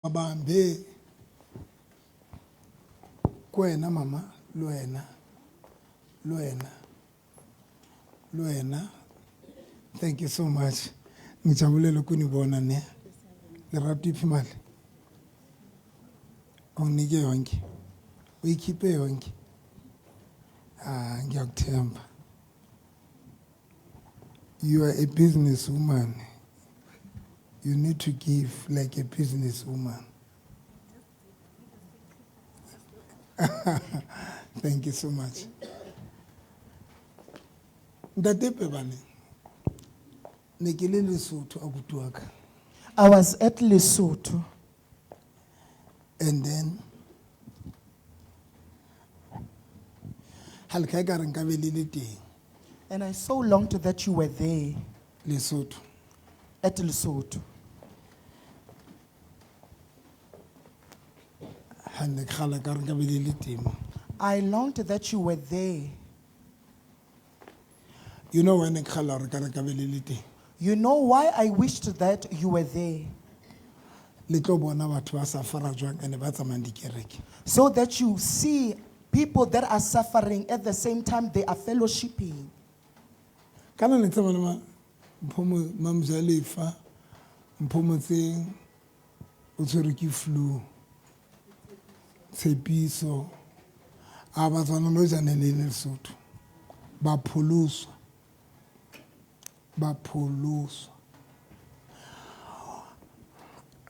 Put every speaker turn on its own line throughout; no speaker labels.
Abambe kwena mama lwena thank you so much ngijabulele ukunibona ne lerato iphi imali unginike yonke uyikhiphe yonke ngiyakuthemba you are a businesswoman. You need to give like a businesswoman. Thank you so much.
I was at Lesotho.
And then
And I so longed that you were there
Lesotho.
at Lesotho. I longed that you were there.
You know when
You know why I wished that you were there? So that you see people that are suffering at the same time they are fellowshipping.
Flu tshepiso ba tswana no jana le Lesotho ba pholuswa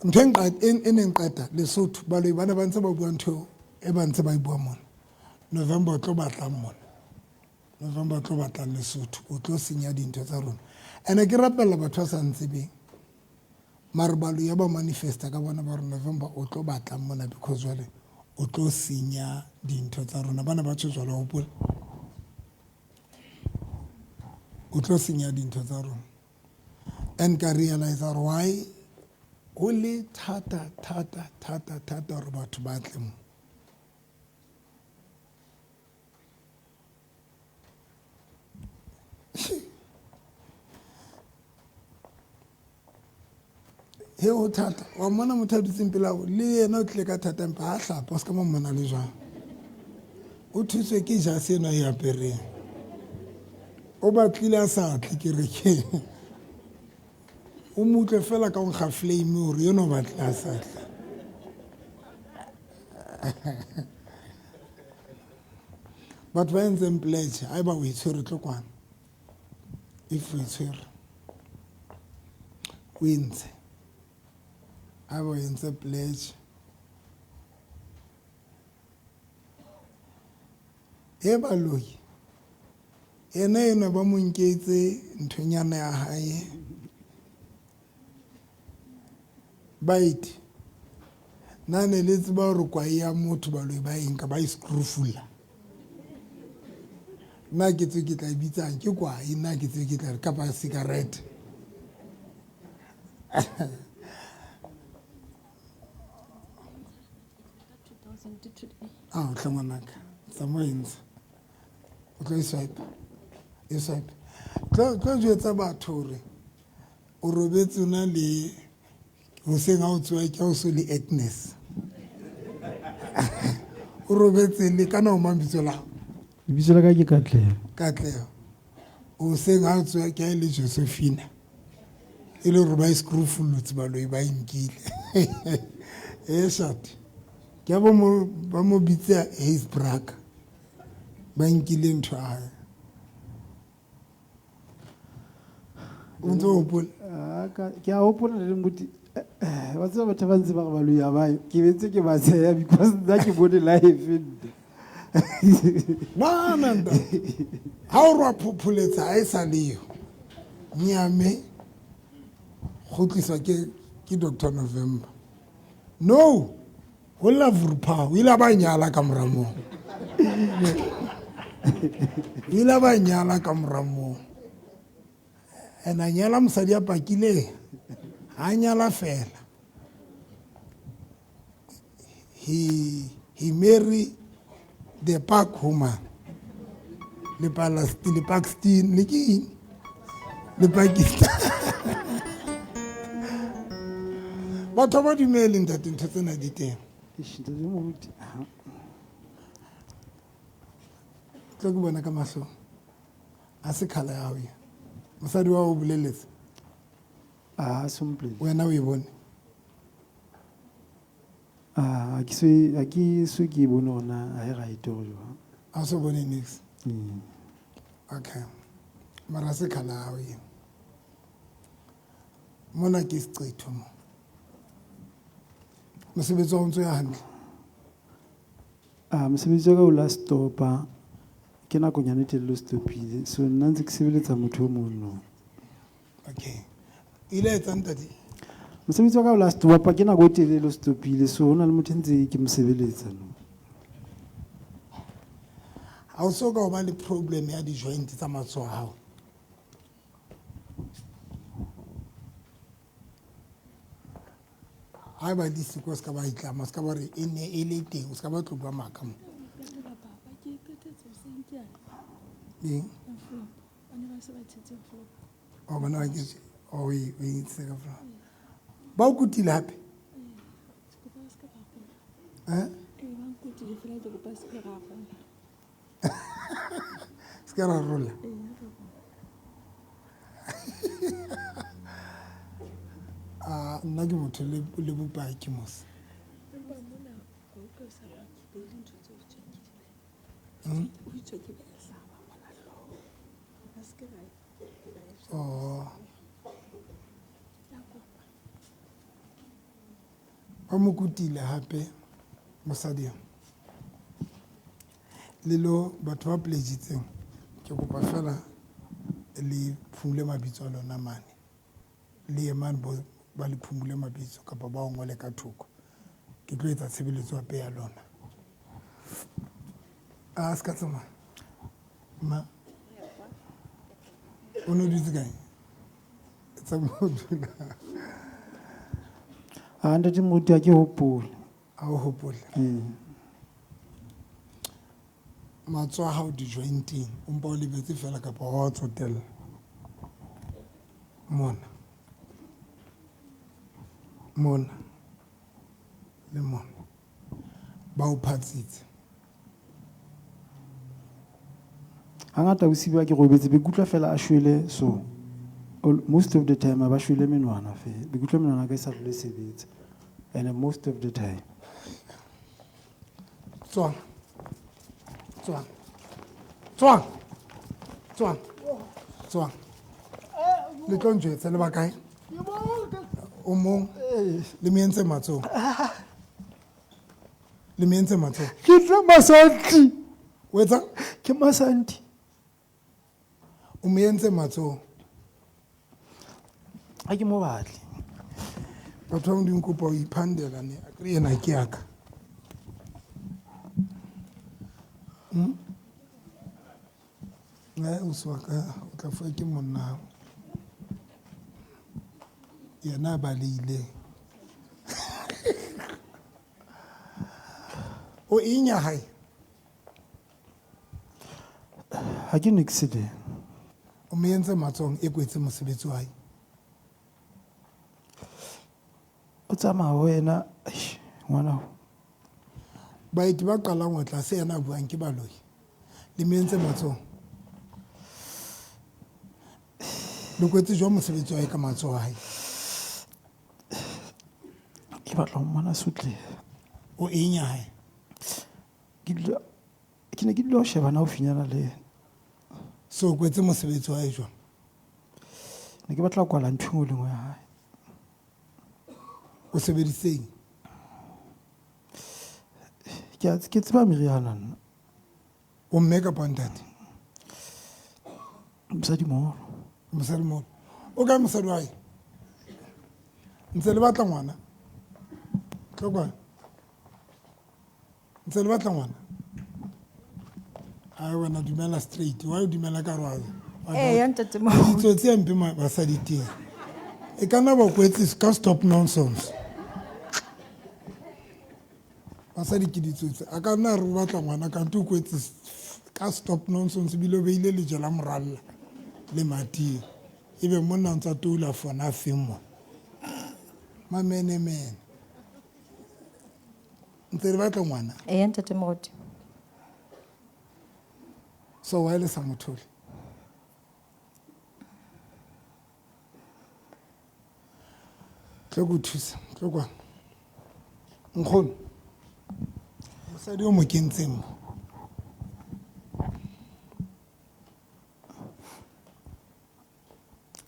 ntwenqa enenqeda Lesotho ba le bana ba ntse ba bua ntho e ba ntse ba ibua mona November o tlo batla Lesotho o tlo senya dintho tsa rona ene ke rapella batho ba sa ntsebeng maribalo ya ba manifesta ka bona ba re November o tlo batla mona because jwale o tlo senya dintho tsa rona bana ba tshwala hopola o tlo senya dintho tsa rona and ka realize why only thata re batho ba tle mo he o thata wa mona motho a dutseng pela go le yena o tle ka thata mpa a hlapa o se ka mo mmona le jwang o thuswe ke jase ena e apereng o batlile a sa tle kerekeng o mutle fela ka nkga flame gore yona o batlile a sa tle batho ba entseng pledge a e ba o itshwere tlo kwana if o itshwere o entse I was in the pledge. Eba loyi. Ena ba mo nketse nthonyana ya hae. Bait. Nane le tseba re kwa ya motho ba loyi ba enka ba iscrewfula. Nna ke tse ke tla bitsang ke kwa ina ke tse ke tla ka pa cigarette. Tlangwanaka tsamoyentse o tlo iswipe tlo jwetsa batho gore o robetse na le hoseng a o tswa ke o so le Agnes o robetse le kana o mambitso la
lebitso la ka ke
Katlego hoseng a o tswa ke le Josephina e le gore ba iscrewfulutse ba loyi ba inkile shati ke ba mo bitsa Haysbrak ba nkile ntho a hae o ntse o hopola
ke a hopola le mbuti wa tseba batho ba ntse ba re baloya bayo ke betse ke ba tseya because nna ke bone live
nta ha o rwa phopholetsa a e sa leyo nyame go tliswa ke Dr. November no o la vurpa o ile ba nyala ka moramo ile ba nyala ka moramo ena nyala mosadi a pakile a nyala fela he marry the park woman le Pakistan le Pakistan batho ba dumele ntate ntho tsena di teng
ntate moruti
tlo ke bona ka mahlo a se khala ya hao ye mosadi wa o boleletse
a somple
wena o e bone
a ke se ke bone ona a e right go jwa
a so bone nix okay mara se khala ya hao ye mona ke sicitho mo mosebetsi wa ntse ya hantle
mosebetsi wa ka o la stopa ke nakonyane telele stopile so nna ntse ke sebeletsa motho o mong no
okay ile etsa ntate
mosebetsi wa ka o la stopa ke nako e telele o stopile so ho na le motho ntse ke mo sebeletsa no
ha o so ka o ba le problem ya di-joint tsa matsoho a hao ha ba di siko ska ba itlama ska ba re e ne e le teng ska ba tlo bua maka mo o bona wa ke o e tseka fra ba o kutile hape ska ra rola nna ke motho le bopaki mose ba mo kutile hape mosadi le lo batho ba pledgitseng ke kopa fela le phumule mabitso a lona mane le emane ba le phumule mabitso kapa ba o ngole ka thoko ke tlo etsa tshebeletso ape ya lona a ska tsama ma o no dutse kae tsa mo dula
ntate moruti a ke hopole
a o hopole matsoho a hao di-jointeng o mpa o lebetse fela kapa wa tsotella mona le mona ba o phatsitse
hangata bosibu ba ke robetse be kutlwa fela a shwele so most of the time ba shwele menwana fela be kutlwa menwana ka isa le sebetsa and most of the time
tswang le tlo njwetsa le ba kae o mong le me entse matsoho
ke tla masanti
o etsa
ke masanti
o me entse matsoho
a ke mo batle
batho ba mo dinkopa o iphandela ne a kry ena ke yaka o swaka o tla fa ke monna yena a baleileng o inya hae
ha ke no accident
o me entse matsohong e kwetse mosebetsi wa hae
o tsamaya ho wena ngwana ho
baeti ba qalang ho tla se yena a buang ke baloi le me entse matsohong le kwetse jwa mosebetsi wa hae ka matsoho a hae
ke batla ho mmona sutle
o inya hae
ke ne ke dilo ho shebana ho finyana le yena
so o kwetse mosebetsi wa hae jwang
ne ke batla ho kwala ntho engwe le ngwe ya hae
o sebediseng
ke tseba meriana nna
o mme kapa ntate
mosadi moholo
mosadi moholo o kae mosadi wa hae ntse le batla ngwana tlokwana ntse le batla ngwana a wena dumela straight wa o dumela ka rwala
ya ntate moholo
ditsotsi ya mpe basadi teng e ka nna ba kwetse ka stop nonsense basadi ke ditsotsi a ka nna re o batla ngwana kante o kwetse ka stop nonsense bile o beile lejo la moralla le mating ebe monna ntse a toula fona a feng mo mamenemene ntse re batla ngwana
Eya ntate moruti.
so wa le sa mothole tlo go thusa tlo kwa nkgono mosadi o mo kentseng mo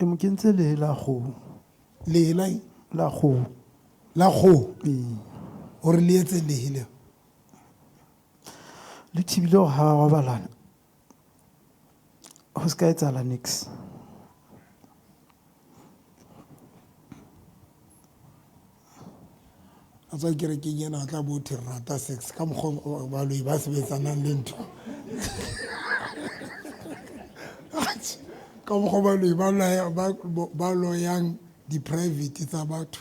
e mo kentse le la kgoho
lela
la kgoho
la go
ee
gore le etse lehile
le thibile gore ga ba robalana go se ka etsala nix
a tswa kere ke yena a tla bo the rata sex ka mokgwa baloi ba sebetsanang le ntho ka mokgwa baloi ba loyang di-private tsa batho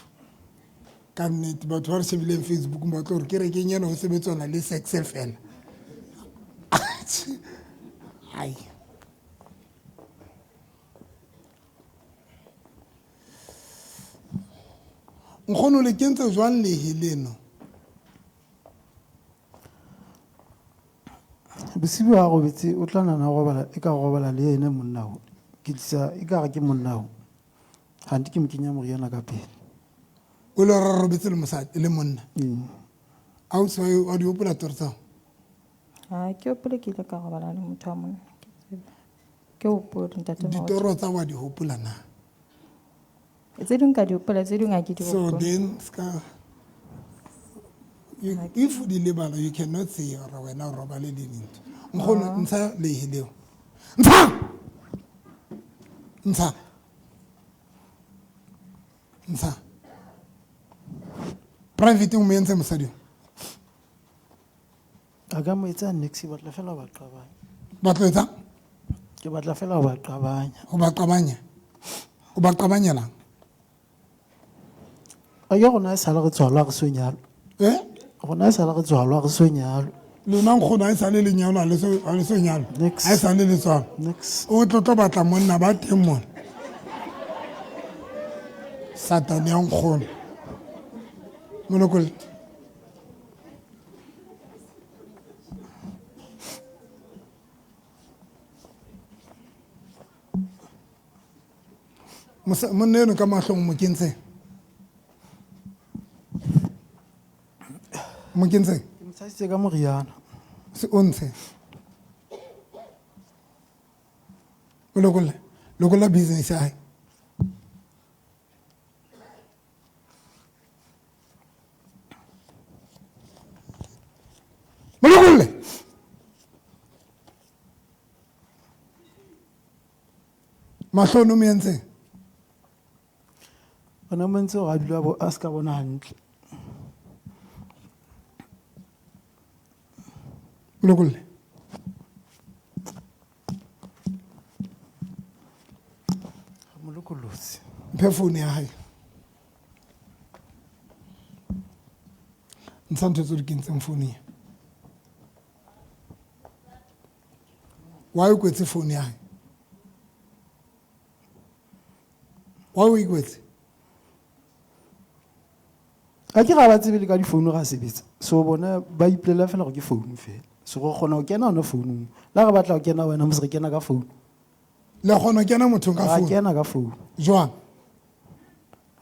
ka nnete batho ba re shebileng Facebook ba tlo gore ke re ke yena o sebetsana le sex fela ai nkgono le kentse jwang lehe leno
bosibi ga robetse o tla nana robala e ka robala le ene monnao ke tlisa e ka ga ke monnao gante ke mo kenya moriana ka pele
o le ra robetse le mosadi le monna
ee
a o se wa di hopola toro tsa
Ha ke opole ke ile ka robala le motho wa monna. Ke tsebe. Ke opole ntate moruti.
ditoro tsa wa di hopola na
Tse ding ka di opola, tse ding ha ke di
so
opole.
then if o di lebala you cannot say ora wena o robale le dintho nkgono ntsha lehe leo ntsha private o mo entse mosadi
a ka mo etsa nix batla fela ba qabanya
ba tlo etsa
ke batla fela ba qabanya
o ba qabanyela
a ke gona e sale re tswalwa re sonyalo gona e sale re tswalwa re sonyalo
lona nkgono a e sale lenyalo a le so nyalo
Next.
a e sale letswalo
nix
o tlo batla monna ba teng mona satane ya nkgono monokole monna eno ka mahlong mo kentseng
ke mo tshasitse ka moriana
se o ntshe o lokolla business ya hae mo lokolle mahlono mo entseng
gona montse gore a dula a se ka bona gantle
lokolle
ga mo lokolose
mphe phone ya hae ntsha ntho tse di kentseng founung wa e kwetse phone ya hae wa o e kwetse
a ke ga ba tsebe le ka difounu ga sebetsa so bona ba ipolela fela go ke founu fela so go kgona go kena ona founung la re batla go kena wena mo se re kena ka founu
le kgona kena mothong ka
ga
phone
kena ka founu
jwang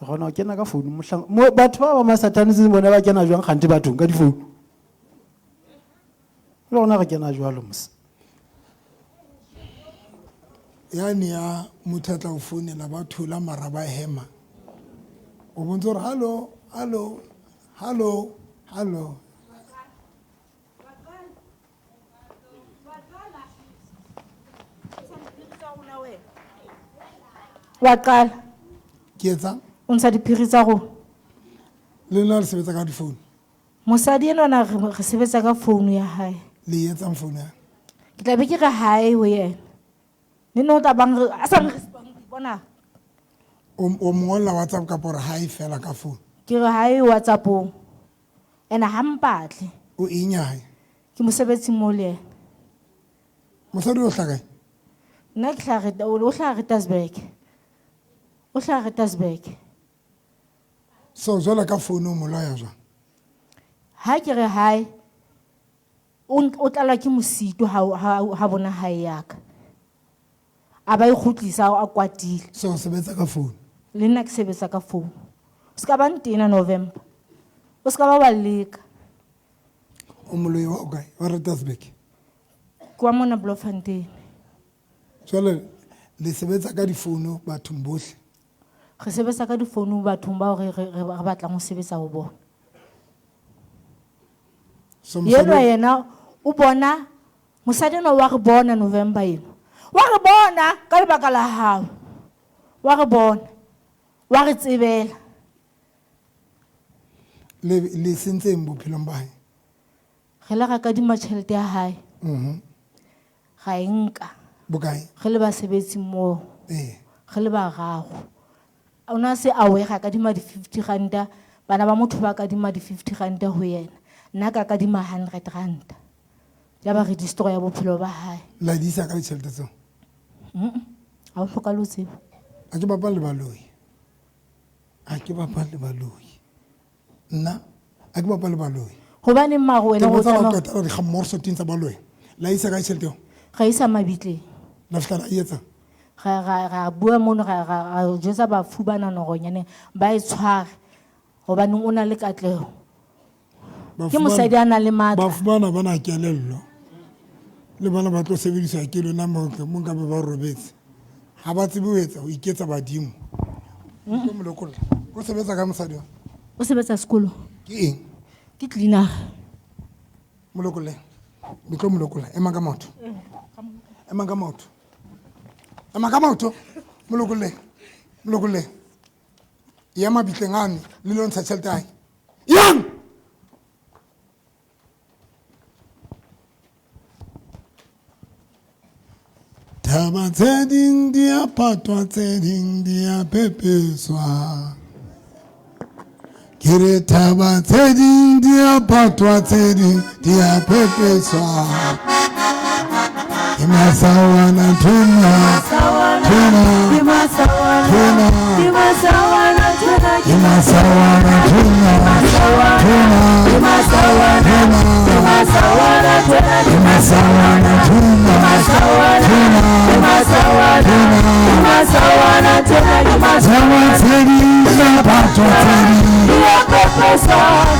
re kgona go kena ka founu mohlang batho ba ba masataniseng bona ba kena jwang kgante bathong ka difounu le gona re kena jwalo mose
yane ya motho a tla o founela ba thola mara ba hema o bontse gore hallo
Wa qala.
ke etsang
O ntsha diphiri tsa rona.
le lona le sebetsa ka difounu
Mosadi enwana re sebetsa ka phone ya hae.
le etsang founu ya
Ke tla be ke re hae ho yena. Nne o tla bang a sa re bona.
o mongolla WhatsApp ka gore ha e fela ka phone
Ke re hae WhatsApp-ong. Ena ha mpatle.
o inyaye
Ke mosebetsi mo le yena.
mosadi o hlakae
Nna ke o hlaga Ritasberg. O hlaga Ritasberg.
So jwale ka phone o molaya jwang?
Ha ke re hae o tlala ke mosito ha bona hae ya ka. A ba ikhutlisa a kwatile.
So o sebetsa ka phone.
Le nna ke sebetsa ka phone. O ska ba ntena November. O ska ba wa leka.
O moloi wa o kae? Wa Ritersburg.
Kwa mona Bloemfontein.
Jwale le sebetsa ka difounu bathong bohle.
Re sebetsa ka difounu bathong ba re batlang ho sebetsa ho bona.
So
Yena yena o bona mosadi no wa re bona November eno. Wa re bona ka lebaka la hao. Wa re bona. Wa re tsebela.
le sentseng bophelong ba hae.
Re la ga kadima tšhelete ya hae. Ga e nka.
Bokae?
Re le basebetsi mo.
Eh.
Re le ba gago. Ona se awe ga kadima di 50 rand, bana ba motho ba kadima di 50 rand ho yena. Nna ka kadima 100 rand. Ya ba registro ya bophelo ba hae.
La di sa ka ditšhelete tseo.
Ha o hloka lo tsebo.
A ke bapa le baloi. A ke bapa le baloi. Nna a ke bapa le baloi.
Hobane mmago
Ke
wena go
botsa
tsama.
ka tara di gamorso tin tsa baloi. La isa ka ditšhelete eo.
Ga isa mabitleng.
La fihla la etsa.
Ga bua mono ga jesa ba fubana noronyane ba e tshware. Hobane o na le katleho. Ke mosadi a nang le matla.
Ba fumana bana kelello. Le bana ba tlo sebedisa ke lona mo nka be ba robetse. Ha ba tsebe ho etsa ho iketsa badimo. Ke molekolla. O sebetsa ka mosadi wa.
O sebetsa sekolo.
Ke eng?
Ke cleaner.
Molekolle. Bitlo molekolla. Ema ka motho. Ema ka motho. Ema ka motho. Molekolle. Molekolle. Ya mabitleng ane le lo ntsha tšhelete hae. Yang! Taba tse ding di a patwa, tse ding di a pepeswa. Ke re taba tse ding di a patwa, tse ding di a pepeswa. Ke masawana tuna, tuna, ke masawana tuna, ke masawana tuna, ke masawana tuna, ke masawana tuna, ke masawana tuna, ke masawana tuna, ke masawana tuna, ke masawana tuna, ke masawana tuna, ke patwa tuni, ya pepesa,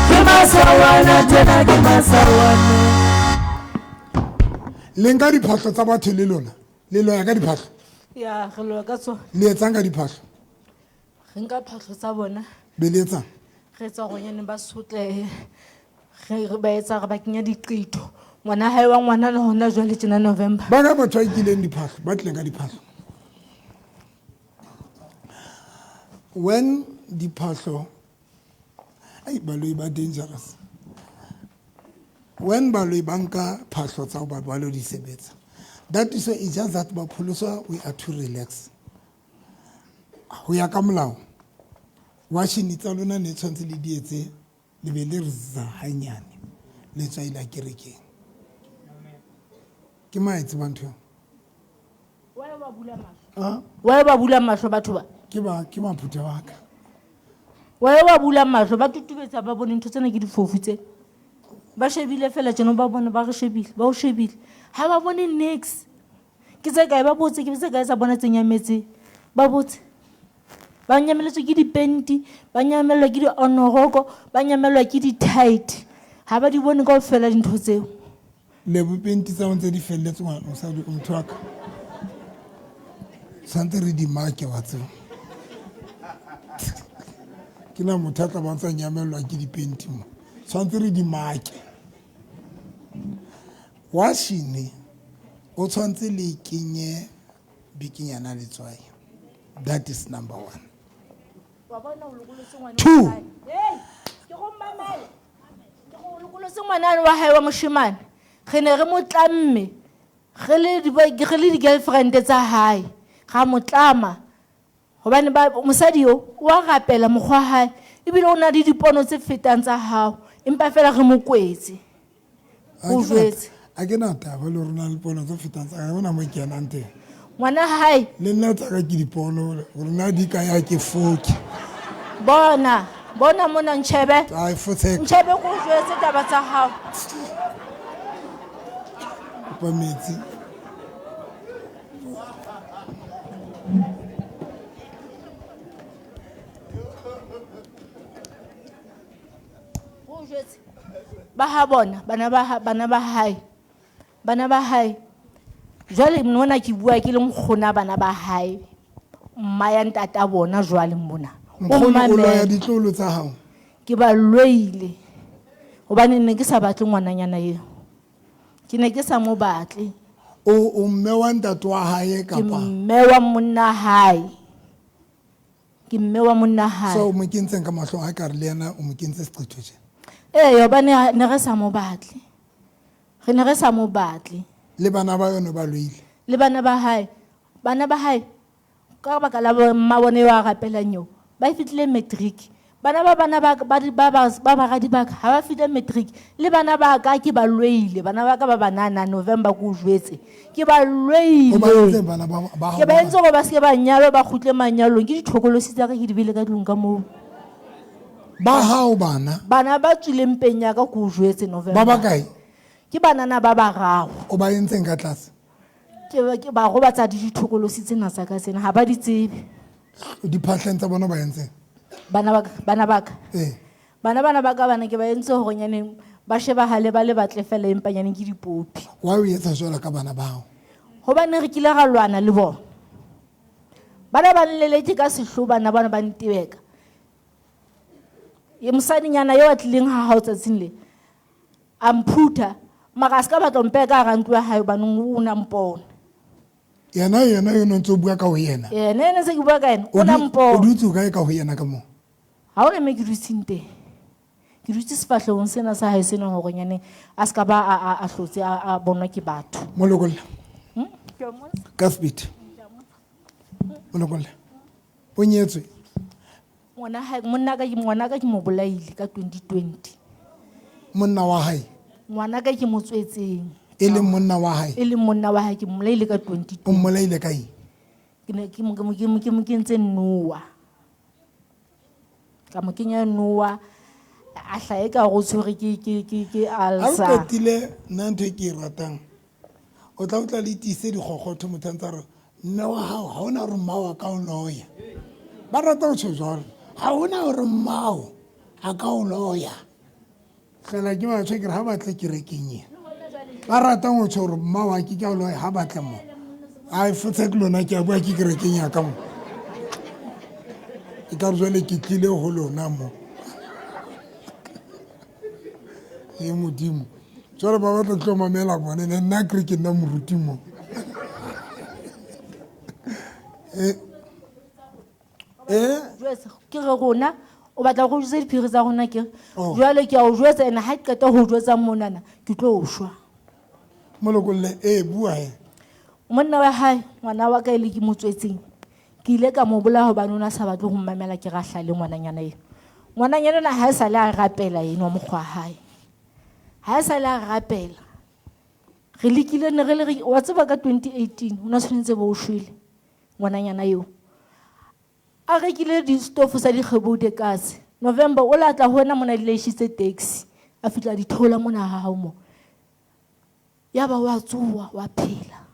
ke masawana tuna, ke masawana. Le nka diphahlo tsa batho le lona. Le loya ka diphahlo.
Ya re lo ka tsona.
Le etsang ka diphahlo.
Re nka phahlo tsa bona.
Be le etsang.
Re etsa gonyane ba sotlehe. Re ba etsa re ba kenya diqito. Ngwana hae wa ngwana le hona jwale tjena November.
Ba ka batho a ikileng diphahlo, ba tleng ka diphahlo. When diphahlo ai baloi ba dangerous. When baloi banka phahlo tsa ba lo di sebetsa. That is why it's just that bapholoso we are too relaxed. Ho ya ka molao. Washini tsa lona ne tshwantse le di etse le be le rza hanyane. Le tsaila kerekeng. Ke maetse bantho.
Wa ba bula mahlo. Wa ba bula mahlo batho ba.
Ke maphutha wa ka.
Wa ba bula mahlo ba tutubetsa ba bone ntho tsena ke difofu tse. Ba shebile fela tseno ba bona ba re shebile ba o shebile ha ba bone next ke tse kae ba botse ke tse kae tsa bona tsenyametse ba botse ba nyameletswe ke dipenti ba nyamelwa ke di onoroko ba nyamelwa ke di tight ha ba di bone ka fela dintho tseo
le bopenti tsa ntse di felletse ngwana o sa di motho wa ka sante re di make wa tseo ke na motho a tla ba ntse nyamelwa ke dipenti mo sante re di make washini o tshwantse le kenye bikinyana letswai. That is number 1.
wa bona o lokolose ngwana
2.
Ke go mamela ke go lokolose ngwana wa hae wa moshimane re ne re motlamme re le di girlfriend tsa hae ga motlama hobane ba mosadi yo wa rapela mogwa hae ebile o na di dipono tse fetang tsa hao empa fela re mokwetse o jwetse
a ke na taba le rona le pono tse fetang tsa ga bona mo ke yana nteng
ngwana hae
le nna tsa ka ke dipono rona di ka ya ke foki
bona bona mona ntšhebe
a fotseka
ntšhebe ko jwetse taba tsa gago
kopa metsi
ko jwetse ba ha bona bana ba hae jwale mona ke bua ke le nkgona bana ba hae mma ya ntata bona jwale mona
nkgono o loya ditlolo tsa hao
ke ba lweile gobane ne ke sa batle ngwananyana eo ke ne ke sa mo batle
o mme wa ntate wa hae
ke
kapa
mme wa monna hae ke mme wa monna hae
so o mo kentseng ka mahlong a ka re le yena o mo kentse seqetho tje
hobane ne re sa mo batle re ne re sa mo batle
le bana ba yona ba lweile
le bana ba hae ka baka la mma bone wa rapelang eo ba fitlile matric bana ba bagadi baka ha ba fitile matric le bana ba ka ke ba lweile bana ba ka ba banana November ko jwetse ke ba
o ba
lweile
ntse bana ba
ke ba entse go ba se ba nyalo ba khutle manyalong ke dithokolosi tsa ka ke di bile ka tlong ka moo
ba hao bana
ba tswileng peng ya ka ko jwetse
ba
November
ba kae
ke banana ba bararo
o ba entseng ka tlase
ke ba go batsa dithokolosi tsena tsa ka tsena ha ba di tsebe
diphahleng tsa bona ba entseng
bana ba ka bana ba ka bana ke ba entse gore nyaneng ba shebahale ba le batle fela empa nyaneng ke dipopi
wa o etsa jwalo ka bana ba hao
gobane re kile ga lwana le bona bana ba nleletse ka sehlo bana ba ntebeka ye mosadinyana yo a tlileng ha hao tsatsing le a mphuta mara a se ka batla mpeka ga ntlo ya hae banong o na mpona
yena yo no ntse o bua ka ho yena
ene se ke bua ka ena o na
o
mpona
dutse kae ka ho yena ka moo
ha o me ke dutseng teng ke dutse sefahlehong sena sa hae sena gore nyane a se ka ba a hlotse a bonwa ke batho
molokolla ka speed molokolla o nyetswe
ngwana ka ke mo bolaile ka 2020
monna wa hae
ngwana ka ke mo tswetseng
e leng monna wa hae
e leng monna wa hae ke mmolaile ka
o
2020
mmolaile kae
ke ne ke mo kentse Noah ka mo kenya Noah a hlae ka go tshwere ke
a o
alsa
qetile nna ntho e ke e ratang o tla le tise dikgokgotho mothantsa re mme wa hao ha ona re mma wa ka o loya ba rata go tsho jwalo ha ona gore mmao a ka o loya fela ke batho ke re ha batle ke rekenye ba ratang go tsho gore mma wa ke ka o loya ha batle mo a fotse ke lona ke a bua ke rekenya ka mo e ka re jwale ke tlile ho lona mo e modimo jwale ba batla tlo mamela bone nna kere ke nna moruti mo
ke re rona o batla go jwetsa diphiri tsa rona ke
Oh.
jwale ke a o jwetsa ene ha ke qeta go jwetsa monana ke tlo o shwa
molokolle bua he
monna wa hae ngwana wa ka e le ke motswetseng ke ile ka mo bola hobane o na sa batle go mmamela ke rahla le ngwananyana eno ngwananyana na ha e sa le a rapela eno wa mokgwa hae ha e sa le a rapela re lekile ne re le wa tseba ka 2018 o na tshwanetse bo o shwele ngwananyana eo a rekile di-stofu sa dikgeboute kase November o latla ho wena mona le ishitse taxi a fitla di thola mona ha hao mo ya ba wa tsoa wa phela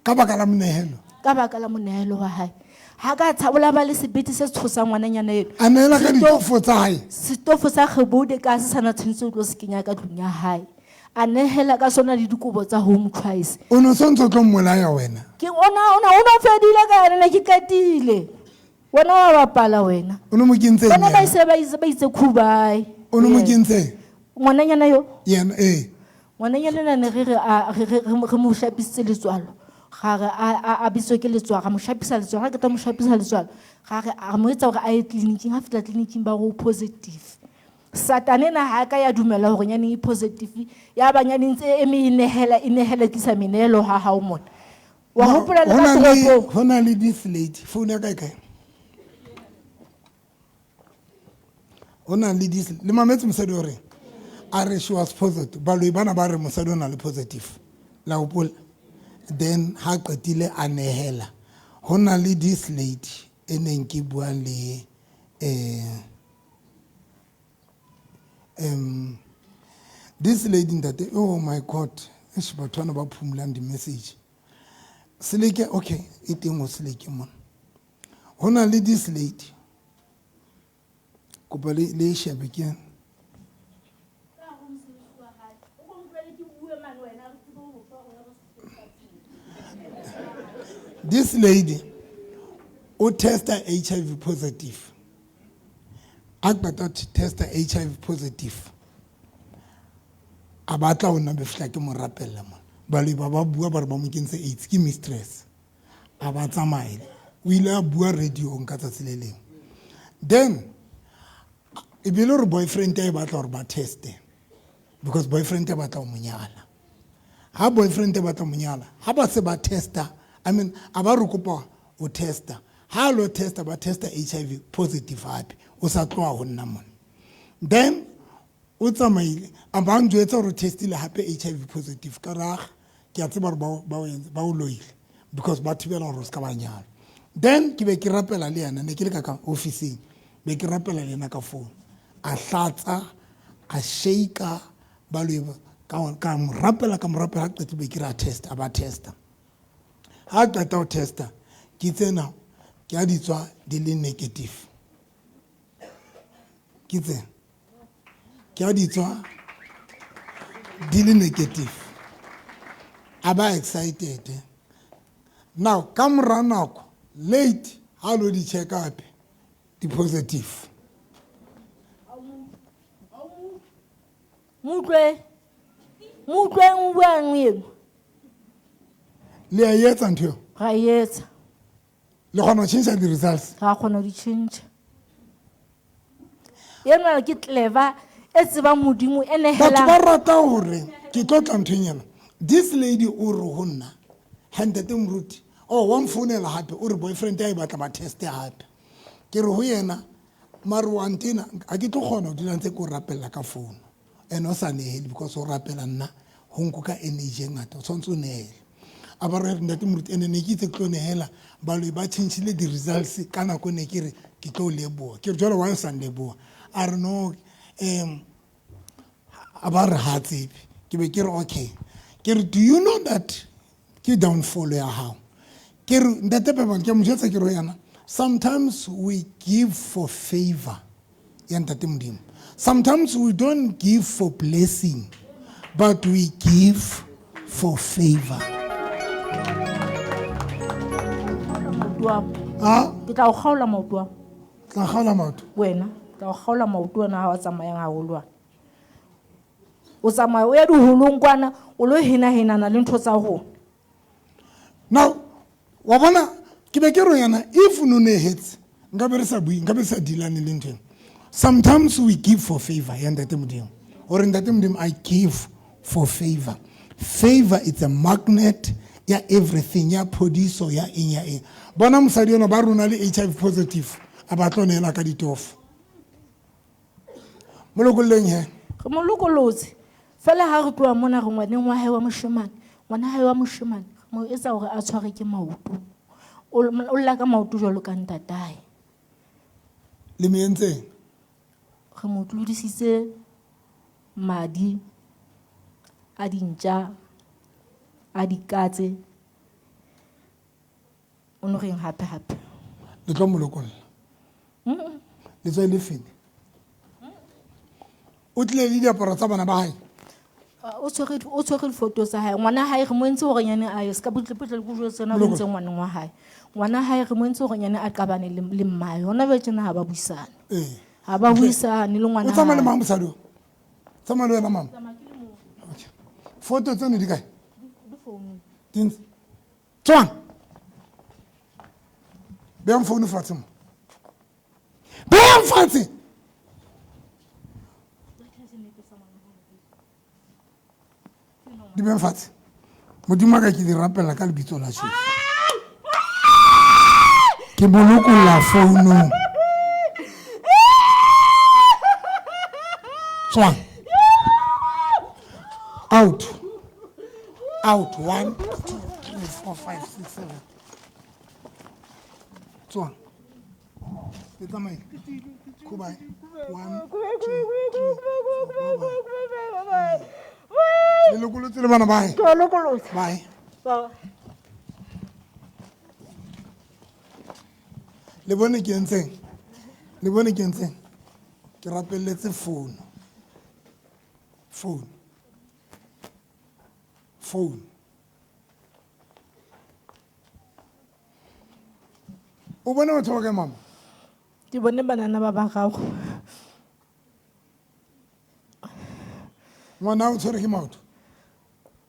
ka baka la monehelo
ka baka la monehelo wa hae ha ka tshabola ba le sebete se tshosang ngwananyana eno
a neela ka ditofo tsa hae
setofo sa kgeboute kase sana tshwanetse o tlo se kenya ka tlung ya hae a nehela ka sona le dikobo tsa home twice
o ne sontse o tlo mmolaya wena
ke ona fedile ka yena ne ke qetile wena wa bapala wena
o ne mo kentseng
bona ba
yena?
ise ba itse khubai
o ne mo kentseng
ngwananyana yo
yena
ngwananyana na ne re mo shapisitse letswalo ga re a bitswe ke letswalo ga mo shapisa letswalo ga ke ta mo shapisa letswalo ga re a mo etsa gore a ye tleliniking ha fitla tleliniking ba go positive satane na ha ka ya dumela gore nyane e positive ya ba nyane ntse e inehela tlisa menehelo ha hao mona wa hopola le ka toropong
ho na le this lady phone ya kae kae ho na le this le mametse mosadi o reng a re she was positive baloi bana ba re mosadi o na le positive la hopola then ha qetile a nehela ho na le this lady e neng ke buang le this lady that, oh my God, she was talking about the message. Seleke, okay, eating was seleke man. Honestly, this lady, Kopali Leisha began. This lady, who tested HIV positive, Akbatot tested HIV positive. Abata o na be fla ke mo rapella mo. Bale ba bua ba re ba mo kentse AIDS ke mistress. Aba tsamaile. O ile a bua radio ka tsatsi le leng. Then e be le re boyfriend e batla re ba teste because boyfriend e batla o monyala. Ha boyfriend e batla monyala, ha ba se ba testa, I mean, aba re kopa o testa. Ha lo testa ba testa HIV positive happy. O sa tloa ho nna mona. Then o tsamaile a ba njwetsa gore testile hape HIV positive ka ra ke a tseba ba o loile because ba thibela gore ska ba nyala. Then ke be ke rapela le yana ne ke le ka officing be ke rapela le yana ka phone a hlatsa a shake ba lo ka mo rapela ha qete be ke ra test aba testa ha qeta o testa ke tsena ke a ditswa di le negative ke tsena ke a ditswa di le negative aba excited now come run nako late ha lo di check up di positive
Mutlwe o bua eng
le a yetsa ntho
ga yetsa
le gona change the results
ga kgona di change yena ke clever e tseba modimo ene
batho ba
hela
rata gore ke tlotla nthonyana this lady o re go nna handete mruti wa mfounela gape o re boyfriend ya e batla ba teste gape ke re go yena mare wa ntena a ke tlo kgona go dula ntse ke o rapelela ka founu and o sa neele because o rapela nna go nko ka energy e ngata o tshwanetse o neele a ba re ndate moruti ene ne ke itse ke tlo neela baloi ba changile di-results ka nako ne ke re ke tlo leboa ke re jalo wa o sa nleboa a re no a ba re ha tsebe ke be ke re okay ke re do you know that ke downfall ya hao ke re ndate pepang ke mo jetsa ke re yana sometimes we give for favor ya ntate modimo sometimes we don't give for blessing but we give for favor
ke tla o kgaola maoto wa
tla kgaola maoto
wena tla o kgaola maoto wena ha wa tsamayang haholo o tsamaya o ya diholong kwana o lo hena-henana le ntho tsa rona
now wa bona ke be ke re yana if no nehetse nka be re sa bui nka be sa dilane le ntho sometimes we give for favor ya ntate modimo or ntate modimo I give for favor favor is a magnet ya everything ya phodiso ya eng ya eng bona mosadi yona ba rona le HIV positive a ba tlonela ka ditofo molokolleng he
re mo lokolotse fela ha re tloa mona re ngwaneng wa hae wa moshemane ngwana hae wa moshemane mo etsa hore a tshware ke maoto o lla ka maoto jwalo ka ntatae
le me entseng
re mo tlodisitse madi a dintja a dikatse o no reng hape
le tlo molokolla le tswa le fene o tle le diaparo tsa bana ba hae
o tshwere difoto tsa hae ngwana hae re mo entse hore nyane a ye ska butleputle le go jwe tsena re ntse ngwaneng wa hae ngwana hae re mo entse hore nyane a qabane le mmae hona be tsena ha ba buisane ha ba buisane le ngwana
o tsamaya le mang mosadi o tsamaya le wena mama foto tseno di kae tswang beyang founu fatshe mo beyang fatshe di beng fatshe modimo ka ke di rapela ka lebitso la Jesu ke bolokolla founung tswang out 1 2 3 4 5 6 7 tswang Le tsamaye. Kubai. 1, 2, 3. Le lokolotse le bana ba hae.
Ke a lokolotsa.
Bye.
Baba.
Le bone ke entseng. Le bone ke entseng. Ke rapelletse phone. Phone. Phone. O bone batho ba kae mama?
Ke bone banana ba gago.
Ngwana o tshwere ke maoto.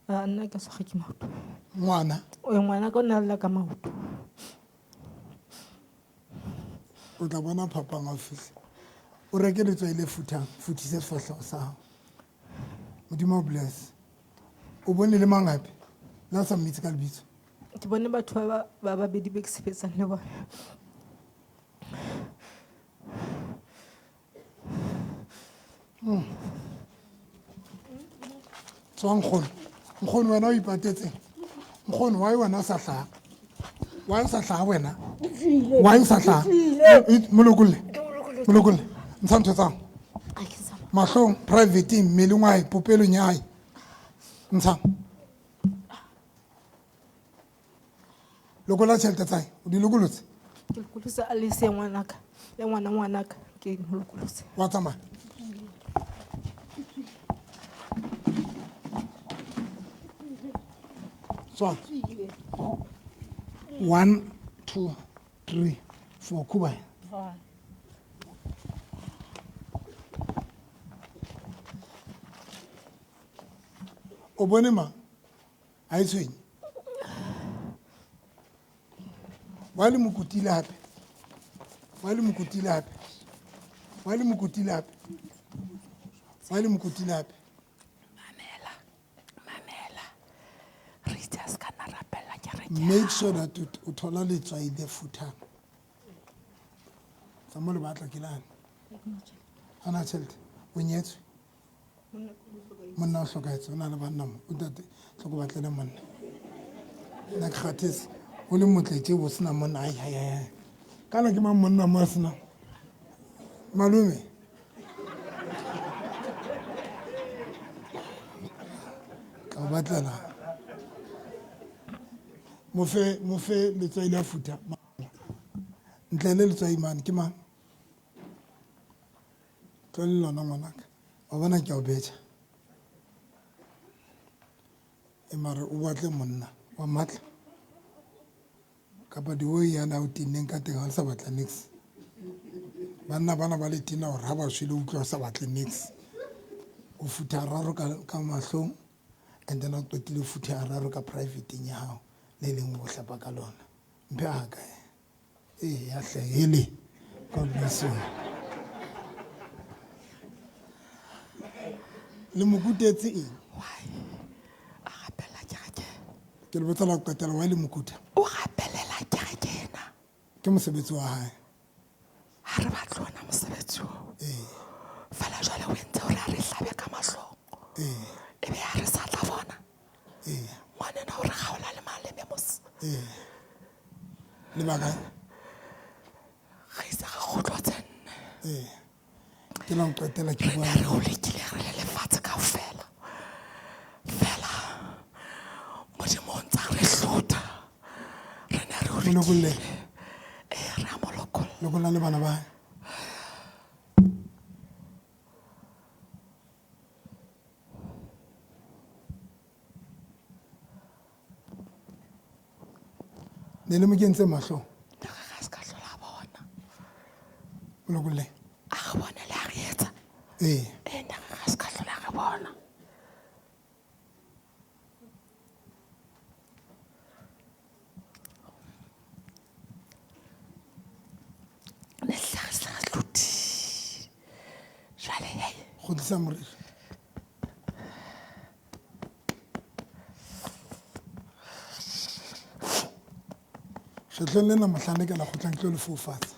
Nna ke sa ke maoto.
Ngwana
O ngwana ka o na lla ka maoto.
o tla bona phapang ga o fihle. O reke letswai le futhang, futhise sefahleho sa hao. Modimo o bless. O bone le mangape? Le ha o sa mmitse ka lebitso.
Ke bone batho ba babedi be ke sebetsang le bona.
Tswa nkgono. Nkgono wena o ipatetseng. Nkgono why wena o sa hlaha? Why o sa hlaha wena? Why o sa hlaha? Molokolle. Molokolle. Ntsha ntho tsa hao. Mahlong private mmeleng wa hae popelong ya hae. Ntsha. Lokola tjhelete tsa hae. O di lokolotse?
Ke lokolotse a le se ngwanaka. Le ngwanaka ke mo lokolotse.
Wa tsamaya. So 1, 2, 3, 4 Kubai. O bone ma a e tshwenye. Wa le mokutile hape. Wa le mokutile hape. Wa le mokutile hape. Wa le mokutile hape. Make sure that o thola letswai le futhang. Sa mo le batla ke lane. Ana tšhelete. O nyetswe. Monna o hlokaetse o na le banna mo. O tate tlhoko batlele monna. Nna ke kgathetse. O le motletse bo sena monna ai. Kana ke mang monna mo sena. Malume. Ka batlela. Mo fe letswai la futa. Ntle le letswai man ke mang? Tlole lona ngwanaka. Wa bona ke a o betša. Mara o batle monna wa matla. Kapa diwo yana o tinneng ka teng ha o sa batla nix. Banna bana ba le tina hore ha ba shwele o utlwa o sa batle nix. O futa raro ka mahlong and then o qetile futa raro ka private ya hao. Le leng go hlapa ka lona mpe a kae ya hlahele God bless you le mokutetse eng
A gapela kereke.
ke le botsa la go qetela wa le mokuta
O gapelela kereke ena.
ke mosebetsi wa hae
Ha re batle ona mosebetsi o. Fela jwale o entse hore a re hlabe ka mahlong. Ebe ha re sa tla bona. Ngwanena hore ga o la le maleme mos.
le baka
Ga isa ga kgotlwatsenne.
ke la go qetela ke bua
Re o lekile re le lefatshe kaofela. Fela Modimo o ntse a re hlotha. Re ne re o
Molokolle.
lekile. Re a mo lokolla.
lokola le bana ba hae ne le mo kentse mahlong
Ga se ka hlola bona.
molokolle
A re bone le a re etsa. Nna ga se ka hlola re bona. Ne hlagisa re hlotile. Jwale
go tlisa moriri shetlong lena mohlane ka la kgotlang ke tlo le foufatsa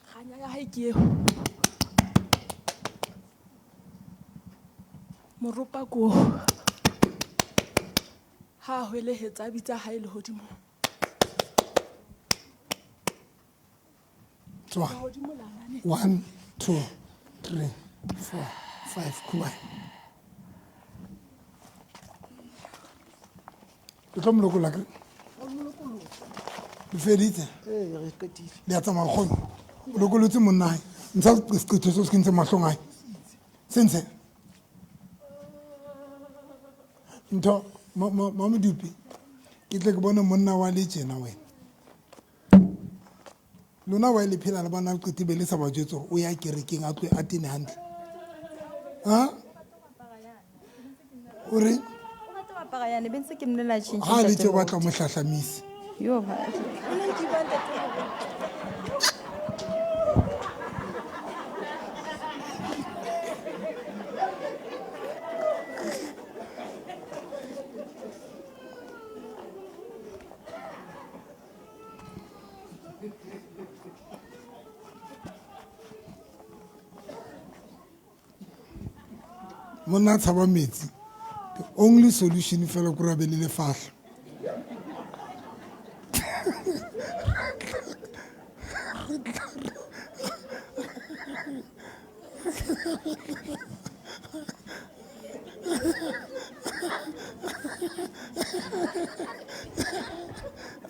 kganya ya hae ke eo. Moropa ko ha hwelehetsa bitsa hae le hodimo.
tswa 1 2 3 4 5 Kubai ke tlo molokola ke le feditse le a tsamaya kgono o lokolotse monna hae ntsha seqetho se se kentse mahlong hae sense ntho mamodupi ke tle ke bone monna wa le tjena wena lona wa ile phela le bana le qetebe le sa ba jwetse o ya kerekeng a tlwe a tene hantle ha o re ha le tse batla mo hlahlamisi monna tshaba metsi the only solution fela ko ra be le lefahla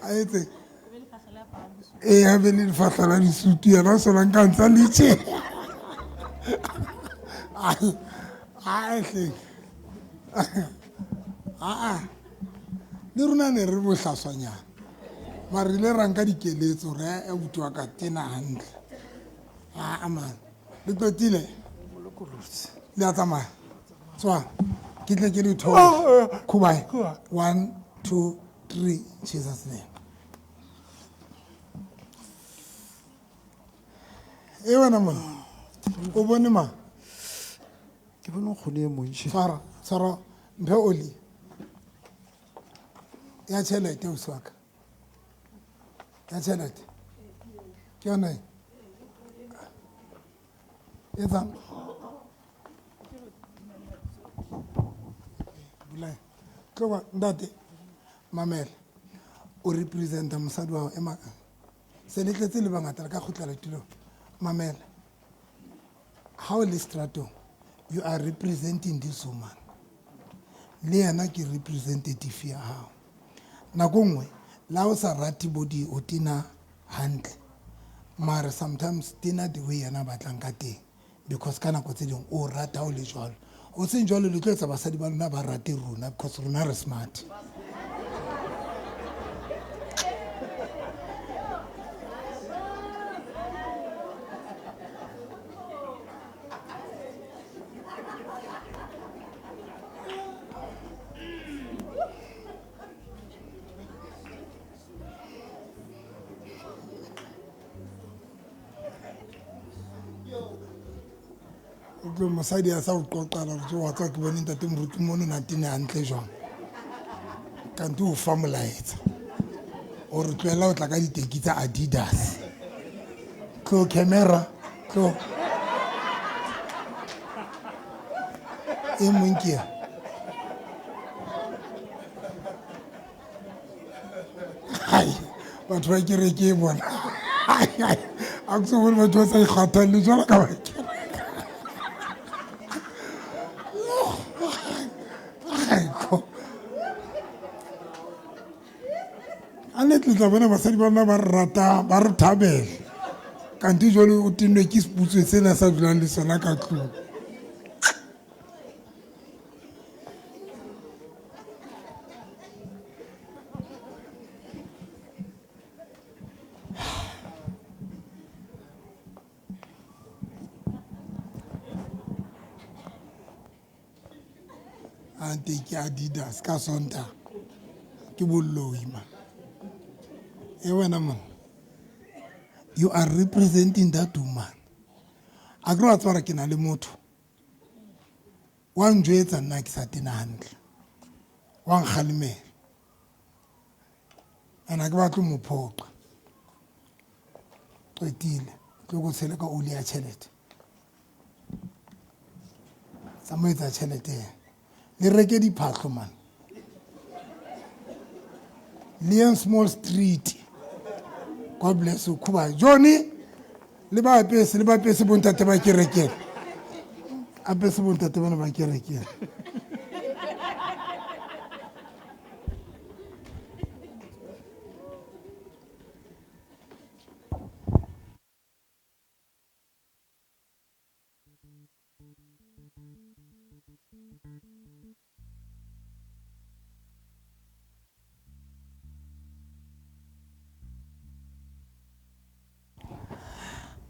aetse a be le lefahla la disutu yana sona nka ntsa letše hle le rona ne re bohlaswanyana mare ile ranka dikeletso re a buti wa ka tena hantle man le totile le a tsamaya tswa ke tle ke le thole Kubai 1 2 3 Jesus name e wena mona o bone ma
ke bone o kgone e montšhi
tshwara mphe oli ya tšhelete o swaka ya tšhelete ke yona e etsang bulai tloba ntate mamela o representa mosadi wa emaka se le tletse le bangata le ka kgutlela tulong mamela ha o le stratong you are representing this woman le yena ke representative ya hao nako nngwe la o sa rate body o tena hantle mara sometimes tena the way yana batlang ka teng because ka nako tse ding o rata o le jwalo o seng jwalo le tlo etsa basadi ba lona ba rate rona because rona re smart tlo mosadi a sa o qoqala re wa tswa ke bone ntate moruti mono na tene hantle jwang kanti o fa molaetsa o re tlohela o tla ka diteki tsa Adidas tlo camera tlo e monkia hai batho ba kereke e bona a ke se bone batho ba sa ikgathalle jwalo ka bake le tla bona basadi ba rona ba re rata ba re thabela kanti jwale o tennwe ke seputswe sena sa dulang le sona ka tlung ante ke Adidas ka sonta ke bolloi man man, you are representing that woman. A gro a tswara ke na le motho wa njwetsa nna ke sa tena hantle wa nkgalemela ana ke batlo mo phoqa qetile ke go tshela ka oli ya tšhelete sa mo etsa tšhelete le reke diphahlo man Leon Small Street. God bless you. Kubai. Johnny, le ba apese bontate ba kerekele apese bontate bana ba kerekele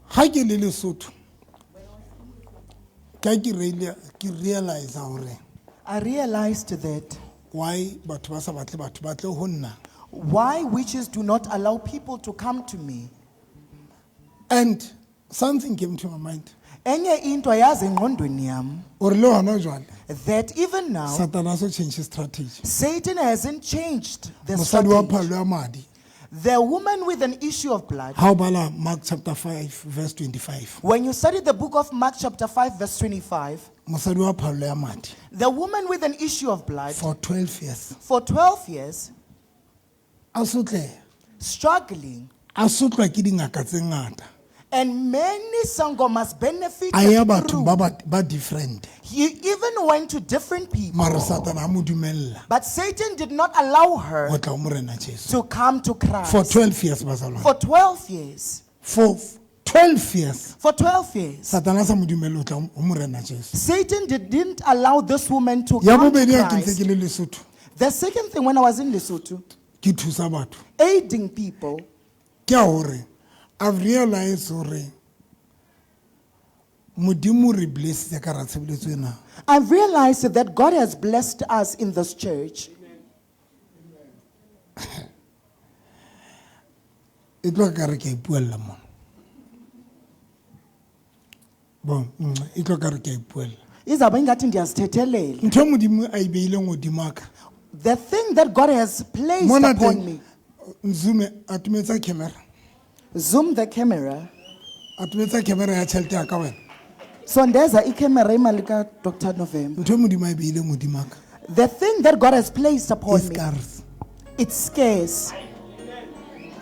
ha ke le Lesotho ka ke realize hore
I realized that
why batho ba sa batle batho ba tle ho nna
why witches do not allow people to come to me.
and something came to my mind
Enye into yazi engqondweni yami
or le hona jwale
that even now
Satan also changed his strategy
Satan hasn't changed the
mosadi wa
strategy.
phalo ya madi
The woman with an issue of blood,
ha o bala Mark chapter 5 verse 25
when you study the book of Mark chapter 5 verse 25,
mosadi wa phalo ya madi
the woman with an issue of blood
for 12 years
for 12 years
a sotle
struggling,
a sotlwa ke dingaka tse ngata
and many sangomas benefited
a ya batho
through.
ba different
He even went to different people,
mara Satan a mo dumella
but Satan did not allow her
go tla o morena Jesu
to come to Christ
for 12 years bazalwane
for 12 years.
for 12 years
For 12 years,
Satan a sa mo dumella o tla o morena Jesu
Satan didn't allow this woman to
ya
come to
bobedi ya ke ntse
Christ.
ke le Lesotho
The second thing, when I was in Lesotho,
ke thusa batho
aiding people,
ke a hore I've realized hore modimo re blessitse ka ra tshebeletso ena
I've realized that God has blessed us in this church.
e tlo ka re ke a ipuella mona bon e tlo ka re ke a ipuella
Izawube ingathi ndiyazithethelele.
ntho e modimo a e beileng godimo aka
The thing that God has placed
mona
upon
teng
me.
nzume a tumetsa camera
Zoom the camera.
a tumetsa camera ya tšhelete ya ka wena
Sondeza i-camera imali ka-Dr. November.
ntho e modimo a e beileng godimo aka
The thing that God has placed
e
upon me,
scars
it's scarce.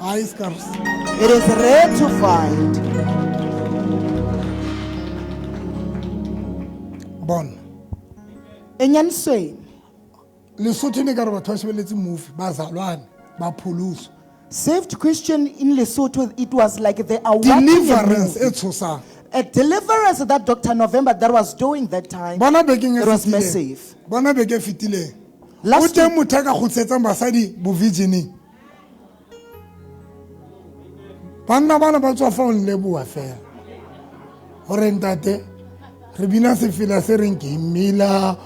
a e scars
It is rare to find.
bona
Enyanisweni,
Lesotho ne ka re batho ba shebeletse movie ba zalwane ba pholuswa
saved Christian in Lesotho, it was like they are watching a
deliverance
movie.
e tshosang
A deliverance that Dr. November that was doing that time.
bona bekeng e
It was
fetileng
massive.
bona beke e fetileng o
Last
teng motho a ka kgotsetsang basadi bovirgining banna bana ba tswa fa o nleboa fela gore ntate re bina sefela se reng ke mmila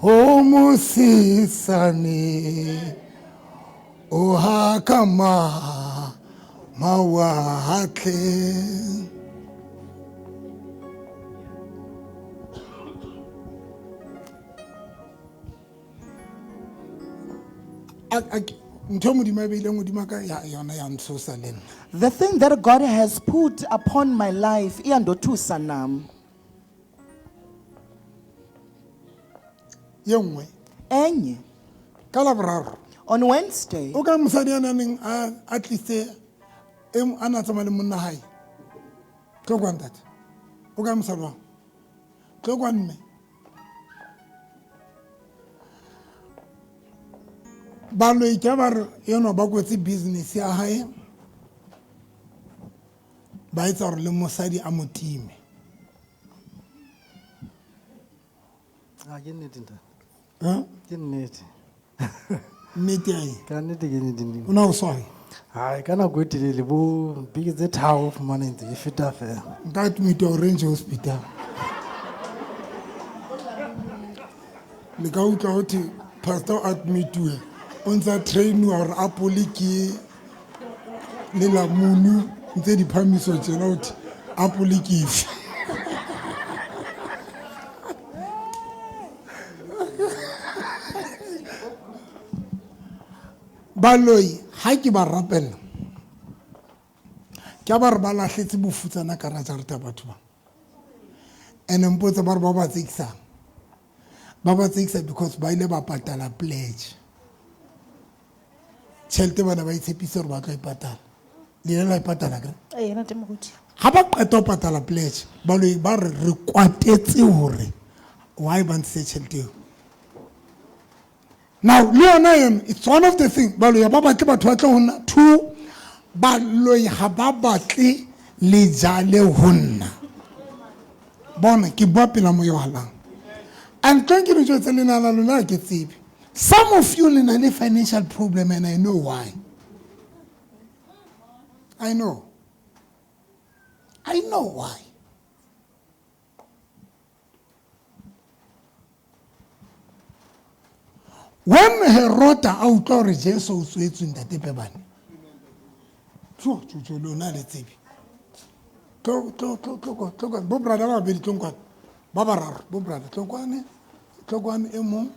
o mosesane o hakama mawatle ntho e modimo a beileng godimo ka yona ya ntshosa le nna
The thing that God has put upon my life, iyandothusa nam.
ye nngwe
Enye,
ka laboraro
on Wednesday,
o ka mosadi a naneng a tlise a na tsamaya le monna gae tlo kwa ntate o ka mosadi wang tlo kwa mme baloika ba re enwa ba kwetse business ya gae ba etsa gore le mosadi a mo time
ke nnete ntate
Eh?
ke nnete
nnete ya eng
ka nnete ke nnete
o na o swai
hai ka nako e telele bo beke tse tharo fumana ntse ke feta fela
nka admita orange hospital le ka utlwa gote pastor o admitiwe o ntse a trainiwa gore apole ke lelamunu ntse diphamiso tsena gote apole ke efe baloi ga ke ba rapela ke a ba re ba latlhetse bofutsana ka ra jareta batho ba and mpotse ba re ba ba tsekisang ba ba tsekisa because ba ile ba patala pledge tšhelete bana ba itshepisa gore ba tlo e patala le ile la e patala kere
Ee, ntate moruti.
ha ba qeta ho patala pledge baloi ba re kwatetse hore why ba ntse tšhelete eo. Now le yona eno it's one of the things baloi ba batle batho ba tle ho nna. Two, baloi ha ba batle le jale ho nna. Bona ke bua pela mo yohalang. And thank you to lena ke tsebe. Some of you lena le financial problem and I know why. I know why. When Herod a utlwa hore Jesu o tswetswe ntate Pebane. Tlo lona le tsebe. Tlo bo brother ba bedi tlonkwane. Ba bararo bo brother tlonkwane e mong.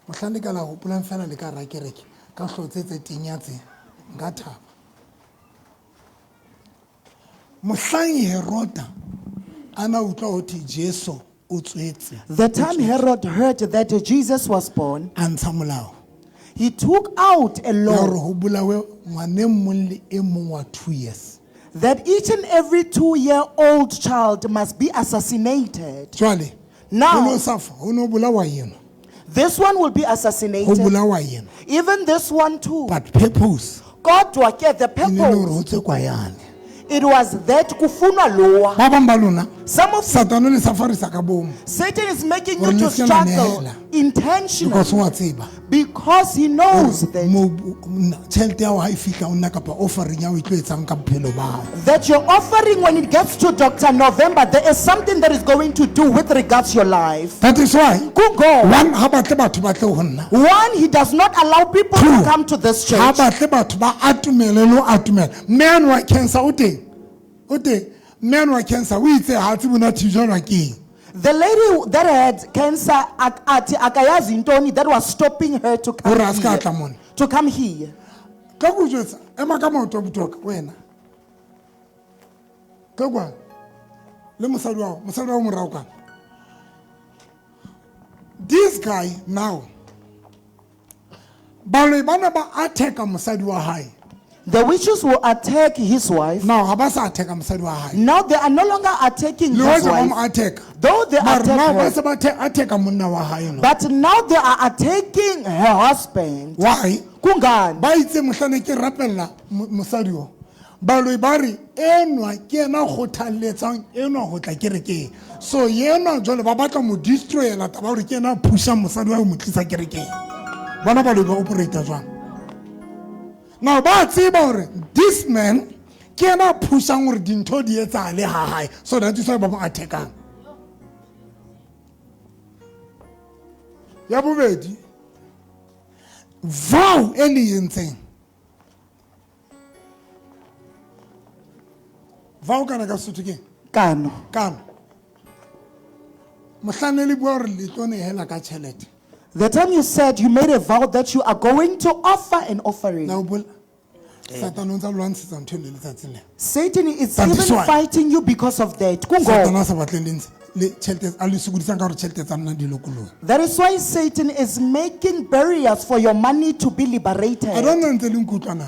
Mohlande ka la ho plan fela le ka rakereke ka hlotse tse tinyatse nga thaba. Mohlangi Herod ana utlwa hothi Jesu o tswetse.
The time Herod heard that Jesus was born,
Antsha molao.
he took out a
Ya
law
hore ho bolawe ngwane mong le e mong wa 2 years.
that each and every 2-year-old child must be assassinated.
Jwale
Now-
ho no safa ho no bolawa yena.
This one will be
Ho
assassinated.
bolawa yena.
Even this one too.
But purpose
Kodwa ke the
e ne le hore ho
purpose,
tse kwa yane.
it was that kufunwa loa.
Ba bang ba lona
Some of
Satano le safarisa ka bomo
Satan is making
Hore
you
le
to
se na
struggle
nehela.
intentionally
because wa tseba.
because he knows that
Tšhelete ya hao ha e fihla o nna kapa offering ya hao e tlo etsang ka bophelo ba hao.
that your offering, when it gets to Dr. November, there is something that is going to do with regards to your life.
That is why
Good God.
one ha batle batho ba tle ho nna.
One, he does not allow people to
Two,
come to this
Ha
church.
batle batho ba atumele le ho atumela. Man wa cancer o teng. O teng. Man wa cancer o itse ha tsebe na thijelwa ke eng.
The lady that had cancer at akayazi intoni that was stopping her to come
Hore a ska
here.
tla mona.
To come here.
Ka go jwetsa ema ka maoto a botoka wena. Ka kwa le mosadi wa morao ka. This guy now baloi bana ba attack-a mosadi wa hae.
The witches will attack his wife.
Now ha ba sa attack-a mosadi wa hae.
Now they are no longer attacking
Le
his
hoja ba mo
wife.
attack.
Though they
Mara now ba
attack
se
her,
ba attack-a monna wa hae no.
but now they are attacking her husband.
Why?
Kungani?
Ba itse mohlane ke rapella mosadi o. Baloi ba re enwa ke ena kgothaletsang enwa ho tla kerekeng. So yena jwale ba batla mo destroyela taba hore ke ena pusha mosadi wa ho mo tlisa kerekeng. Bona baloi ba operate jwang. Now ba tseba hore this man ke ena pushang hore dintho di etsahale ha hae. So that is why ba mo attack-ang. Ya bobedi vow e le entseng. Vow kana ka Sesotho ke
Kano.
kana. Mohlane le bua hore le tlo nehela ka tjhelete.
The time you said you made a vow that you are going to offer an offering,
Na o bula. Satano ntse a lwantshetsa ntho e le letsatsing le.
Satan is
That is
even
why.
fighting you because of that. Kungo.
Satano sa batleng le ntse le tjhelete a le sokodisang ka hore tjhelete tsa nna di lokolong.
That is why Satan is making barriers for your money to be liberated.
I don't know ntse le nkutlwa na.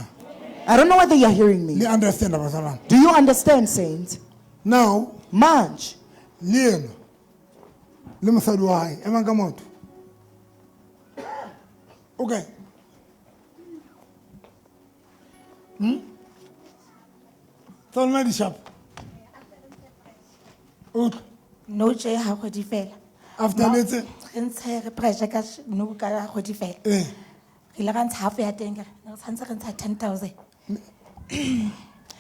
I don't know whether you're hearing me.
Le understand abasalana.
Do you understand, saints?
Now
March.
le ena le mosadi wa hae emang ka motho. Okay. Tsona di sharp. Okay.
no tje ha kgwedi fela
After letse
re ntshe re pressure ka no ka kgwedi fela
eh
re ile ra ntsha half ya teng re tshwantse re ntsha 10,000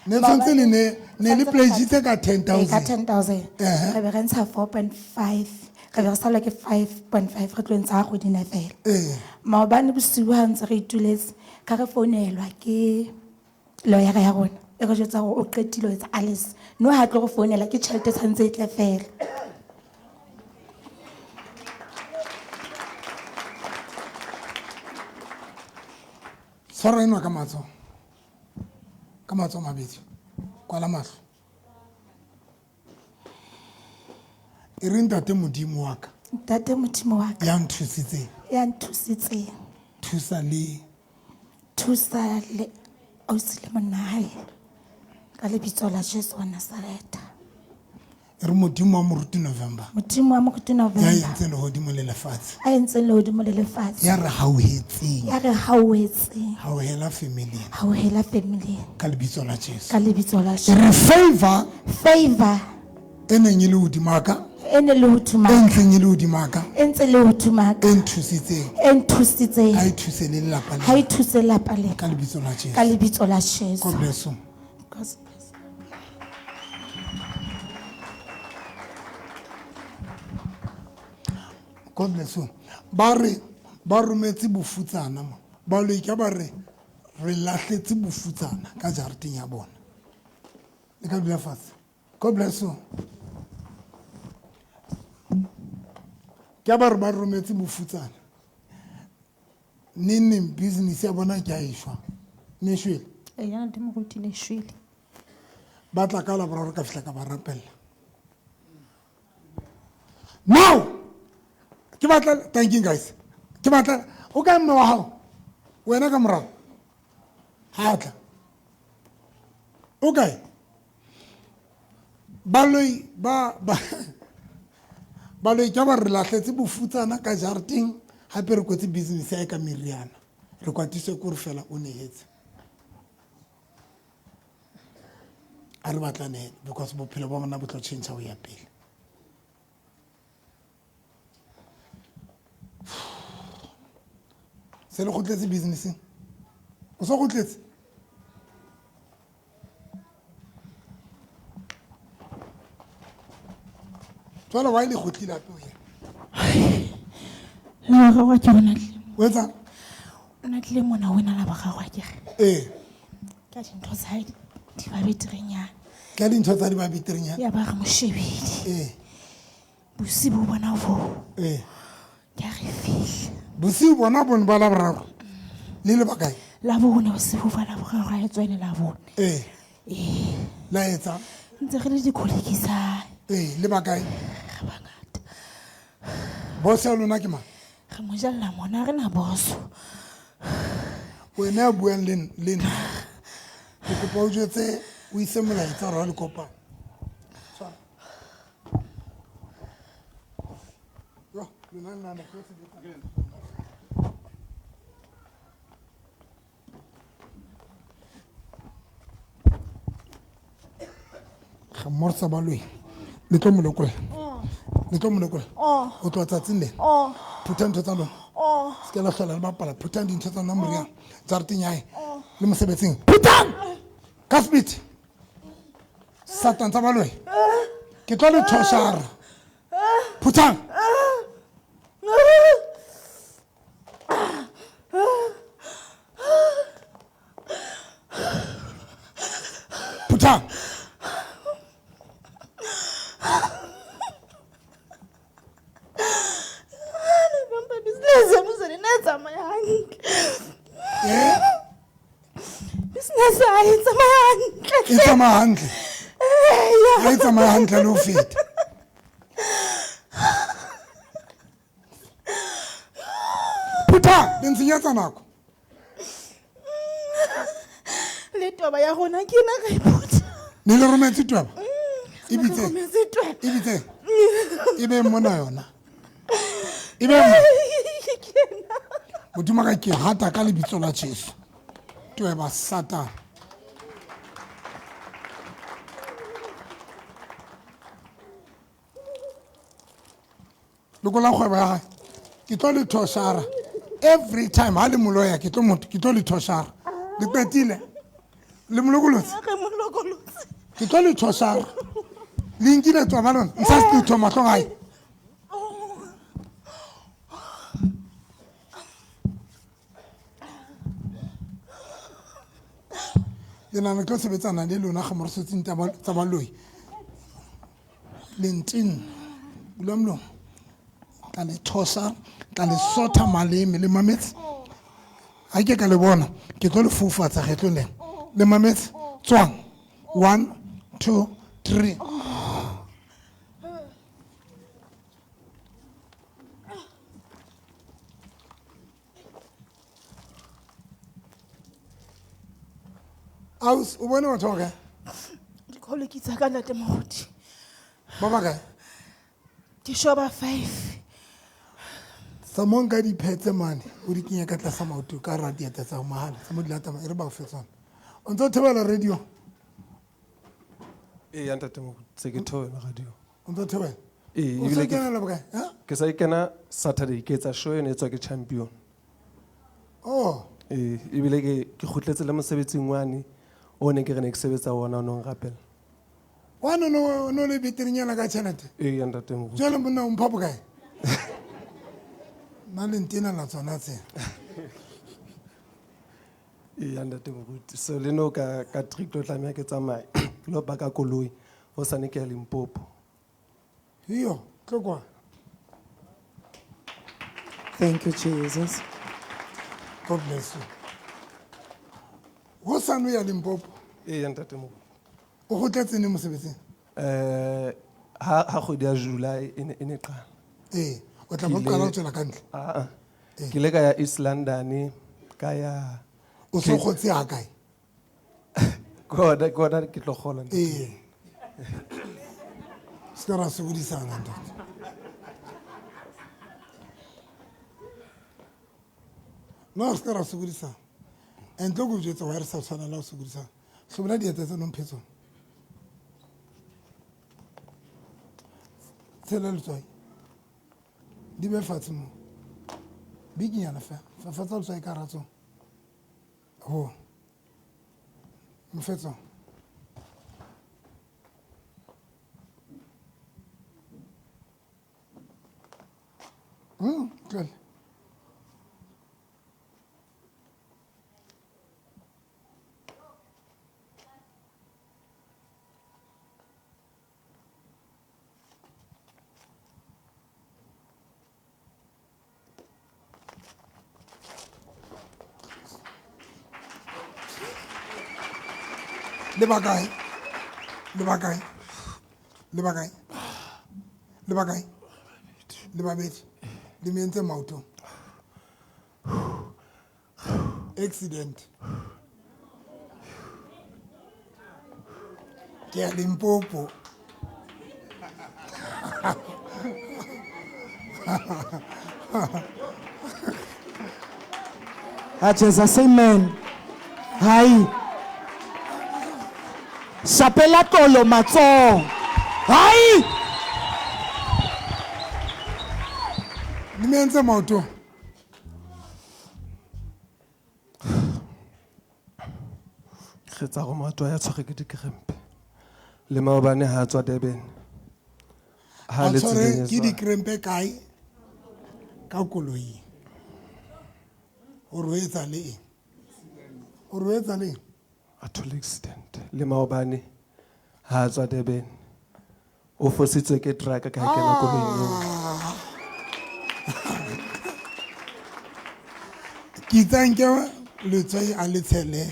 ne tshwantse ne le pledge ka
ka
10,000.
10,000 re be re ntsha 4.5 re be re salwa ke 5.5 re tlo ntsha kgwedi na fela
Eh
maobane bosiu ha ntse re ituletse ka re founelwa ke lawyer ya rona e re jwetsa gore o qetile ho etsa Alice no ha tlo go founela ke tšhelete tshwantse e tle fela
tshwara enwa ka matso mabedi kwala mahlo e re ntate modimo wa ka
ntate modimo wa ka
ya nthusitseng
ya nthusitseng
thusa le
thusa le ausi le monna hae ka lebitso la Jesu wa Nazareta.
Re modimo wa moruti November.
Modimo wa moruti
Ya
November
entseng lehodimo le lefatshe.
a entseng lehodimo le lefatshe,
Ya re hauhetseng.
ya re hauhetseng,
Hauhela family-eng.
hauhela family-eng
Ka lebitso la Jesu.
ka lebitso la
E
Jesu.
re favor
Favor
e neng e le hodimo aka,
e ne le ho
e
thumaka,
ntseng e le hodimo aka,
e ntse le ho thumaka,
e nthusitseng,
e nthusitseng,
ha e thuse le lelapa
ha
le.
e thuse lelapa le
Ka lebitso la Jesu.
ka lebitso la Jesu.
God bless you.
God bless.
God bless you. Ba rometse bofutsana mo. Ba lo ka ba re lahletse bofutsana ka jareteng ya bona. Le ka dula fatshe. God bless you. Ke ba rometse bofutsana. Nini business ya bona ke a ishwa. Ne shwele.
Ya ndi moruti ne shwele.
Ba tla ka la boraro ka fihla ka ba rapella. Now ke batla, thank you guys. Ke batla o ka mme wa hao wena ka morao ha tla okay baloi ka ba re lahletse bofutsana ka jareteng hape re kwetse business ya ka meriana re kwatiswe ko re fela o nehetse a re batlane because bophelo ba bona bo tlo change ho ya pele. Se le gotletse businesseng o so gotletse tswala wa ile gotlile hape o ye
La ga wa ke bona tle.
o etsa
O na tle mona wena la ba ga wa ke. Ka dintho tsa hae di ba beterenyana.
ka dintho tsa di ba beterenyana
Ya ba re mo shebile. Bosibo bona bo. Ke a re fihle.
bosiu bona bone ba la boraro le le bakae
La bone bosibo ba la boraro ga e tswene la bone.
la etsa
Ntse re le dikolekisa.
le bakae
Ga bangata.
boss ya lona ke mang
Re mo jalla mona re na boso.
wena ya buang le nna ke kopa o jetse o ise molaetsa gore wa le kopana yo lona nna ke se ditsa ga morsa baloi le tlo molekola o tlo tsatsing le phutang ntho tsa lona se ke la hlola le bapala phutang dintho tsa lona moriana jareteng ya hae le mosebetsing phutang ka speed satan tsa baloi ke tlo le thoshara phutang phutang
Business ai tsamaya hantle.
e tsamaya hantle ha e tsamaya hantle le ho feta phutang le ntshenyetsa nako
Le toba ya rona ke na ka iputa.
ne le rometse twaba e bitse
Metsitwe.
e be mona yona e be modimo ka ke hata ka lebitso la Jesu tweba satan lokola kgwebo ya gae ke tlo le thoshara every time ha le moloya ke tlo le thoshara le qetile le molokolotse
Ke molokolotse.
ke tlo le thoshara le nkile tswa ba lona ntsha se tlo matlong gae ke nana tlo sebetsana le lona ga mo re setseng tsa baloi lentin bula molomo tla le thosa tla le sotha maleme le mametse ha ke ka le bona ke tlo le fufatsa kgetlo lena le mametse tswang 1 2 3 aus o bone batho ba kae
Go lokisa ka ntate mogodi.
ba ba kae
Ke shoba 5.
samong ka diphetse mane o di kenya ka tlasa maoto ka radiata tsa go mahala sa mo di latama e re ba go fetsona o ntse o thebela radio
Ee, ya ntate mo tse ke theola radio.
o ntse o thebela
Ee,
o
ebile
se
ke
kenela bokae
ke sa ikena Saturday ke etsa show ene etswa ke champion.
oh
Ee, ebile ke khutletse le mosebetsing wane o ne ke re ne ke sebetsa ona o no ngapela.
wa no le beterinyana ka tšhelete
Ee, ya ntate mo.
jale monna o mpha bokae na le ntenela tsona tse
Ee, ya ntate mo. So le no ka trick lo tlameha ke tsamaye lo baka koloi o sane ke ya Limpopo.
iyo tlo kwa
Thank you, Jesus.
god bless you go sane o ya Limpopo
Ee, ya ntate mo.
o go tletsene mosebetsing
Ha kgwedi ya July ene qala.
ee o tla bo qala o tswela ka ntle
Ke le ka ya East London ka ya
o se kgotse ha kae
Kona ke tlo kgola.
ee se ka ra sokodisana ntate no se ka ra sokodisana and tlo ko jetsa wa re sa tshwanela go sokodisana tlhobola dieta tse nong phetsong tshela letswai di be fatshe mo bikinyana fela fafatsa letswai ka ratsong ho mofetsong tlele le ba kae le babedi le mentse maotong accident ke ya Limpopo
Jesus, amen. Hai. Sapela tolo matso. Hai.
le mentse maotong
Re tsa go matwa ya tshware ke dikrempe le maobane ha tswa Durban ha
a
le
tshware
tseleng
ke dikrempe kae ka koloi gore o etsa le eng gore o etsa le eng
a thole accident le maobane ha tswa Durban o fositswe ke truck ka kena koloing eo.
ke itsanke letswai a le tshele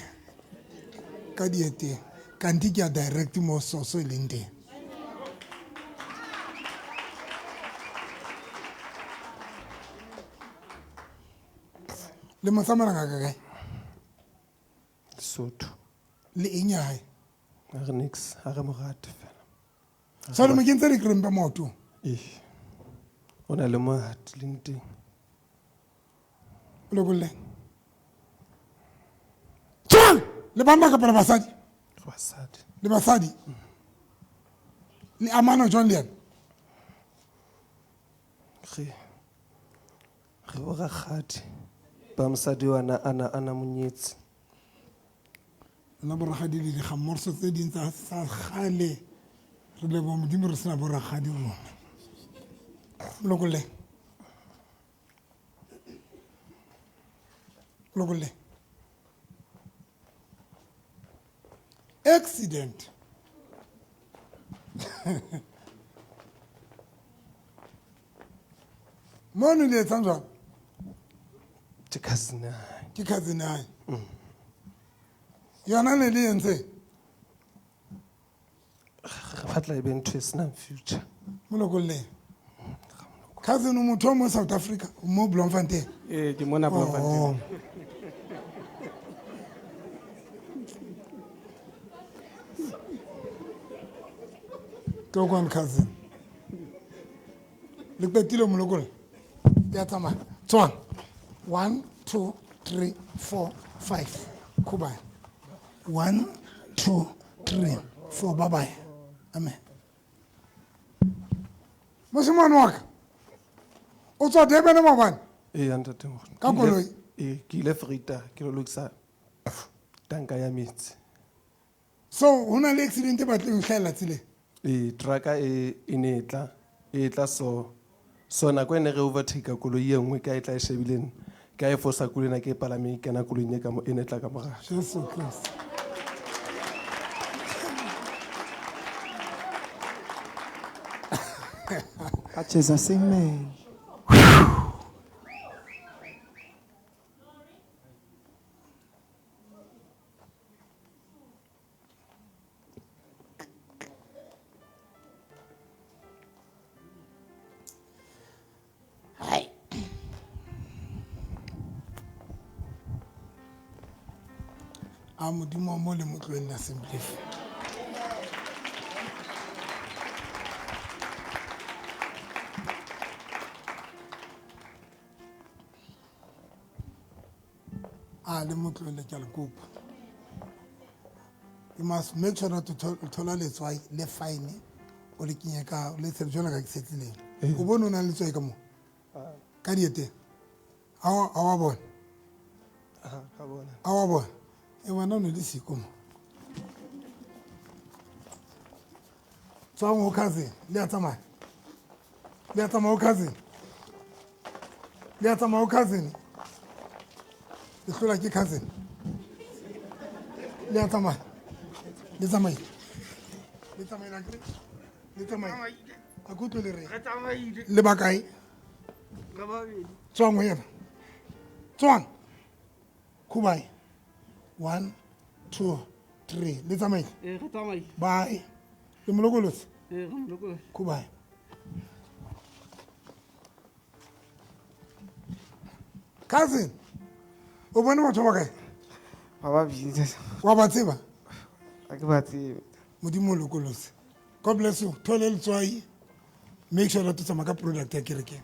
ka dieteng kanti ke a direct mo soso e leng teng le mosamaranga ka kae
Lesotho
le eng ya gae
ha re nix ha re morate fela.
so le mo kentse dikrempe maotong
O na le mohati leng teng.
o le bolle tswang le banna kapa le basadi
Basadi
le basadi le amano jwang le ena
re bo rakgadi ba mosadi wana ana monyetsi.
rona boragadi le digamorso tse ding tsa sa gale re lebo modimo re sena boragadi rona lokolle accident mono le etsang jwang
Ke cousin ya hae.
ke cousin ae yona ne le entse
Re batla e be ntho e senang future.
molokolleng cousin o motho o mo South Africa mo Bloemfontein
Ke mona
Oh. Talk on cousin. Look at Tilo Mulogol. Yatama. Twang. 1, 2, 3, 4, 5. Kubai. 1, 2, 3, 4. Bye bye. Amen. Mosimane wa ka. O tswa Durban mo bana.
ntate
Ka koloi.
ke ile Frita ke lo lokisa tanka ya metsi.
So hona le accident e batleng hlahela tsile.
Trucka e tla so nako ene re overtake koloi e nngwe ka e tla e shebileng ka e fosa koloi ke e palame kana koloing e ka mo ene tla ka morago.
Jesus Christ.
Ka Jesus amen.
Modimo mo le motloeng la Simplifi. Le motloeng le ke le kopa. You must make sure not to thola letswai le fine o le kenye ka le tsere jona ka ke setlileng. O bone o na le letswai ka mo. Ka diete. A wa bona.
Ka bona.
A wa bona. E wana no le siko mo. Tswa mo cousin, le a tsamaya. Le a tsamaya o cousin. Le a tsamaya o cousin. Le hlola ke cousin. Le a tsamaya. Le tsamaya. Le tsamaya la kre. Le tsamaya. A go tlole re. Le bakae. Tswa mo yena. Tswa. Kubai. 1, 2, 3. Le tsamaya. Bye. Le molokolosi. Kubai. Cousin. O bone batho ba kae?
Baba bintse.
Wa ba tseba?
A ke ba tsebe.
Modimo lokolosi. God bless you. Thole letswai. Make sure that o tsamaya ka product ya kerekeng.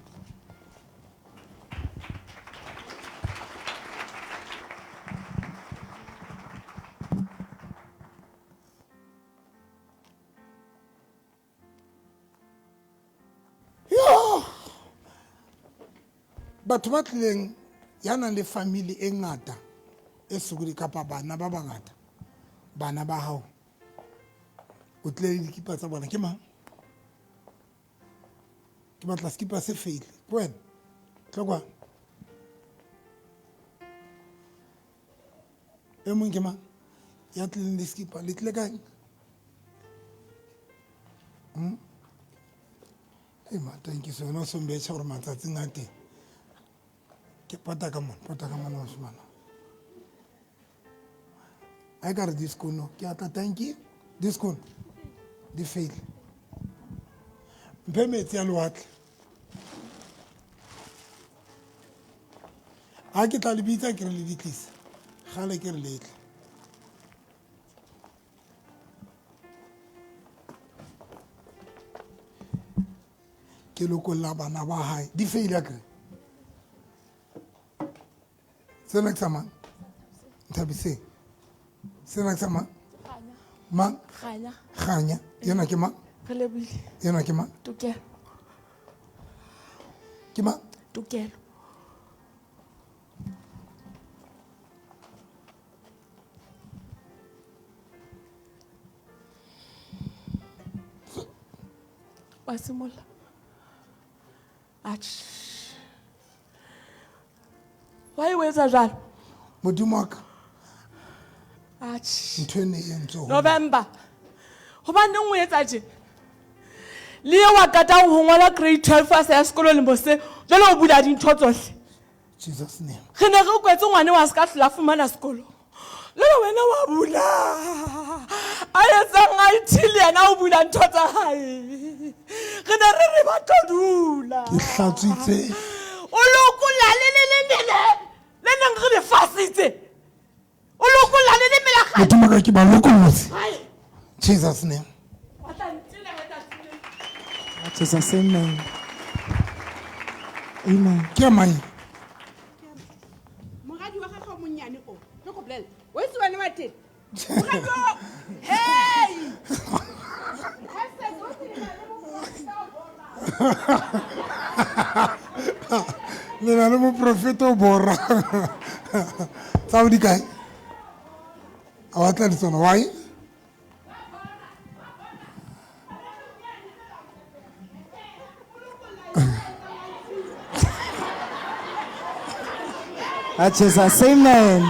Batho ba tlileng ya nang le family e ngata e sokodi kapa bana ba bangata bana ba hao o tle le dikipa tsa bona ke mang ke batla skipa se fail wena tlokwa e mong ke mang ya tlileng le skipa le tle kae thank you so no so mbecha gore matsatsing a teng ke pota ka mona wa shimana I got this kuno ke ata thank you this kuno di fail mpe metsi a lewatle a ke tla le bitsa ke re le ditlisa gale ke re letle ke lokolla bana ba hae di fail ya kre sena ke sama Nthabise sena ke sama mang Kganya yena ke mang yena ke mang ke mang
Tukelo. Wasimola. Why wenza njalo?
modimo wa ka
Atjhe.
ntho ene e entse ho
November. Hobaneng o etsa tje? Le ye wa qeta ho ngola grade 12 a sa ya sekolo le mose. Jwale o bula dintho tsohle.
Jesus name
Re ne re kwetse ngwane wa ska hlola fumana sekolo. Le wena wa bula. A etsang IT le yena o bula ntho tsa hae. Re ne re ba todula.
ke hlatswitse
O lokola le le neng re le fasitse. O lokola le mela ga.
modimo wa ka ke ba lokolotse
Hai.
Jesus name
Wa tla ntile ha tla
Jesus, amen. Amen.
ke ya mang
Moradi wa gago monnyane o. Ke go bolela. O itse wena wa teng. Moradi o. Hey!
le na le moprofeta o borang tsa o di kae a batla di tsona why
Jesus, amen.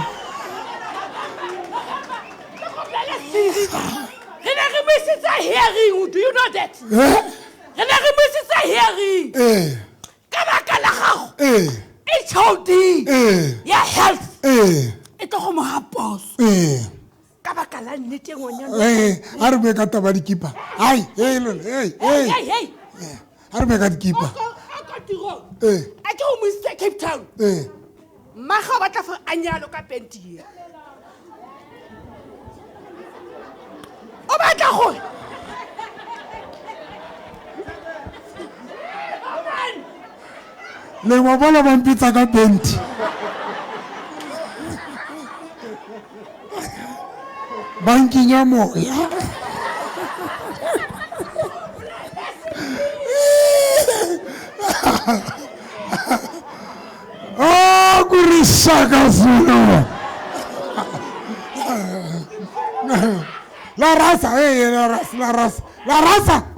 Re misitsa hearing, do you know that? Re misitsa hearing. Ka baka la gago. HOD. Ya health. E tlo go mo hapos. Ka baka la nnete ngonyana.
a re bue ka taba dikipa ai
Hey.
a re bue ka dikipa
A ka tiro. A ke o mo isitse Cape Town. Maga ba tla fa anyalo ka penti. O batla gore
le mo bona ba mpitsa ka penti ba nkinya moya kurisaka Zulu la raza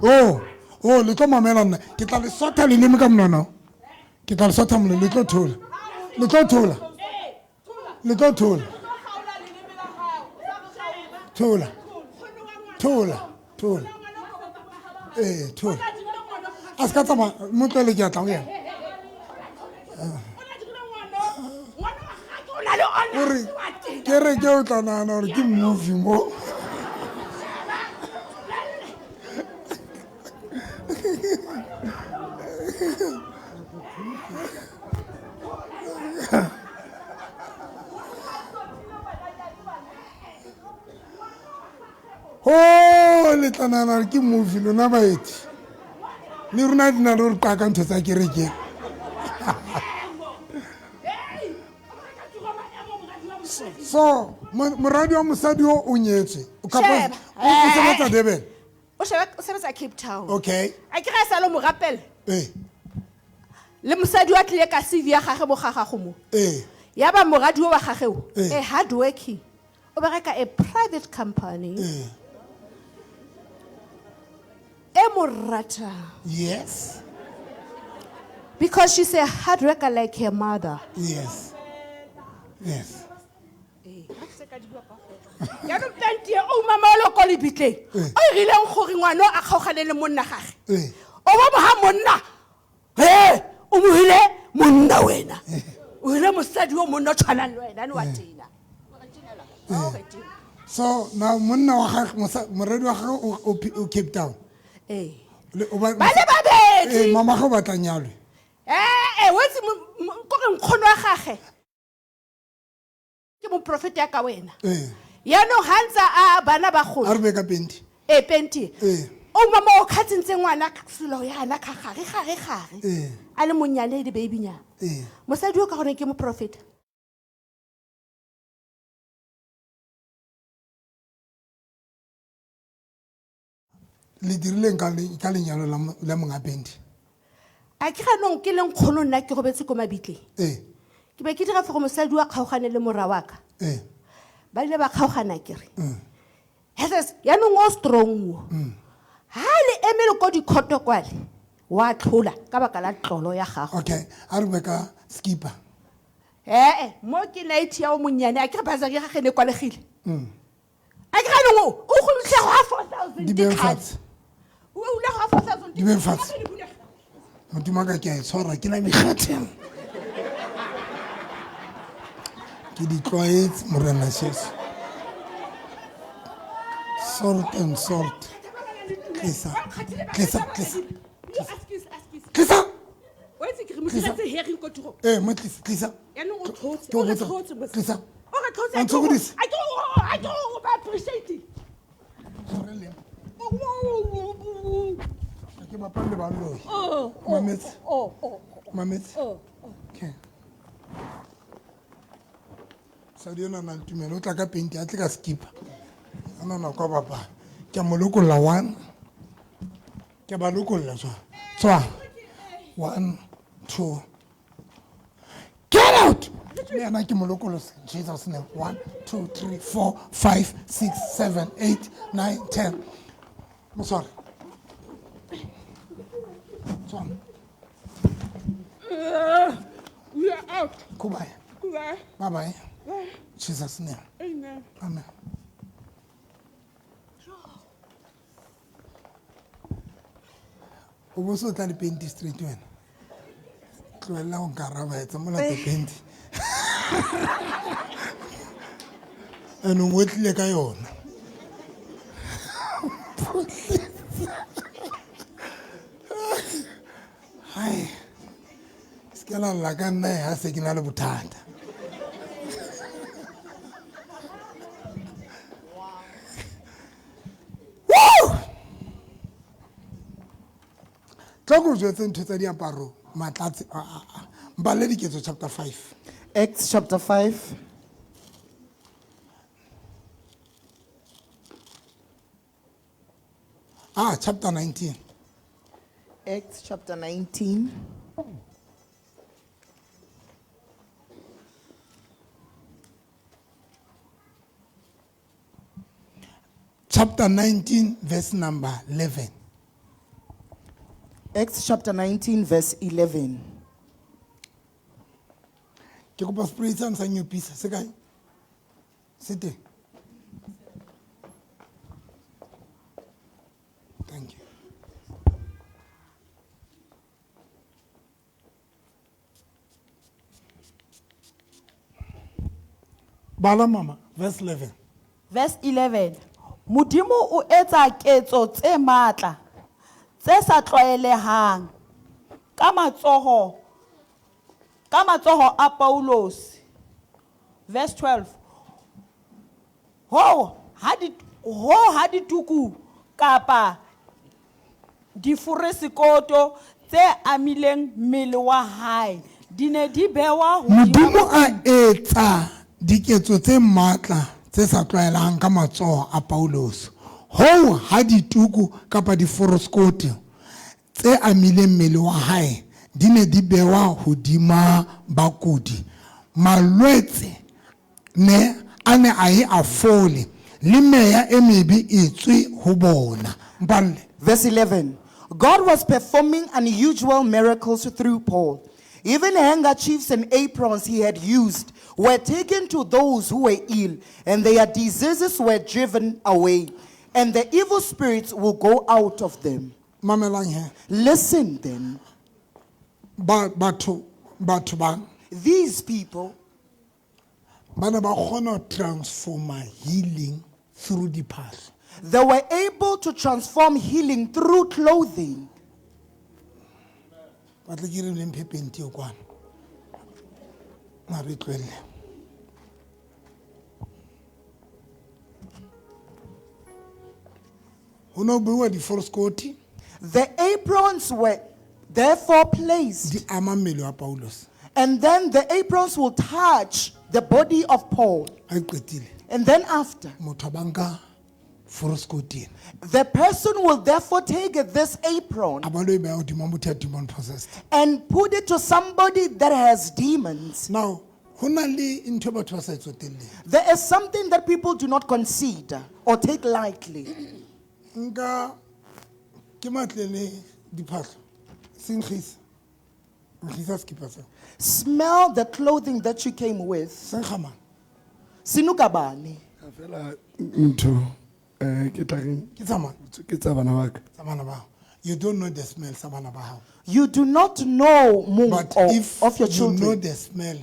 oh le tlo mamela nna ke tla le sotha leleme ka monana ke tla le sotha mole le tlo thola thola a se ka tsama mo tlele ke a tla go yena gore ke re ke o tla nagana gore ke movie mo le tla nagana gore ke movie lona baeti le rona di na le gore ka ka ntho tsa kerekeng so moradi wa mosadi o o nyetswe o sebetsa Durban
O sebetsa Cape Town.
okay
A ke ga sa lo mo rapela. Le mosadi wa tlile ka CV ya gagwe mo gagago mo. Ya ba moradi wa gagwe o hard working. O bereka a private company. E morata.
yes
Because she's a hard worker like her mother.
yes
Ya no plenty o mama lo ko le bitle. O irileng gore ngwana a kgaogane le monna gagwe. O ba mo ha monna. O mo hile monna wena. O hile mosadi o monna tshwanang le wena ne wa tina.
so na monna wa gagwe moradi wa gagwe o Cape Town
Ba le babedi.
mama go batla nyalwe
What's ko re nkgono wa gagwe. Ke mo profeta ka wena. Ya no hansa a bana ba go.
a re be ka penti
Penti. O mama o khatsintse ngwana ka selo ya na ka gare. A le monyane di baby nya. Mosadi o ka gone ke mo profeta.
le dirileng ka lenyalo la monga penti
A ke ga nong ke leng kgono nna ke go betse ko mabitleng. Ke be ke dira for mosadi wa kgaogane le mora wa ka. Ba ile ba kgaogana kere. Heses ya nong o strong. Ha le emele ko di khoto kwale. Wa tlhola ka baka la tlolo ya gago.
okay a re be ka skipper
Mo ke night ya o monyane a ke bazari ga gene kwalegile. A ke ga nong o go mtlha go 4000
di beng fatshe
O ula go 4000
di beng fatshe modimo ka ke a e tshwara ke na megatheng ke di tlwaetse morena sheso salt and salt tlisa
Wetse ke re motletse hearing ko tiro.
mo tlisa
Ya no o tlhotse.
Ke o botsa. Tlisa.
O ga tlhotse.
Wa ntshokodisa.
I don't appreciate it.
ke bapa le baloi mametse okay sadi yona na le tumelo o tla ka penti a tle ka skipa ana na kwa bapa ke a mo lokolla 1 ke ba lokolla tswa 1 2 get out le yana ke mo lokolla Jesus name 1 2 3 4 5 6 7 8 9 10 mo sorry
We are out.
Goodbye.
Goodbye.
Bye-bye. Jesus' name.
Amen.
Amen. O bo so tla le Penti Street wena. Tloela go nkaraba etsa mo la Penti. Eno mo tlile ka yona. Hai. Skela la ka nna ya se ke na le bothata. Tla go jwetse ntho tsa diaparo matlatsi mbale diketso chapter 5.
Acts chapter 5.
Chapter 19.
Acts chapter 19.
Chapter 19, verse number 11.
Acts chapter 19, verse 11.
Ke kopa spiritsana sa nyopisa se kae? Se teng. Thank you. Bala mama, verse 11.
Verse 11. Modimo o etsa ketso tse matla tse sa tlwaelehang ka matsoho a Paulos. Verse 12. Ho ha dituku kapa diforesikoto tse amileng mmele wa hae di ne di bewa
Modimo a etsa diketso tse matla tse sa tlwaelang ka matsoho a Paulos. Ho ha dituku kapa diforesikoto tse amileng mmele wa hae di ne di bewa hodima bakudi. Malwetse ne ane a a fole le meya e mebe e tswe ho bona.
Verse 11. God was performing unusual miracles through Paul. Even handkerchiefs and aprons he had used were taken to those who were ill, and their diseases were driven away, and the evil spirits will go out of them. Listen then. These people,
transform healing through the past.
They were able to transform healing through clothing. The aprons were therefore placed, and then the aprons will touch the body of Paul. And then after, the person will therefore take this apron and put it to somebody that has demons.
Now, there
is something that people do not consider or take lightly. Smell the clothing that you came with. Sinukabani.
You don't know the smell.
You do not know
but if
of your
you
children.
know the smell,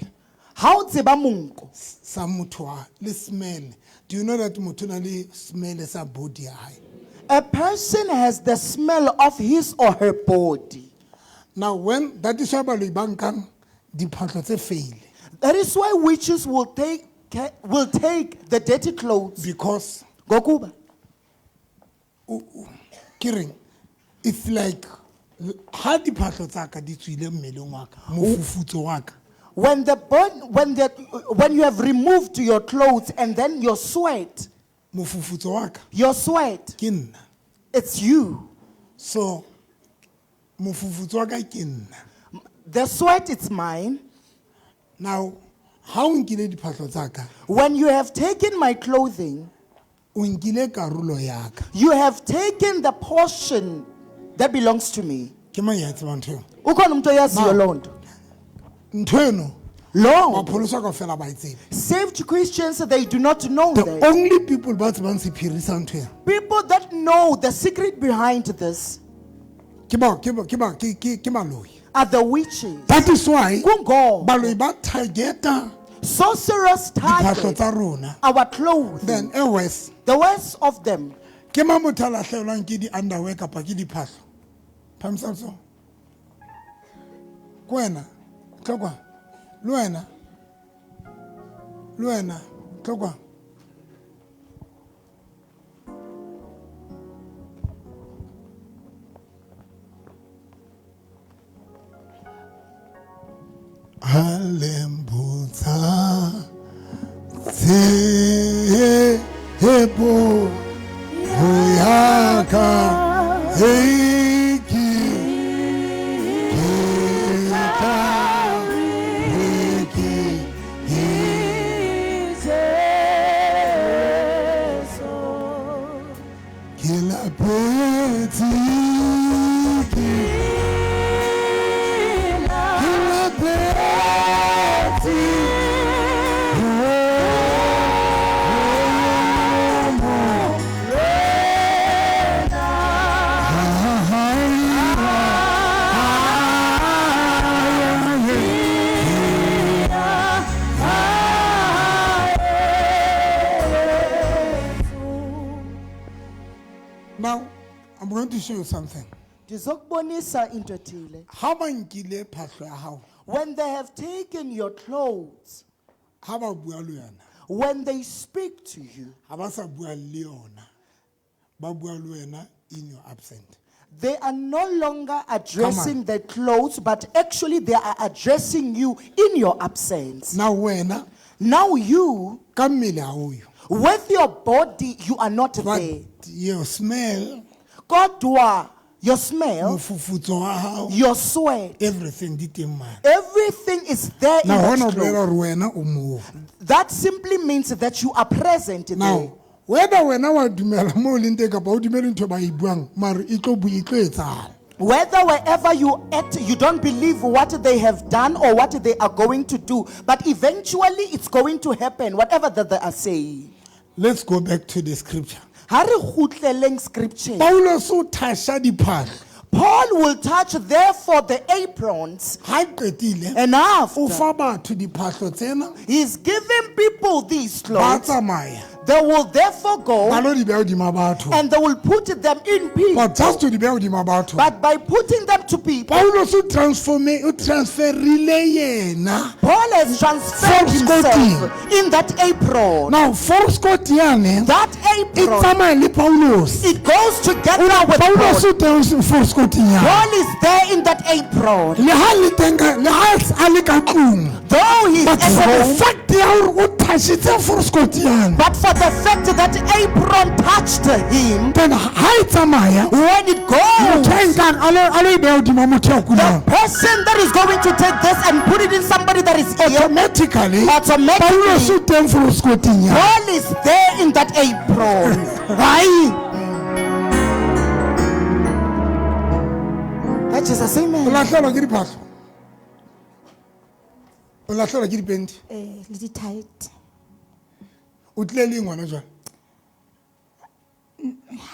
How tseba munko?
smell. Do you know that mutunali smell is a body?
A person has the smell of his or her body.
Now, when that is why the fail.
That is why witches will take the dirty clothes.
Because
Gokuba.
Kiring, it's like ha diphahlo tsa ka di tswile mmeleng wa ka mofufutso wa ka
When you have removed your clothes and then your sweat,
mofufutso wa ka
your sweat,
ke nna
it's you.
so mofufutso wa ka ke nna
The sweat, it's mine.
now ha o nkile diphahlo tsa ka
When you have taken my clothing,
o nkile karolo ya ka
you have taken the portion that belongs to me.
ke mang ya tsebang ntho eo
Ukhona umuntu oyaziyo loo nto?
ntho eno
Lo,
mapholisa ka fela ba e tsebe
saved Christians, they do not know
the
that.
only people ba tsebang sephiri sa ntho ena
People that know the secret behind this
ke maloi
are the witches.
that is why
Kungo,
baloi ba targeta
sorcerers
diphahlo
target
tsa rona
our clothes.
then e worse
The worst of them.
ke ma motho a latlhelwang ke di-underwear kapa ke diphahlo phamisa so ke wena tlhokwa le wena tlhokwa Alembutsa hebo hoyaka heiki kita heiki kila peti Now, I'm going to show you something.
Ndizokubonisa into ethile.
Ha ba nkile phahlo ya hao,
When they have taken your clothes,
ha ba bua le yona,
when they speak to you,
ha ba sa bua le yona, ba bua le wena in your absence.
they are no longer addressing the clothes, but actually they are addressing you in your absence.
Now wena,
Now you,
ka mmele ha o yo,
with your body, you are not
but
there.
your smell,
Kodwa, your smell,
mofufutso wa hao,
your sweat,
everything di teng mane.
everything is there in
Now
that
hona o bolela
clothes.
hore wena o moo.
That simply means that you are present there.
Now whether wena wa dumela mo o leng teng kapa o dumele ntho ba e buang, mare e tlo etsahala.
Whether wherever you at, you don't believe what they have done or what they are going to do, but eventually it's going to happen, whatever that they are saying.
Let's go back to the scripture.
Ha re kgutleleng scripture.
Paulus o thasha diphahlo.
Paul will touch therefore the aprons,
Ha e qetile,
and after
o fa batho diphahlo tsena,
he's giving people these
ba
clothes.
tsamaya.
They will therefore go
Ba lo di beha hodima batho.
and they will put them in peace.
But just to di beha hodima batho.
But by putting them to people,
Paulus o transferile yena.
Paul has transferred
False
himself in that apron.
Now false coat yane,
That
e
apron,
tsamaya le Paulus.
it goes together with
Paulus
Paul.
o teng false coat yane.
Paul is there in that apron.
Le ha le teng le ha a le ka tlung.
Though he's
But
at
for the
home,
fact ya hore o thashitse false coat yane.
but for the fact that apron touched him,
Then ha e tsamaya,
when it goes,
motho a nkang a lo e beha hodima motho ya
the
kulang.
person that is going to take this and put it in somebody that is ill,
Automatically, Paulus
automatically,
o teng false coat yane.
Paul is there in that apron.
Right?
That Jesus,
O
amen.
lahlehelwa ke diphahlo. O lahlehelwa ke dipenti.
le di-tight
O tlile le ngwana jwale.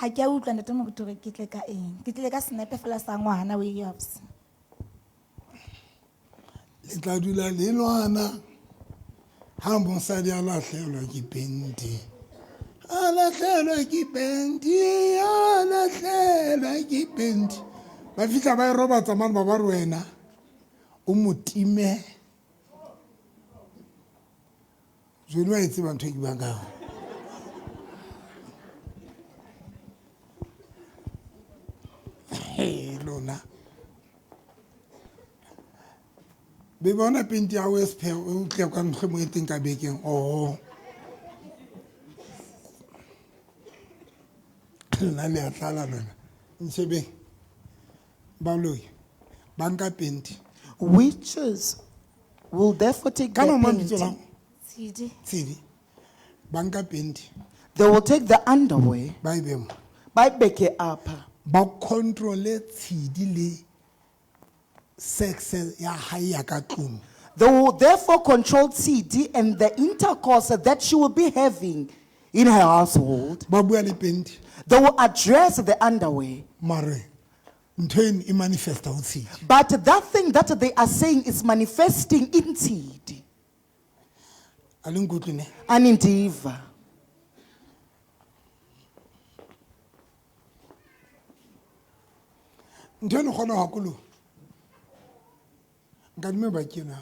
ga ke a utlwa ntate moruti gore ke tle ka eng ke tlile ka senepe fela sa ngwana o eops
Le tla dula le lwana. Ha mosadi a lahlehelwa ke penti. A lahlehelwa ke penti. A lahlehelwa ke penti. Ba fihla ba e roba tsamane ba ba re wena o mo time. Jwale wa e tseba ntho e ke buang ka yona. be bona penti ya o esphe o tle ka nkge mo eteng ka bekeng oh na le atlala lona ntshebe baloi banka penti
Witches will therefore take
ka
the
no mabitso la
Tshidi.
tsedi banka penti
They will take the underwear
ba ibemo
by beke up.
ba control tshedi le sex ya hae ya ka tlung
They will therefore control CD and the intercourse that she will be having in her household.
ba bua le penti
They will address the underwear.
mare ntwen e manifesta o tshedi
But that thing that they are saying is manifesting in seed
a le nkutlune
and in diva.
ntwen gona hakolo nka dime ba kena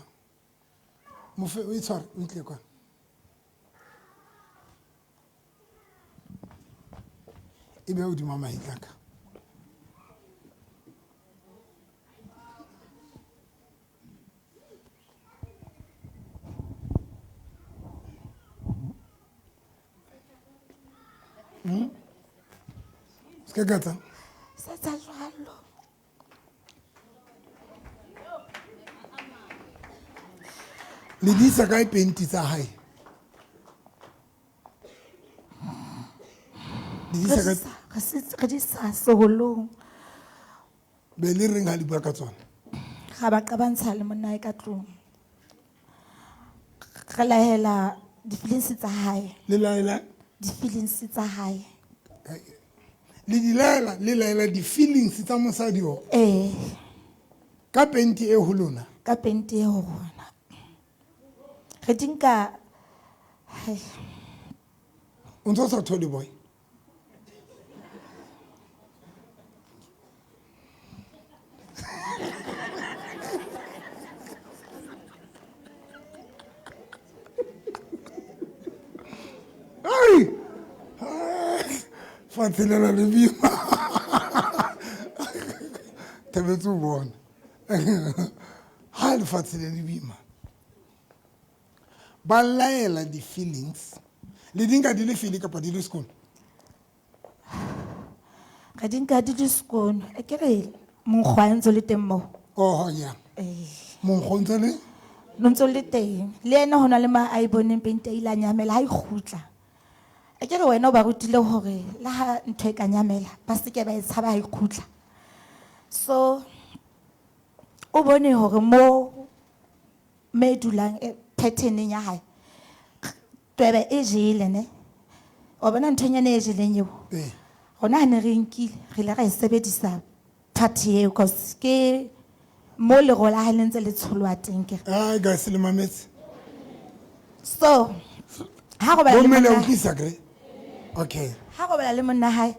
mofe o itshware o itle kwa e be o dima maitlaka ska katsa
Sa tsa jwalo.
le disa ka penti tsa hae le disa ka
Re di sa seholong.
be le reng ha di bua ka tsona
Ga ba qabantsha le monna ka tlung. Re lahela di-feelings tsa hae.
le laela
Di-feelings tsa hae.
le laela di-feelings tsa mosadi o
Eh,
ka penti e ho lona
ka pente e ho rona. Re di nka hai,
o ntse o sa thole boy ai fatshelela le bima thabetse o bona ha lefatshe le le bima ba laela di-feelings le di nka di le fele kapa di le sekolo
re di nka di le sekono. E ke re monkgwa a ntse o le teng moo.
oho ya monkgo ntse le
No ntse o le teng. Le ena ho na le ma a e boneng pente e ile a nyamela ha e kgutla. E ke re wena o ba rutile hore le ha ntho e ka nyamela ba se ke ba e tshaba ha e kgutla. So o bone hore mo me dulang patterneng ya hae twebe e jele ne o bona nthonyana e jeleng eo gona ha ne re nkile re ile ra e sebedisa party eo cause ke mo le gola ha le ntse le tsholwa teng ke
ai guys le mametse
so ha go ba le
bomme le
monna
utlwisa kre okay
ha go ba le monna hae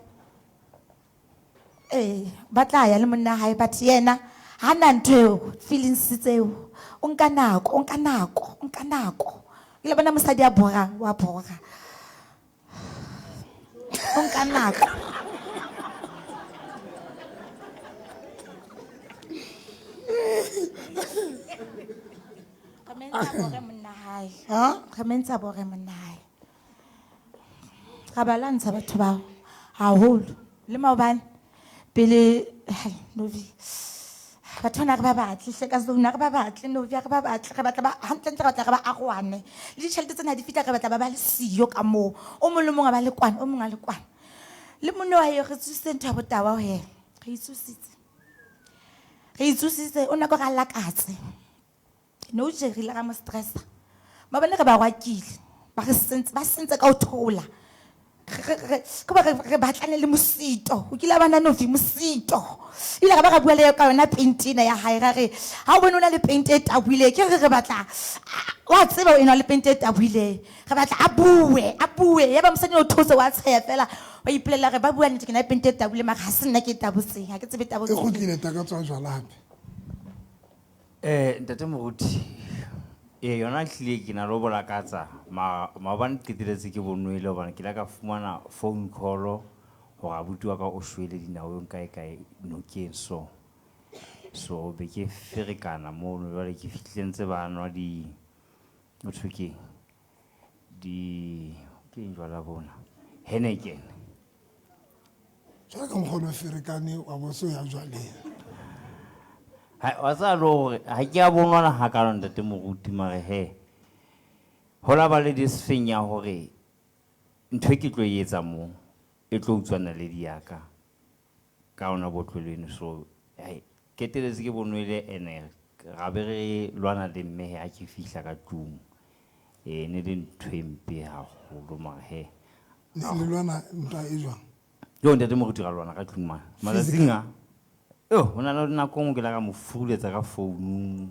ba tla ya le monna hae but yena ha na ntho eo feelings tseo o nka nako ile bona mosadi a borang wa bora o nka nako re mentsa bore monna hae ga ba lwantsha batho bao haholo le maobane pele novi batho na re ba batle hle ka zona re ba batle novi re ba batle re batla ba hantlentle re batla re ba arwane le ditšhelete tsena di fita re batla ba ba le siyo ka moo o mong le mong a ba le kwana o mong a le kwana le monna wa eo re tsusitse ntho ya botaba ho hela re itsusitse o nako re a lakatse no jerile ga mo stressa ba bane re ba rwakile ba sentse ka o thola re batlane le mosito o kile bana novi mosito ile ga ba bua le ka yona paintina ya hae ra re ha o bone o na le paint e tabuile ke re batla wa tseba o ena le paint e tabuile re batla a bue ya ba mosadi o those wa tsheya fela wa ipolela re ba bua nnete ke na paint e tabuile mara ha se nna ke tabotseng ha ke tsebe
e
tabotseng
gotlile ta ka tswa jwala hape
ntate moruti yona hlile ke na lo bolakatsa maobane qeteletse ke bonwele hobane ke la ka fumana phone call hore abuti wa ka o shwele dinaong kae nokeng so so be ke ferekana mono jwale ke fihlile ntse ba nwa ho thwe keng ke eng jwala bona Heineken
jwale ka mokgwa o ferekane wa bo se o ya jwaleng
wa tseba le hore ha ke a bonwana hakalo ntate moruti mare he ho la ba le disfeng ya hore ntho e ke tlo e etsa moo e tlo utswana le diaka ka ona botlolweni so keteletse ke bonwele ene ra be re lwana le mme a ke fihla ka tlung ne le ntho e mpe haholo mare he
ne le lwana ntwa e jwang
yo ntate moruti ra lwana ka tlung mana malatsing a ho na le nako nngwe ke la ka mo fuletsa ka founu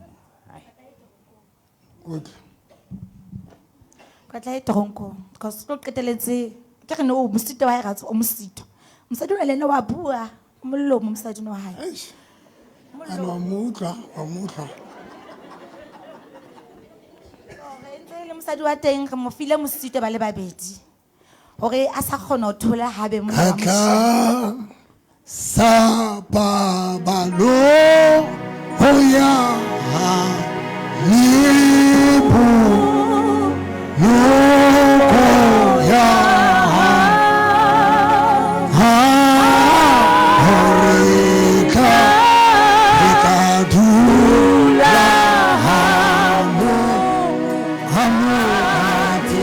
ka tla e tronko because lo qeteletse ke re no mosito wa ratso o mosito mosadi o le ne wa bua mollo mo mosadi no hae
ana wa mutla
re le mosadi wa teng re mo file mosito ba le babedi hore a sa kgona ho thola habe mo
Katla sa babalo ho ya libu loko ya horeka reka dula hamu ati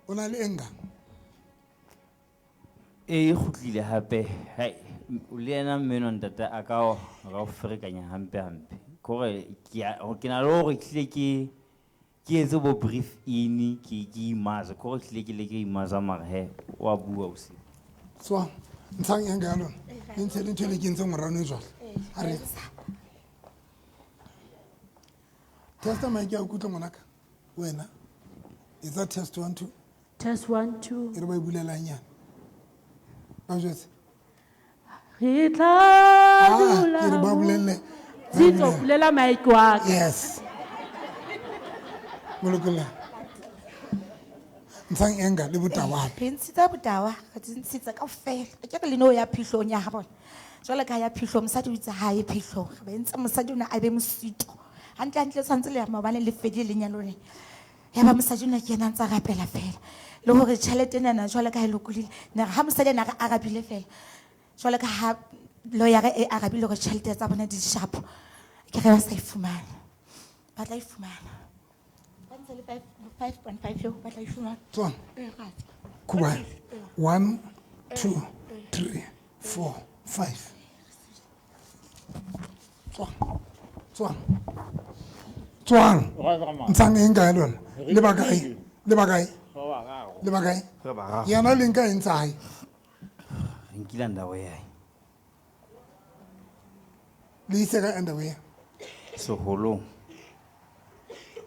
ona le enga
e khutlile hape hai le ena mmeno ntate a ka o ferekanya hampe kore ke na le hore ke etse bo brief in ke imaza kore ke imaza mare he wa bua o se
tswa ntshang enga ya lona le ntse le ntho le ke ntse morano jwale a re testa maike a kutla ngwanaka wena is that test 1 2
Test 1 2
e re ba e bulelanyana ba jwetse
re tla dula
ke re ba bulelle
Zito bulela mic wa ka
yes molokola ntshang enga le botawa
Pensitsa botawa ka tsintsa ka ofela ke re le no ya phihlong ya ha bona jwale ka ya phihlo mosadi o itse ha e phihlong ba entse mosadi ona a be mosito hantle tshwantse le ya mabane le fedile lenyalone ya ba mosadi ona ke yena ntse a rapela fela le hore tšhelete nana jwale ka e lokolile ne ha mosadi ana a rapile fela jwale ka ha lawyer e arabile hore tšhelete tsa bona di sharp ke re ba sa ifumana ba tla ifumana ba ntse le 5.5 yo ba tla ifumana
tswa kuba 1 2 3 4 5 tswang ntshang enga ya lona le bakae yana le nka eng tsae
nkila ndawo yae
le ise ka underwear
seholong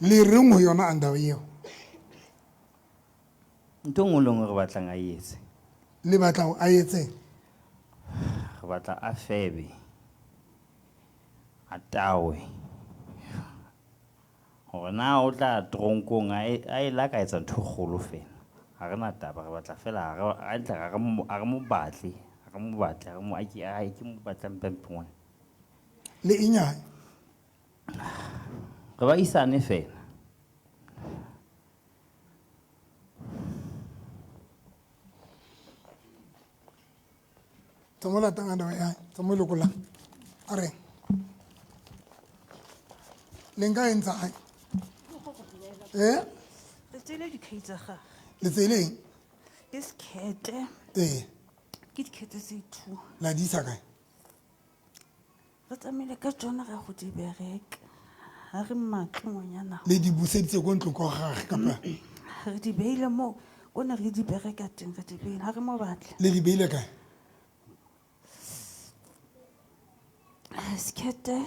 le reng ho yona underwear
ntho ngwe le ngwe re batlang a etse
le batla a etse
re batla a febe a tawe hore na o tla tronkong a e la ka etsa ntho kgolo fela ha re na taba re batla fela a re mo batle ke mo batlang pempengwe
le inyane
re ba isane fela
tsamola tanga ndawa ya tsamola kula are le nka entsa hae le tseleng
ke sekete ke dikete tse 2
la di isa kae
re tsamaile ka tsona ga go di bereka ga re matlongonyana
le di buseditse ko ntlong ko gage kapa
re di beile mo o ne re di bereka teng re di beile ga re mo batle
le di beile kae
sekete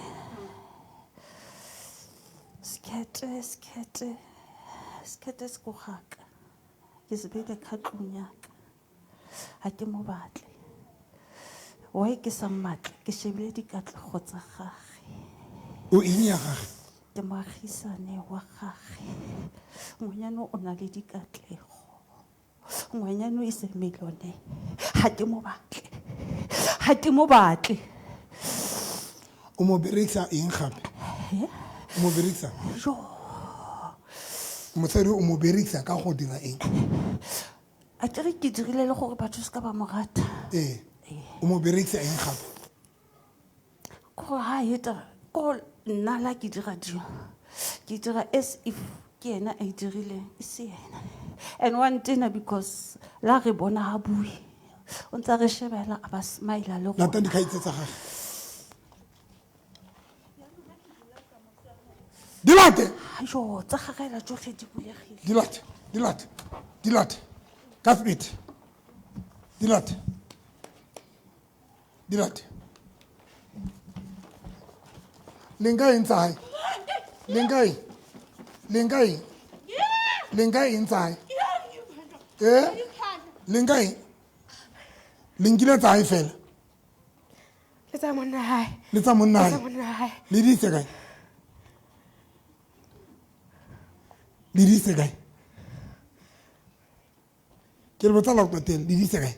se ko gaka ke se beile ka tlong yaka ga ke mo batle why ke sa mmatle ke shebile dikatlego tsa gage
o eng ya gage
ke moagisane wa gage ngwanyana o na le dikatlego ngwanyana o ise melone ga ke mo batle
o mo berekisa eng gape o mo berekisa mosadi o mo berekisa ka go dira eng
a kere ke dirile le gore batho se ka ba mo rata
o mo berekisa eng gape
ko ha eta ko nna la ke dira dilo ke dira as if ke ena a dirileng e se ena and one thing because la re bona ha bui o ntse re shebela a ba smile le go
lata dikhaitse tsa gage dilate
jo tsa gagela tsotlhe di bulegile
dilate ka speed dilate lenga inside lenga inside lenga lengile tsa hae fela
le tsa monna hae
le tsa monna hae le di se kae ke le botsa la go teng le di se kae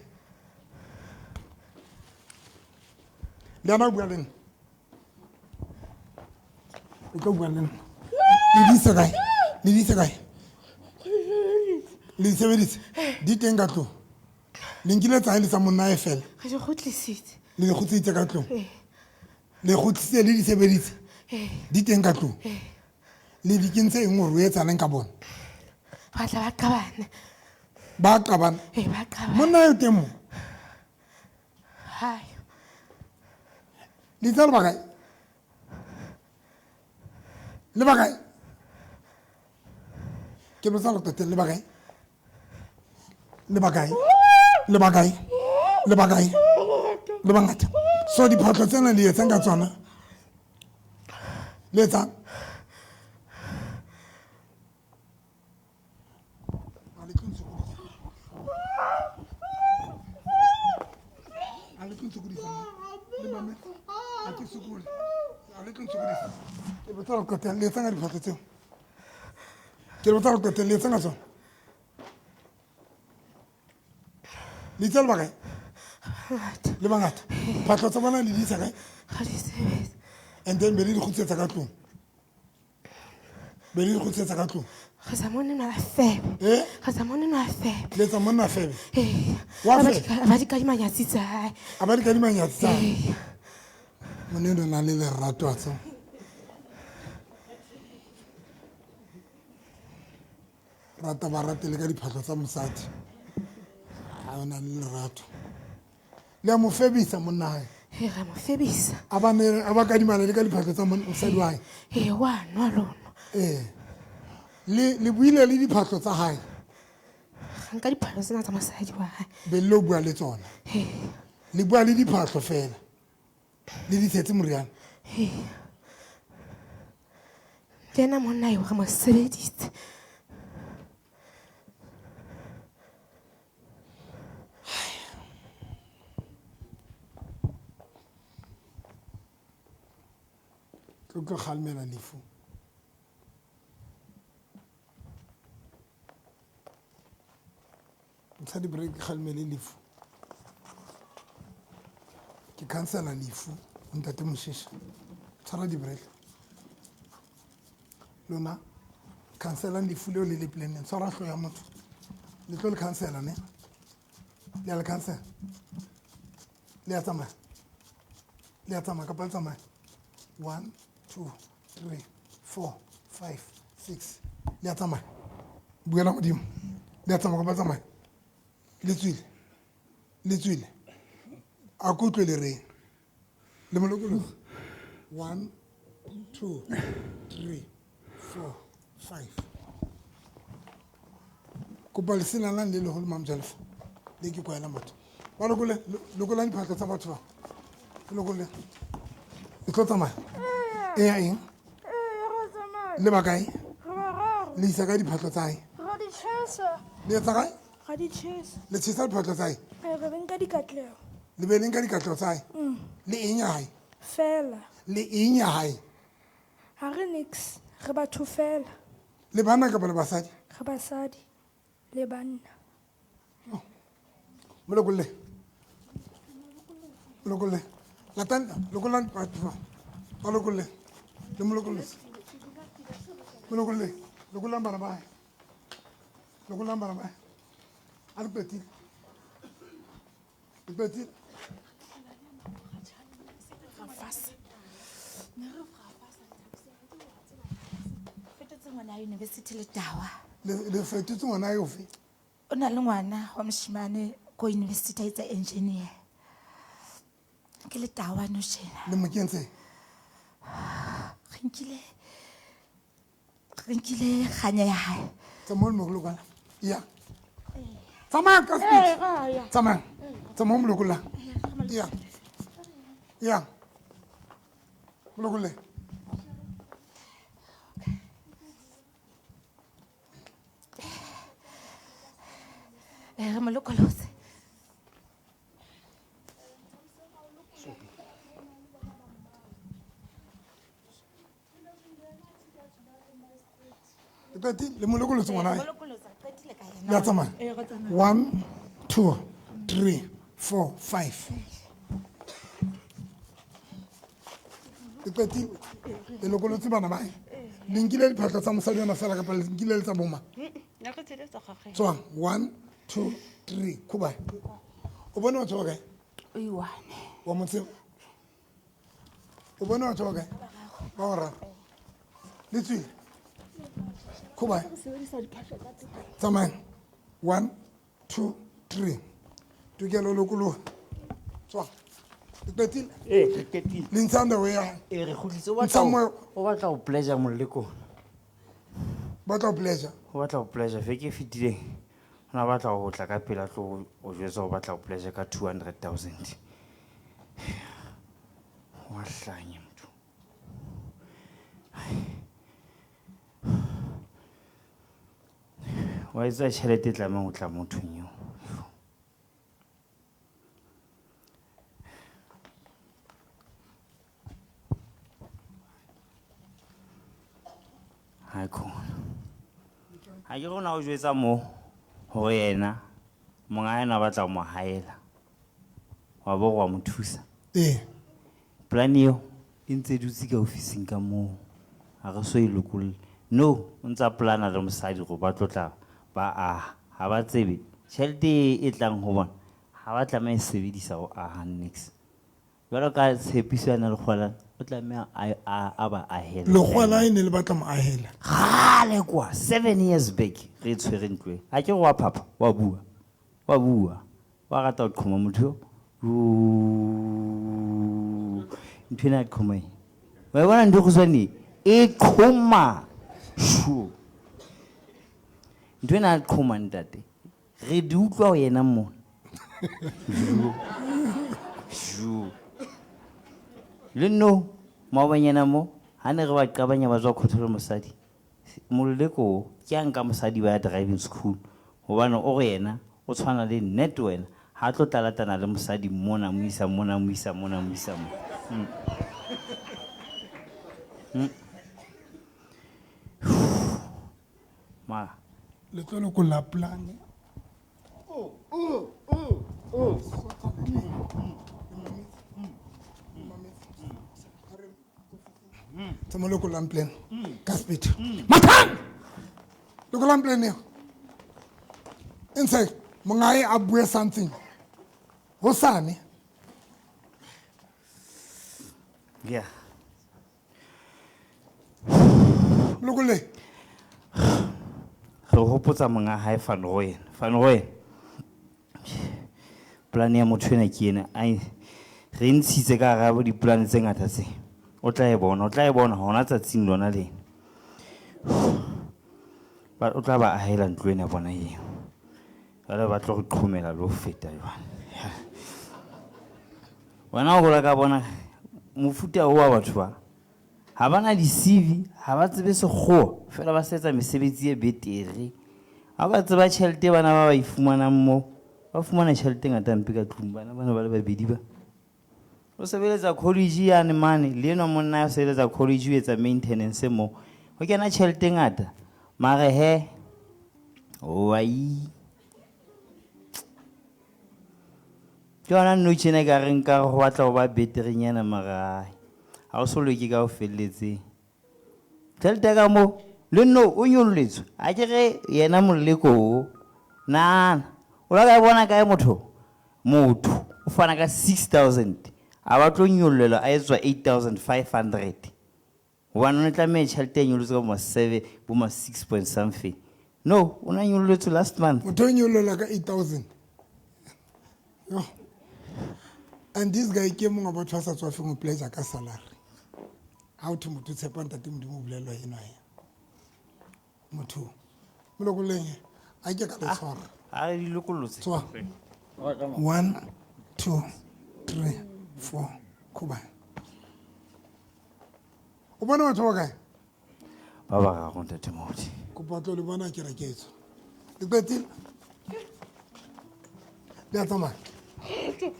le ana bua leng o ka bua leng le di se kae le sebeditse di teng ka tlong le nkile tsa le tsa monna e fela
ga se go tlisitse
le go tsitse ka tlong le go tsitse le di sebeditse di teng ka tlong le di kentse eng gore o e tsaneng ka bona
ba tla
ba qabana monna yo teng mo
hai
le tsa le bakae ke botsa go tete le bakae le bangata so diphatlo tsena le etsang ka tsona le etsang ke botsa go tete le etsang ka diphatlo tseo ke botsa go tete le etsang ka tsona le tsa le bakae le bangata phatlo tsa bona le di isa kae and then be le di khutsetsa ka tlong
ga sa monna a febe le
tsa monna febe
ba di kadimanyatsi tsa hae
a ba di kadimanyatsi tsa moneno na le lerato a tsa rata ba ratele ka diphatlo tsa mosadi a ona le lerato le a mo febisa monna hae
ga mo febisa
a ba kadimana le ka diphatlo tsa mosadi wa hae
wa nwa lono
le buile le diphatlo tsa hae
nka diphatlo tsena tsa mosadi wa hae
be le bua le tsona le bua le diphatlo fela le di tshetse moriana
le ena monna eo ga mo sebeditse
o tlo kgalemela lefu ntsha di-break ke kgalemele lefu ke cancela lefu ntate moshiša tshwara di-break lona cancelang lefu leo le le planeng tshwara hlo ya motho le tlo le cancela ne le a le cancela le a tsamaya ka pa le tsamaya 1 2 3 4 5 6 le a tsamaya buela godimo le a tsamaya ka ba tsamaya le tswile a ko utlwe le reng le molokolosi 1 2 3 4 5 kopa lesela lang le legolo mamjalefa le ke kwaela motho ba lokolang diphatlo tsa batho ba lokole e tlo tsamaya e ya eng le ba kae le isa ka diphatlo tsa ae le etsa kae le tshisa diphatlo tsa ae le be leng ka dikatlego tsa ae le eng ya gae
fela
le eng ya gae
ga re nix re batho fela
le banna kapa le basadi
re basadi le banna
Lokolle lokolang batho ba lokolle le lokolang bana ba hae a le petile
ngwana ya university le tawa
le fetotse ngwana yo fe
o na le ngwana wa moshimane ko university a etsa engineer ke le tawa no tjena
le mo kentse
re nkile kganya ya hae
tsamaya mo lokala ya tsamaya ka speed tsamaya mo lokala ya lokole
re mo lokolose
le mo lokolose ngwana hae ya tsamaya 1 2 3 4 5 petile le lokolotse bana ba hae le nkile diphatla tsa mosadi yona fela kapa le nkile le tsa boma tswang 1 2 3 khuba o bone batho ba kae wa motsebo o bone batho ba kae ba go raro le tswile khuba tsamaya 1 2 3 tukelo lokologa tswang petile le ntshang the way ya
re khutlitse o batla go pleasure molekong
batla go pleasure
fe ke fetileng ona batla go tla ka pela tlo o jwetsa go batla go pleasure ka 200,000 wa hlanye motho wa etsa tšhelete tlamang go tla mothong eo ha ke gona go jwetsa mo gore yena monga ena batla go mo haela wa bo wa mo thusa polane eo e ntse dutse ka ofising ka moo ga re so e lokolle no o ntsa polana le mosadi go ba tlotla ba aha ga ba tsebe tšhelete e tlang go bona ga ba tlameya e sebedisa go aha nix jalo ka tshepiso ya na le kgolang o tlameya a ba ahela
legwala e ne le batla mo ahela
gale kwa 7 years back re tshwere ntlo a ke go wa papa wa bua wa rata go qhoma motho ntho ena qhoma wa bona ntho go swane e qhoma shu ntho ena qhoma ntate re di utlwa go yena mona le no maobanyana mo ha ne re ba qabanya ba tswa khotholo mosadi moleko ke a nka mosadi ba ya driving school gobane o go yena o tshwana le net wena ha tlo talatana le mosadi mona mo isa mona ma
le tlo ko la plan Tamo local plan. Caspit. Matan! Local plan here. Inside, Mungai abwe something. Hosani.
Yeah.
Lokole.
Re hopotsa monga hae Van Rooyen. Plan ya motho ena ke ena. Ai re ntshitse ka hara dipolane tse ngata tse. O tla e bona hona tsatsing lona le. Ba o tla ba ahela ntlo ena bona eo. Ba tlo re qhomela lo feta jwana. Wana go la ka bona mofuta wa batho ba. Ha bana di CV, ha ba tsebe sekgowa, fela ba setsa mesebetsi e betere. Ha ba tseba tjhelete bana ba ifumana mo, ba fumana tjhelete ngata mpe ka tlung bana ba le babedi ba. O sebeletsa college yane mane, le eno monna o sebeletsa college o etsa maintenance mo. Ho kena tjhelete ngata. Mare he o ai. Jona no tjena ka reng ka go batla go ba beterinyana mara. Ha o so loke ka o felletse. Tjhelete ka mo le no o nyolletswe. A ke re yena moleko nana. O la ka bona kae motho o fana ka 6,000. A ba tlo nyollela a etswa 8,500. Hobane o tla me tjhelete e nyolletswe ka mo 7 bo ma 6 point something. No, o na nyolletswe last month.
O tlo nyollela ka 8,000. Yo. And this guy came on about us to a pleasure ka salary. How to tshepa ntate modimo bolelo ena ya. Motho. Molokole a ke ka le tshwara.
A di lokolotse.
1 2 3 4 kuba. O bona batho ba kae?
Ba ba ga go ntate moti.
Ko patlo le bona ke reketso. Le qetile. Le atama.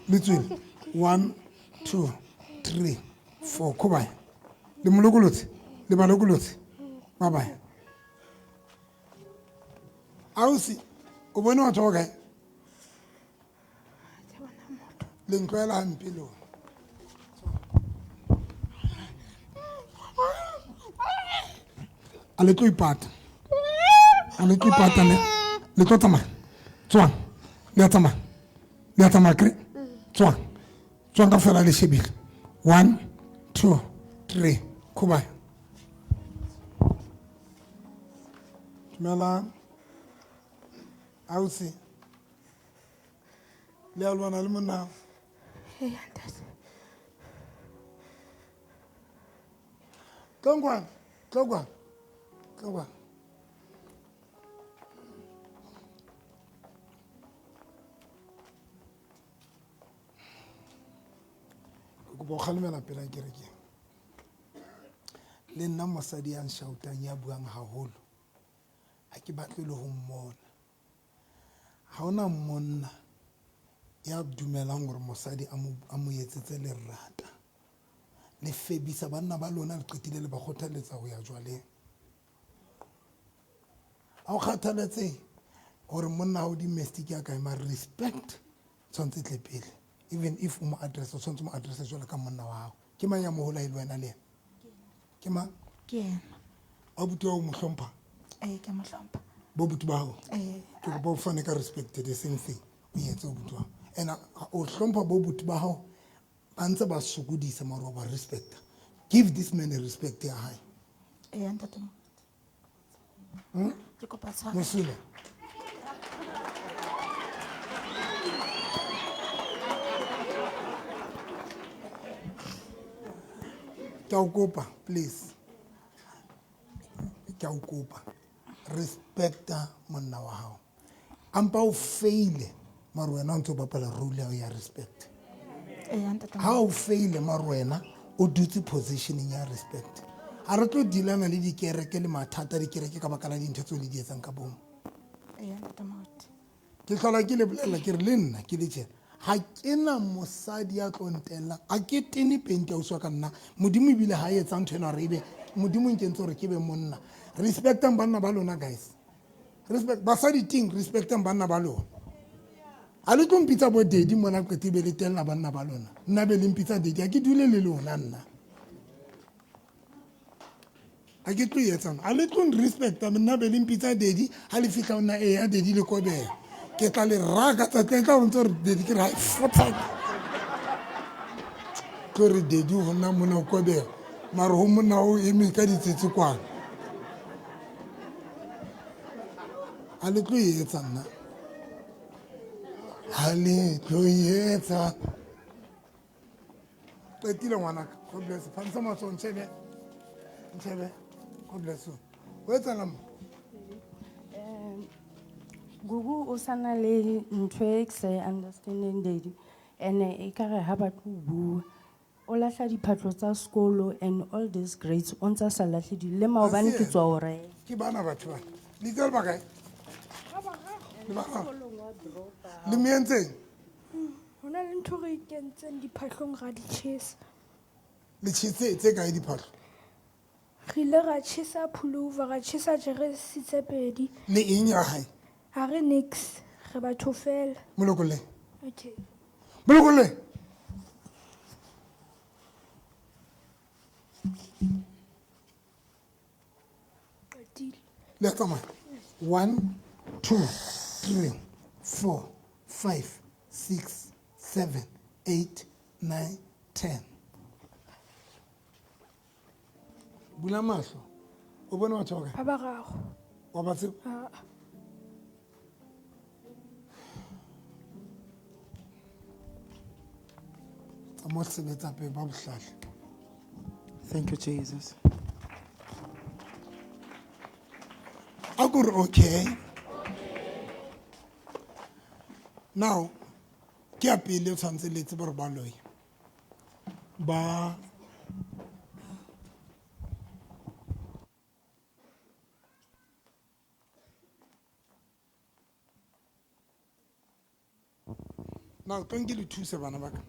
Between 1 2 3 4 kuba. Le molokolotse, le balokolotse. Bye bye. Ausi, o bona batho ba kae? Le ntlwela hampe lo. Ale tlo ipata. Le tlo tsamaya. Tswang. Le a tsamaya. Le a tsamaya kre. Tswang. Tswang ka fela le shebile. 1 2 3 kuba. Mela ausi. Le alwana le monna. Tlongwa. Go bo khalemela pela kereke. Le nna mosadi ya nshautang ya buang haholo. A ke batle le ho mmona. Ha ona monna ya dumelang gore mosadi a mo etsetse lerata. Le febisa banna ba lona le qetile le ba kgothaletsa ho ya jwaleng. A o kgathaletse gore monna o domestic ya ka ma respect tshwantse tle pele. Even if mo address o tshwantse mo address jwala ka monna wa hao. Ke mang ya mo hola ile wena le? Ke mang?
Ke ena.
A butu o mo hlompha?
Ke mo hlompha.
Bo butu ba hao? Ke go bo fane ka respect the same thing. O yetse o butu wa. Ena o hlompha bo butu ba hao. Banza ba sokodisa maro ba respect. Give this man a respect ya high.
Ntate mo. Ke kopa tshwara.
Mosile. Kaukopa, please. Kaukopa. Respecta monna wa hao. Ampa o faile maro wena o ntse o bapala role ya respect. Ha o faile maro wena o dutse positioning ya respect. A re tlo dilana le dikereke le mathata dikereke ka bakala dintho tse le di etsang ka bomo. Ke hlola ke le bolela ke re le nna ke le tjena. Ha kena mosadi ya tlontela a ke tene pente o swa ka nna modimo bile ha etsa ntho ena re ebe modimo nkentse hore ke be monna. Respectang banna ba lona guys. Respect basadi ting respectang banna ba lona. A le tlo mpitsa bo dedi mona ke tibe le tella banna ba lona. Nna be le mpitsa dedi a ke dule le lona nna. A ke tlo yetsang a le tlo respecta nna be le mpitsa dedi ha le fitla ona e ya dedi le kobela. Ke tla le raga tsa tla o ntse re dedi ke ra fotsa. Ke re dedi ho nna mona o kobela. Mara ho mona o eme ka ditsitsi kwana. a le tlo e etsa nna ha le tlo e etsa qetile ngwanaka god bless you phamisa matsoho ntshebe god bless you o etsahala mo
Gugu o sana le ntho e ke sa e understanding daddy ene e ka re ha batho o bua o lahla diphatlo tsa sekolo and all these grades o ntsa sa lahle di le maobane ke tswa o re
ke bana batho bana le itse le ba kae le mientseng
Ho na le ntho re ikentseng diphahlong ra di tjhesa.
le tjhese tse kae diphahlo
Re ile ra tjhesa pullover, ra tjhesa jeresi tse pedi.
le eng ya hae
Ha re nix, re batho fela.
molokole
Okay.
molokole le tsamaya 1 2 3 4 5 6 7 8 9 10 bula mahlo o bone batho ba kae
Ba bararo.
wa ba tseba
Ah,
tsa mo sebetsa pe ba bohlale
Thank you, Jesus.
a kore okay now ke a pele o tshwanetse le tsebe gore ba loya ba now tlo nke le thuse bana ba ka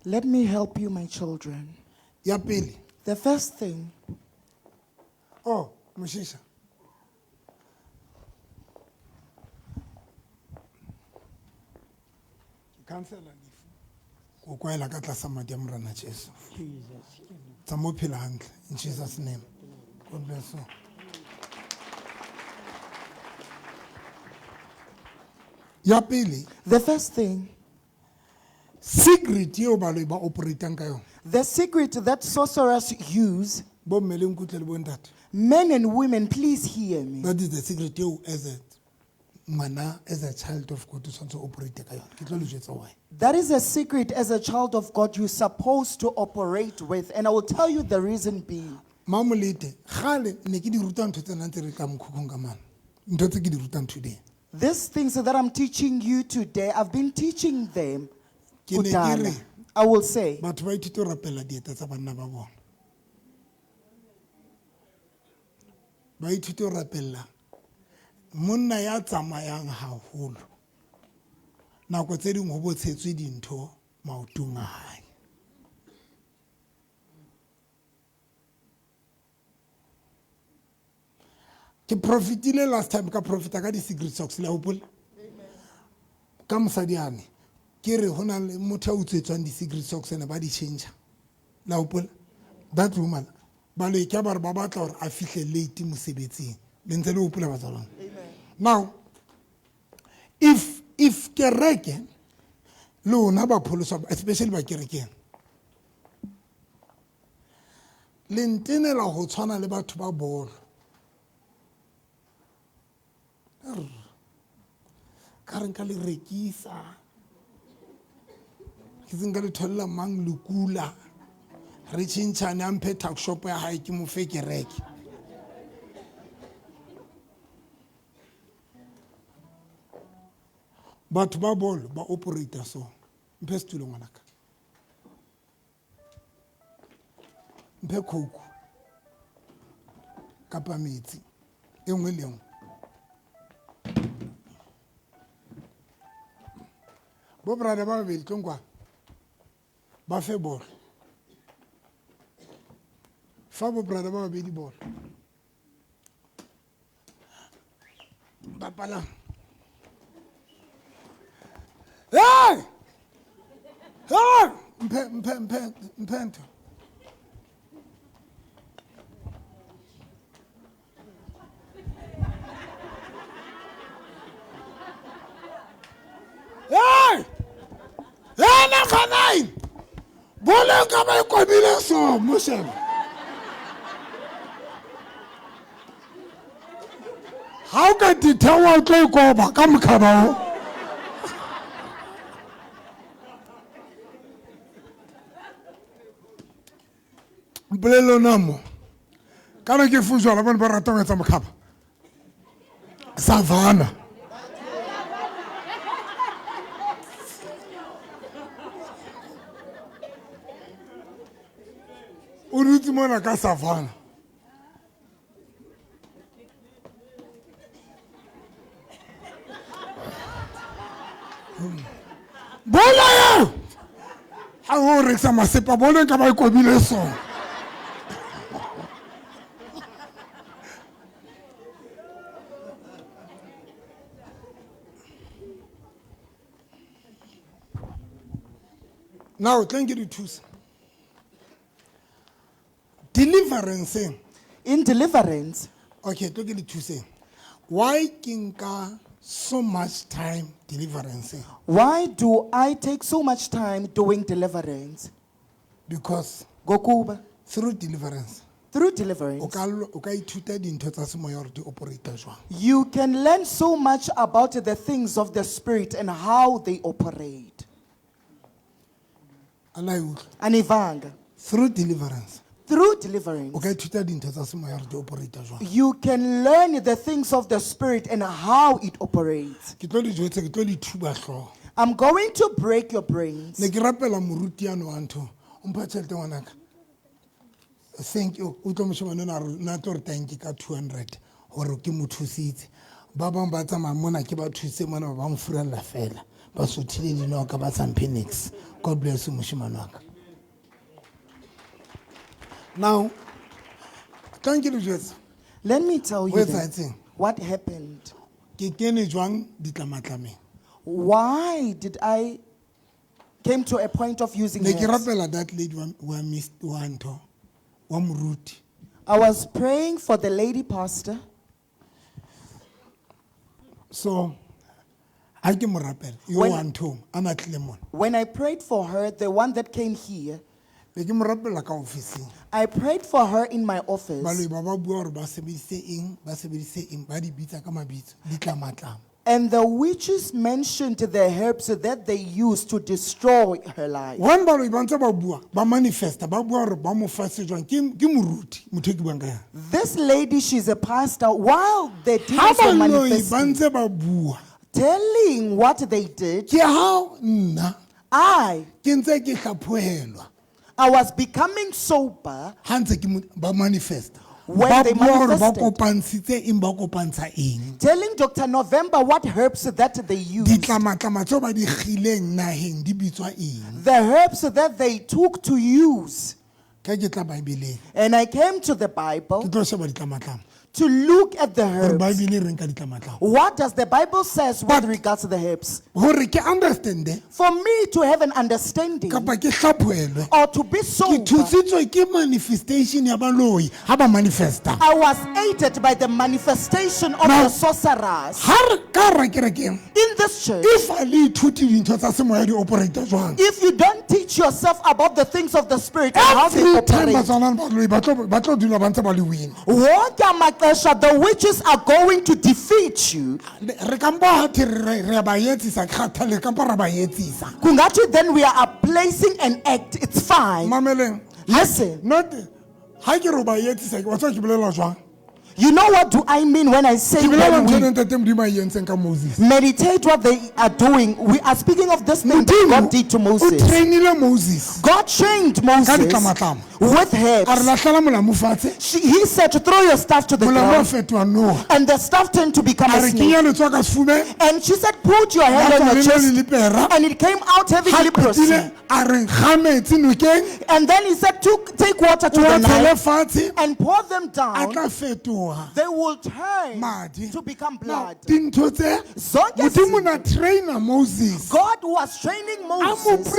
Let me help you, my children.
ya pele
The first thing,
oh moshisha cancela lefu ko kwaela ka tlasa madi a morena jesu tsa mo phela hantle in jesus name god bless you ya pele
the first thing,
secret yeo baloi ba operatang ka yona
the secret that sorcerers use,
bo mme le nkutlwe le bo ntate
men and women, please hear me.
that is the secret yeo as a ngwana as a child of god o tshwanetse o operate ka yona ke tlo le jwetsa why
That is a secret as a child of God you're supposed to operate with, and I will tell you the reason being.
mamolete gale ne ke di ruta ntho tse nantse re ka mokhukhong ka mana ntho tse ke di rutang today
These things that I'm teaching you today, I've been teaching them.
Ke ne ke
kudala.
re,
I will say,
batho ba ithute go rapela dieta tsa banna ba bona ba ithute go rapella monna ya tsamayang haholo nako tse dingwe go botshetswe dintho maotong a hae ke profitile last time ka profita ka di-secret socks le gopola ka mosadi ane ke re go na le motho a utswetswang di-secret socks ene ba di changer le gopola that woman ba lo ka ba re ba batla gore a fitlhe late mosebetsing le ntse le gopola batswalana now if kereke le ona ba pholoswa especially ba kerekeng le ntenela go tshwana le batho ba bolo ka re nka le rekisa ke tseng ka le tholela mang lekula re tšhintšhane a mphe tuckshop ya gae ke mo fe kereke batho ba bolo ba operata so mphe setulo ngwanaka mphe coke kapa metsi e nngwe le nngwe bo brada ba babedi tlonkwa ba fe bolo fa bo brada ba babedi bolo bapala hey hey mphe ntho hey hey number 9 bolo ka ba ikobile so moshebe How can you tell what they go back? Come, Blelo namo. Kana ke fuzwa la bona ba rata go etsa mokgaba. Savannah. O dutse mona ka Savannah. Bola ya. Ha o rekisa masepa bona ka ba ikobile sona. Now, thank you to choose. Deliverance.
In deliverance.
Okay, thank you to choose. Why kinka so much time deliverance?
Why do I take so much time doing deliverance?
Because
Gokuba.
Through deliverance.
Through deliverance. You can learn so much about the things of the spirit and how they operate. Anivanga.
Through deliverance.
Through deliverance. You can learn the things of the spirit and how it operates. I'm going to break your brains.
Thank you. Na tor thank you ka 200 hore ke mothusitse. Ba bang ba tsama mona ke ba thuse mona ba mfurela fela. Ba sothile dino ka ba Phoenix. God bless you moshimane wa ka. Now, thank you Jesus.
Let me tell you what happened.
Ke kene jwang ditlamatlameng.
Why did I came to a point of using
Ne ke
herbs?
rapela that lady wa missed one to.
I was praying for the lady pastor.
So,
when I prayed for her, the one that came here, I prayed for her in my office. And the witches mentioned the herbs that they used to destroy her life. This lady, she's a pastor. While the demons were manifesting, telling what they did, I was becoming sober when they manifested, telling Dr. November what herbs that they used, the herbs that they took to use. And I came to the Bible to look at the herbs. What does the Bible says with regards to the herbs? For me to have an understanding or to be sober, I was aided by the manifestation of the sorcerers. In this church, if you don't teach yourself about the things of the spirit and how they operate, the witches are going to defeat you. Kungathi, then we are placing an act. It's fine. Listen. You know what do I mean when I say meditate what they are doing? We are speaking of this thing that God did to Moses. God trained Moses with herbs. He said to throw your staff to the ground, and the staff turned to become a snake. And she said, put your hand on your chest, and it came out having leprosy. And then he said, take water to the knife and pour them down. They will turn to become blood. God was training Moses.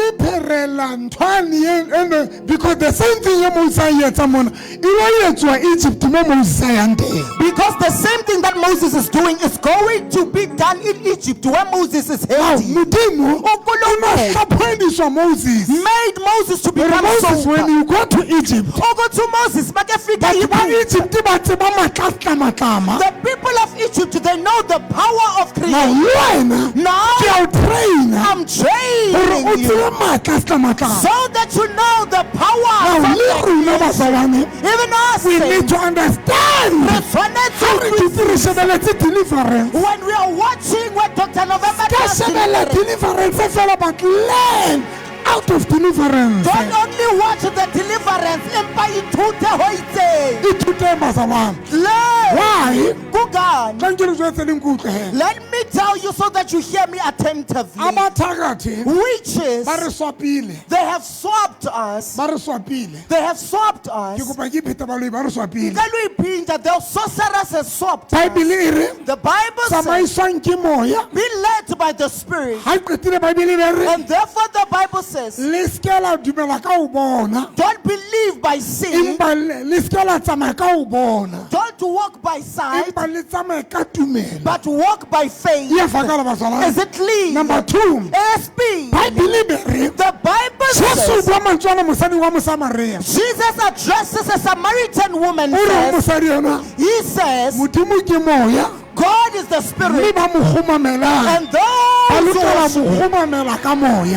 Because the same thing
that Moses is doing is going to be done in Egypt, where Moses is heading. Made Moses to become sober.
When you go to Egypt,
The people of Egypt, they know the power of creation. Now, I'm training you so that you know the power of creation. Even us,
we need to understand
when we are watching what Dr. November does,
deliverance, but learn out of deliverance.
Don't only watch the deliverance.
Why?
Let me tell you so that you hear me attentively. Witches, they have swapped us. They have swapped us. The sorcerers have swapped us. The Bible says, be led by the Spirit. And therefore the Bible says, don't believe by seeing. Don't walk by sight, but walk by faith. Is it clear?
Number 2,
ASP. The Bible says, Jesus addresses a Samaritan woman. He says, God is the Spirit, and those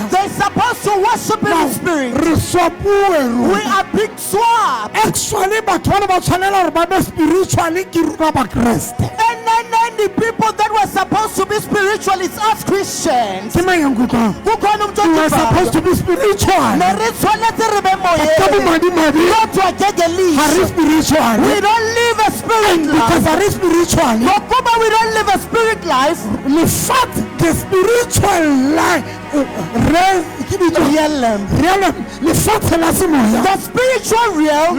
they're supposed to worship in the Spirit. We are big swap. And the people that were supposed to be spiritual, it's us Christians.
We are supposed to be spiritual.
We don't live a spirit life. We don't live a spirit life.
The spiritual life,
the spiritual realm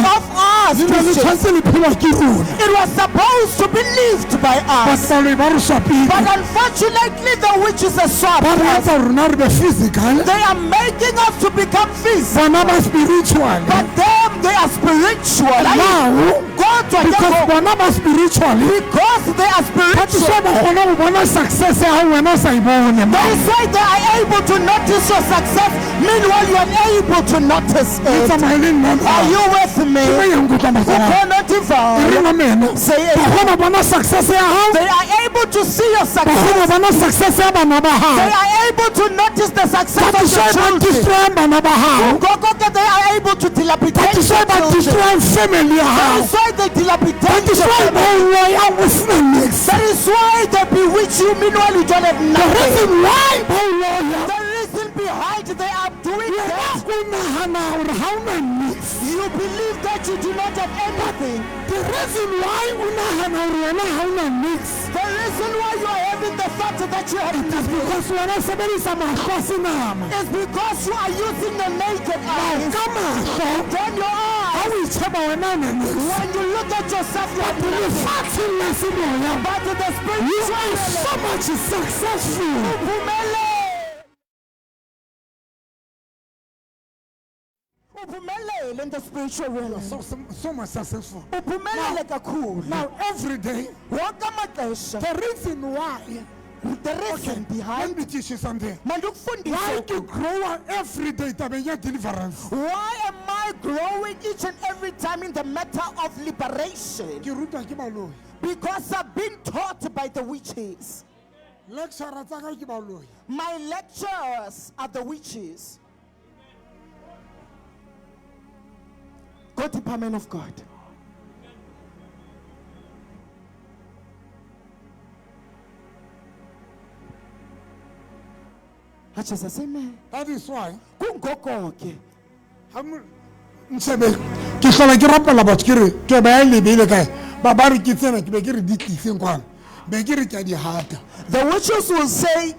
of us Christians, it was supposed to be lived by us, but unfortunately the witches are swapped us. They are making us to become physical, but them they are spiritual. Because they are spiritual, they say they are able to notice your success, meanwhile you are able to notice it. Are you with me? Say it. They are able to see your success. They are able to notice the success of your children. They are able to dilapidate your children. That is why they dilapidate your family. That is why they bewitch you, meanwhile you don't have nothing. The reason behind they are doing that, you believe that you do not have anything. The reason why you are having the thought that you have nothing is because you are using the naked eyes. Then your eyes, when you look at yourself, you are nothing. But the Spirit, you are so much successful. In the spiritual realm,
so much successful.
Now every day, the reason why, the reason behind.
Let me teach you something. Why you grow every day to be your deliverance?
Why am I growing each and every time in the matter of liberation? Because I've been taught by the witches. My lecturers are the witches. Go to man of God.
That is why.
The witches will say,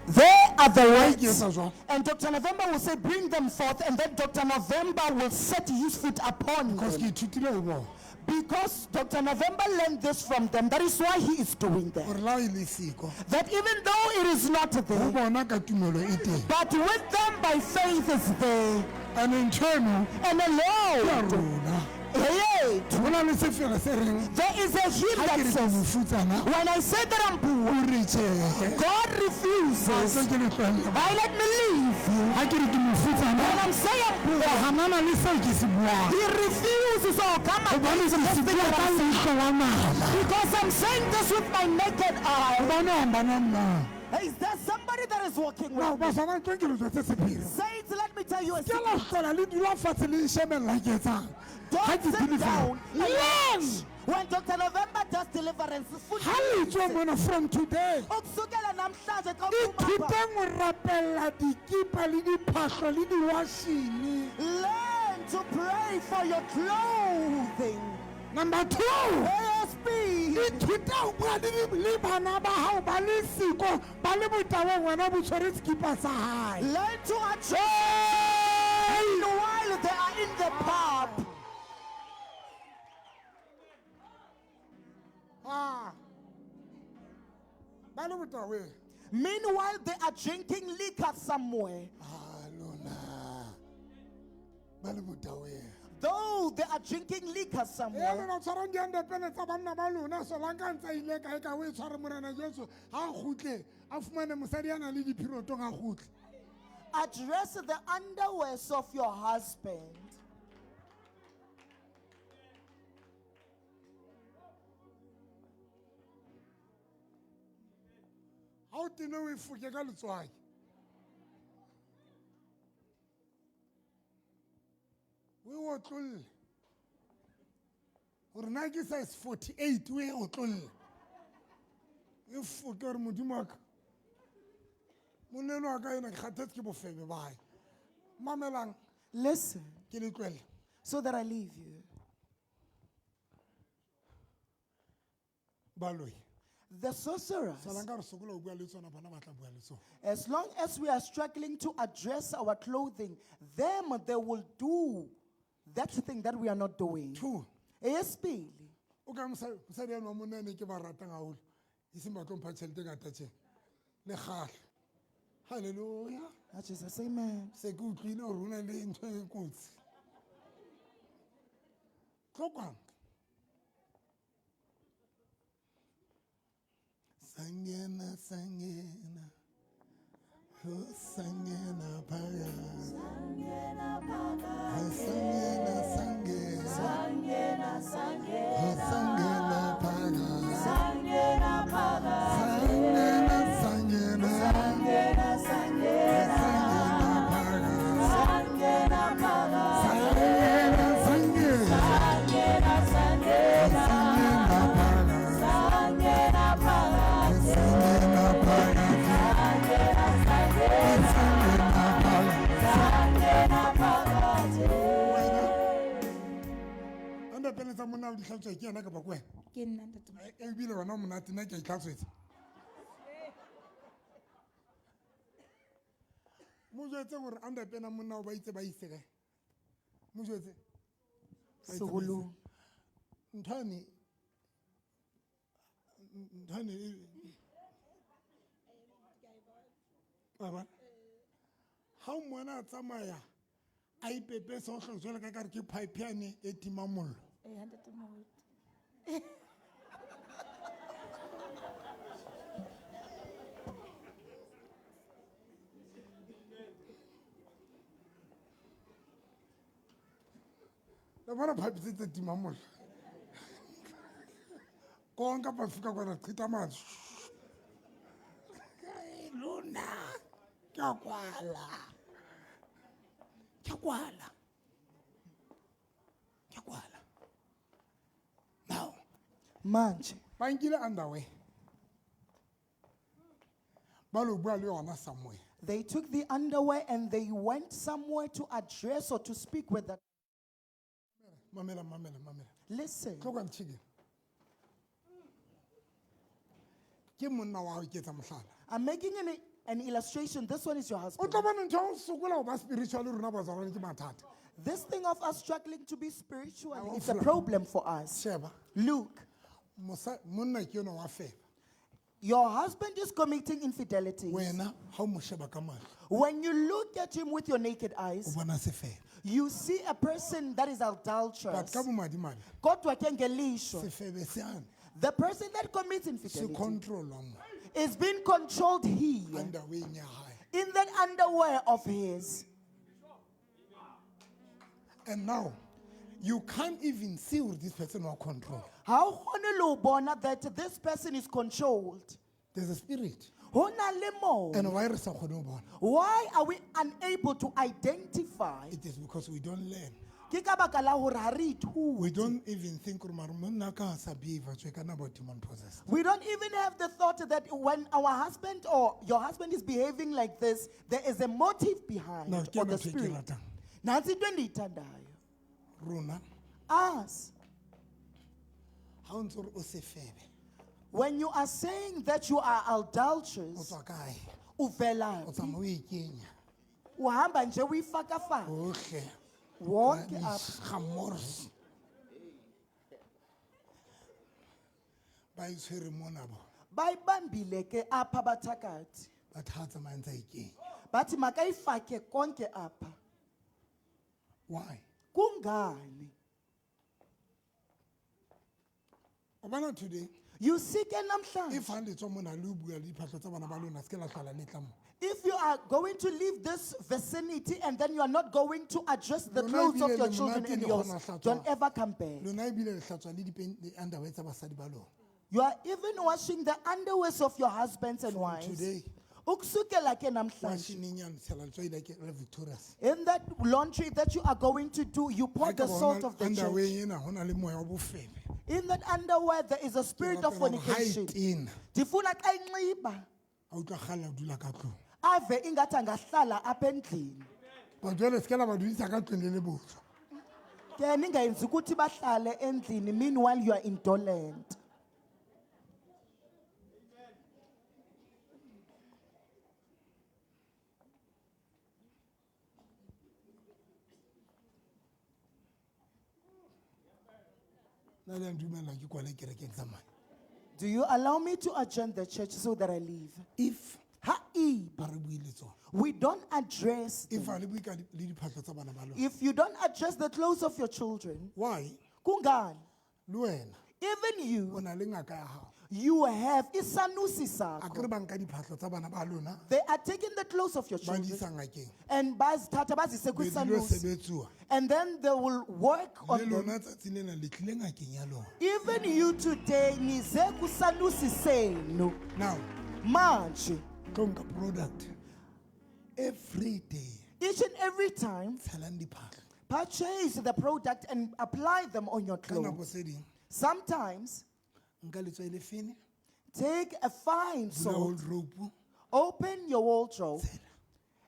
they are the words. And Dr. November will say, bring them forth. And then Dr. November will set his foot upon them. Because Dr. November learned this from them. That is why he is doing that. That even though it is not there, but with them by faith is there.
And in turn,
and the Lord Hey,
go na le sefelo se reng
there is a hymn
ha
that
ke re ke
says,
mofutsana
when I say that I'm poor,
o re tjhe
God refuses.
se ke le tlwaela
I let me leave you.
ha ke re ke mofutsana
When I'm saying poor,
ga nana le seo ke se buang
He refuses. Oh, come on.
gobane ke se bua ka leihlo la nama
Because I'm saying this with my naked eye.
gobane bana nna
Hey, is there somebody that is walking with me?
basana ke ke lo tse sephiri
Saints, let me tell you a
ke la
secret.
hlola le dula fatshe le shebella ke etsang ha
Don't
ke
sit down.
deliver learn
When Dr. November does deliverance,
ha le tswa mona from today
ukusukela namhlanje xa
ithuteng ho rapella dikipa le diphahlo le diwashini
learn to pray for your clothing.
number 2
ASP.
ithute ho bua le bana ba hao ba le siko ba le botaweng wena bo tshwere sekipa sa hae
Learn to adjust while they are in the pub.
ba le botaweng
Meanwhile, they are drinking liquor somewhere.
lona ba le botaweng
Though they are drinking liquor somewhere.
lona tshwarang diandepene tsa banna ba lona solanka ntse a ile kae ka o e tshware morena jesu ha a kgutle a fumane mosadi a na le diphirotong a kgutle
Address the underwears of your husband.
ha o tene o e foke ka letswai o e otlolle gore na ke size 48 o e otlolle e foke gore modimo aka moneno wa ka ena ke kgathetse ke bofebe bae mamelang
Listen,
ke le tlwele
so that I leave you.
baloi
The sorcerers,
salang ka re sokola o bua le tsona bona ba tla bua le tsona
as long as we are struggling to address our clothing, them they will do that thing that we are not doing.
2
ASP.
o ka mosadi ano wa monna ene ke ba ratang gagolo e seng ba tlompha tšhelete ngata tšeng le kgatlhe halleluja
Jesus, amen.
se ke utlwile gore o na le ntho e kotsi tlokwang sangena sangena sangena phakathi sangena sangena sangena sangena phakathi sangena sangena sangena sangena pele tsa monna o di hlatswa ke yena kapa kwena
Ke nna ntate.
ebile wena o monate nna ke a itlhatswetsa mo jwetse gore underpena monna o ba itse ba ise kae mo jwetse
Segolong.
nthwane ha o mmona a tsamaya a ipepesa o tlho jwale ka kare ke pipe yane e timang mollo
Ntate Moruti.
le bona pipe tse timang mollo konka pafika kwana qhita matso lona ke a kwala now
manje
ba nkile underwear ba lo bua le yona somewhere
they took the underwear and they went somewhere to address or to speak with that.
mamela
Listen.
tlo kwang chicken ke monna wa go ke tsa mohlala
I'm making an illustration. This one is your
o
husband.
tlo bona ntho o sokola go ba spiritual rona ba tsarwane ke mathata
This thing of us struggling to be spiritual,
I
it's a
will-
problem for us.
sheba
Look,
monna ke yona wa feba
Your husband is committing infidelity.
wena ha o mo sheba ka mahlo
When you look at him with your naked
o
eyes,
bona sefebe
you see a person that is
but
adulterous.
ka bomadimabe
Kodwa ke ngelishwa,
sefebe seane
the person that commits
se
infidelity
controlwa mo
is being controlled here
underweng ya hae
in that underwear of his.
and now you can't even see with this person or control.
How honolo bona that this person is controlled?
There's a spirit.
Ho na le moya.
And why re sa kgone ho bona?
Why are we unable to identify?
It is because we don't learn.
Ke ka baka la hore ha re ithute.
We don't even think mara monna ka sa behave tse kana about demon possessed.
We don't even have the thought that when our husband or your husband is behaving like this, there is a motive behind
No,
or the spirit. Nansi into endiyithandayo.
Rona
Us.
ha o ntse o sefebe
When you are saying that you are
o
adulterous,
tswa kae
uvela
o tsamaya o ikenya
uhamba nje uyifakafaka
ohle
wonke apha.
gamors ba itshwere mona bo
Bayibambile ke apha bathakathi.
ba thatsa ma ntse ikenya
Bathi makayifake konke apha.
why
Kungani?
o bona today
You see ke namhlanje.
if ha le tswa mona le o bua le diphahlo tsa bana ba lona se ke la hlola le tla mo
If you are going to leave this vicinity and then you are not going to address the
Lona
clothes of
ebile
your
le
children
monate
and
le
yours,
kgona hlatswa.
don't ever come back.
lona ebile le hlatswa le di-underwear tsa basadi ba lona
You are even washing the underwears of your husbands and
From
wives.
today.
Ukusukela ke namhlanje.
washing nyane tshela letswai le victorious
In that laundry that you are going to do, you pour
Ha
the
ke bona
salt of the
underwear
church.
ena ho na le moya wa bofebe
In that underwear, there is a spirit of fornication.
tena
Ndifuna xa inxiba
a utlwa kgale a dula ka tlong
ave ingathi angahlala apha endlini.
but jwale se ke la ba dudisa ka tlong le le botswa
Ke ningayenzi ukuthi bahlale endlini meanwhile you are indolent.
nna le a dumela ke kwale kerekeng tsamaya
Do you allow me to adjourn the church so that I leave?
if
Ha-ib.
ba re bue le tsona
We don't address
if
them.
ha le bue ka le diphahlo tsa bana ba lona
If you don't address the clothes of your children,
why
kungani?
le wena
Even
o
you,
na le ngaka ya gago
you have isanusi
a kere
sakho.
ba nka diphahlo tsa bana ba lona
They are taking the clothes of your
ba di
children
isa ngakeng
and bazithatha bazise
be di lo
kwisanusi.
sebetsuwa
And then they will work
le
on them.
lona tsatsi lena le tlile ngakeng ya lona
Even you today, nize kusanusi senu.
now
Manje,
tlo nka product every day
each and every time,
tshelang diphahlo
purchase the product and apply them on your
ka nako
clothes.
tse ding
Sometimes,
nka letswai le fene
take a fine
bula
salt,
old rope
open your wardrobe,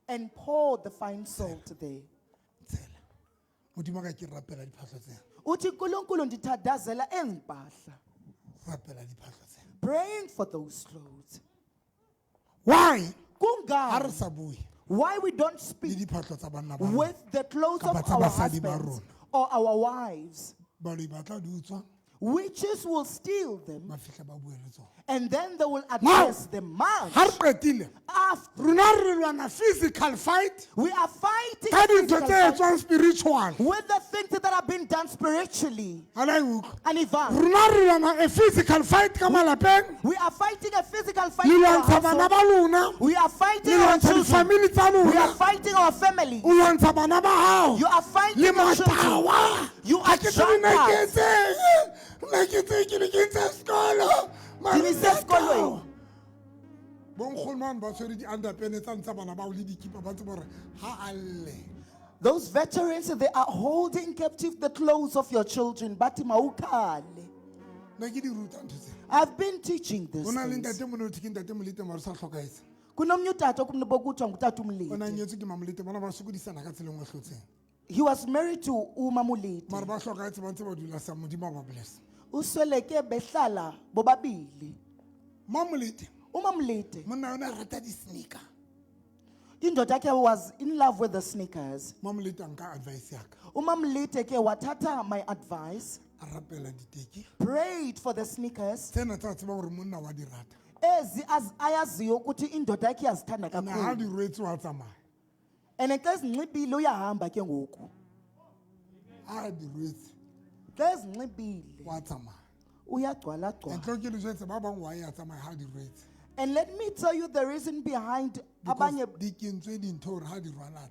and pour the fine salt there.
tshela modimo ka ke rapela diphahlo tsena
Uthi nkulunkulu ndithadazela ezi mpahla.
rapela diphahlo tsena
Praying for those clothes.
why ha re
Kungani?
sa bue
Why we don't
le
speak
diphahlo tsa banna ba rona
with the clothes of
Kapa tsa
our
basadi ba
husbands
rona.
or our wives.
baloi ba tla di utswa
Witches will steal them
ba fitlha ba bue le tsona
and then they will address them. Man,
ha re qetile
after
rona re lwana physical fight
we are fighting
ka dintho
physical
tse
fight
etswang spiritual
with the things that have been done spiritually.
ha la e utlwa
And Ivan,
rona re lwana a physical fight ka malapeng
we are fighting a physical fight.
le
in our
lwantsha bana
household.
ba lona
We are fighting
le
our
lwantsha
children.
difamili tsa
We are
lona
fighting our family.
o lwantsha bana ba gago
You are fighting
le
your children.
matawa
You
ga
are
ke tsebe nna ke
drunkards.
etseng nna ke tse ke ne ke ntse sekolo
Ke le se sekolong.
bonkgolo mane ba tshwere di-underpene tsa ntsa bana bao le dikipa ba tsebe gore ga a lle
Those veterans, they are holding captive the clothes of your children. But maukale.
nna ke di ruta ntho tse
I've been teaching this.
o na le
things.
ntate monothi ke ntate molete mare sa tlhokaetse
Kunomnye utata okumnobokuthiwa ngutata
o na
umlete.
nyetswe ke mamolete bona ba sokodisana ka tseleng wa hlotseng
He was married to Uma Mulete.
mare ba tlhokaetse ba ntse ba dula sa modimo ba bless
Usweleke behlala bobabili.
mamolete
Uma Mulete.
monna yone a rata di-sneaker
Indoda yakhe was in love with the sneakers.
mamolete a nka advice yaka
Uma Mulete ke wathatha my advice,
a rapela diteki
prayed for the sneakers,
tsena tsa tseba gore monna wa di rata
ezi ayaziyo ukuthi indoda yakhe iyazithanda
And how
kakhulu
do rates wa tsamaya?
and xa ezinxibile uyahamba ke ngoku
How do rates
xa ezinxibile
wa tsamaya?
uyagcwalagcwala.
And tlo ke le jwetse ba bang why ya tsamaya how do rates?
And let me tell you the reason behind abanye
Because di kentswe dintho hore ha di rwala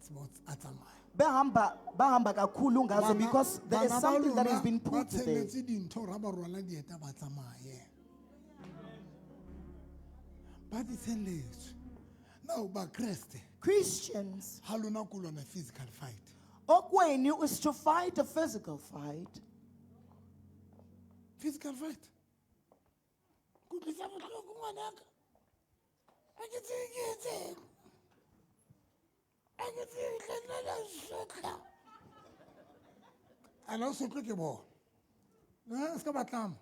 a tsamaya.
bahamba kakhulu ngazo because there is
Bana ba
something that
lona
has been
ba
put there.
tshelletse dintho hore ha ba rwala dieta ba tsamaye. Ba di tshelletse. No, ba Kreste.
Christians,
Ha lona ko lona physical fight.
okwenu is to fight a physical fight.
Physical fight. Kutlisa bohloko ngwanaka. A ke tseke. A ke tseke la sotla. Ana sotla ke bo. Na ska batlama.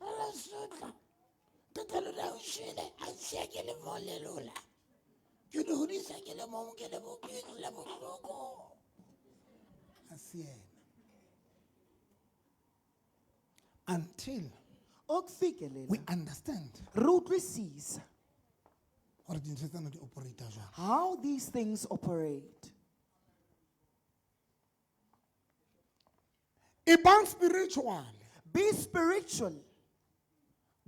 Ala sotla. Tatalo la o shele a sheke le volelola. Ke le hodisa ke le mo ke le bo ke le bohloko. Asiena. Until we understand
how these things operate.
Ibang spiritual.
Be spiritual.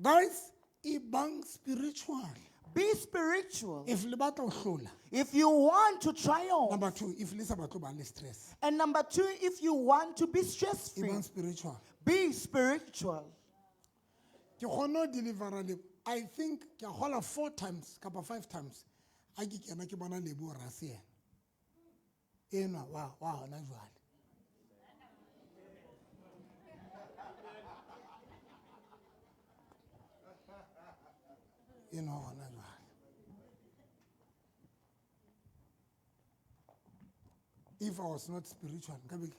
Guys, ibang spiritual.
Be spiritual.
If le batla ho hlola.
If you want to triumph.
Number 2, if le sa batlo ba le stress.
And number 2, if you want to be stress free.
Ibang spiritual.
Be spiritual.
Ke kgone deliver le. I think ke hola 4 times, kapa 5 times. A ke kena ke bona lebo rase. Enwa wa hona jwale. You know, if I was not spiritual, ngabe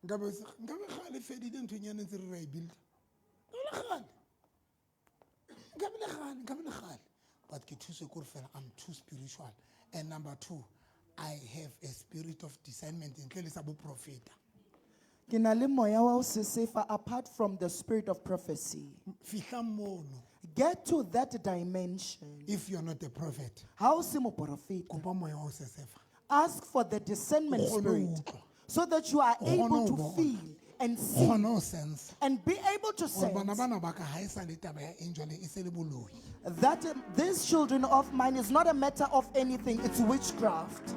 khale fedile nthonyane tse re ra build. Ngabe le khale. But ke thuse ko fela I'm too spiritual. And number 2, I have a spirit of discernment in tle le sa bo profeta.
Apart from the spirit of prophecy.
Fihla mono.
Get to that dimension.
If you're not a prophet,
kopa moya o sesefa. Ask for the discernment spirit so that you are able to feel and see and be able to sense that these children of mine is not a matter of anything, it's witchcraft.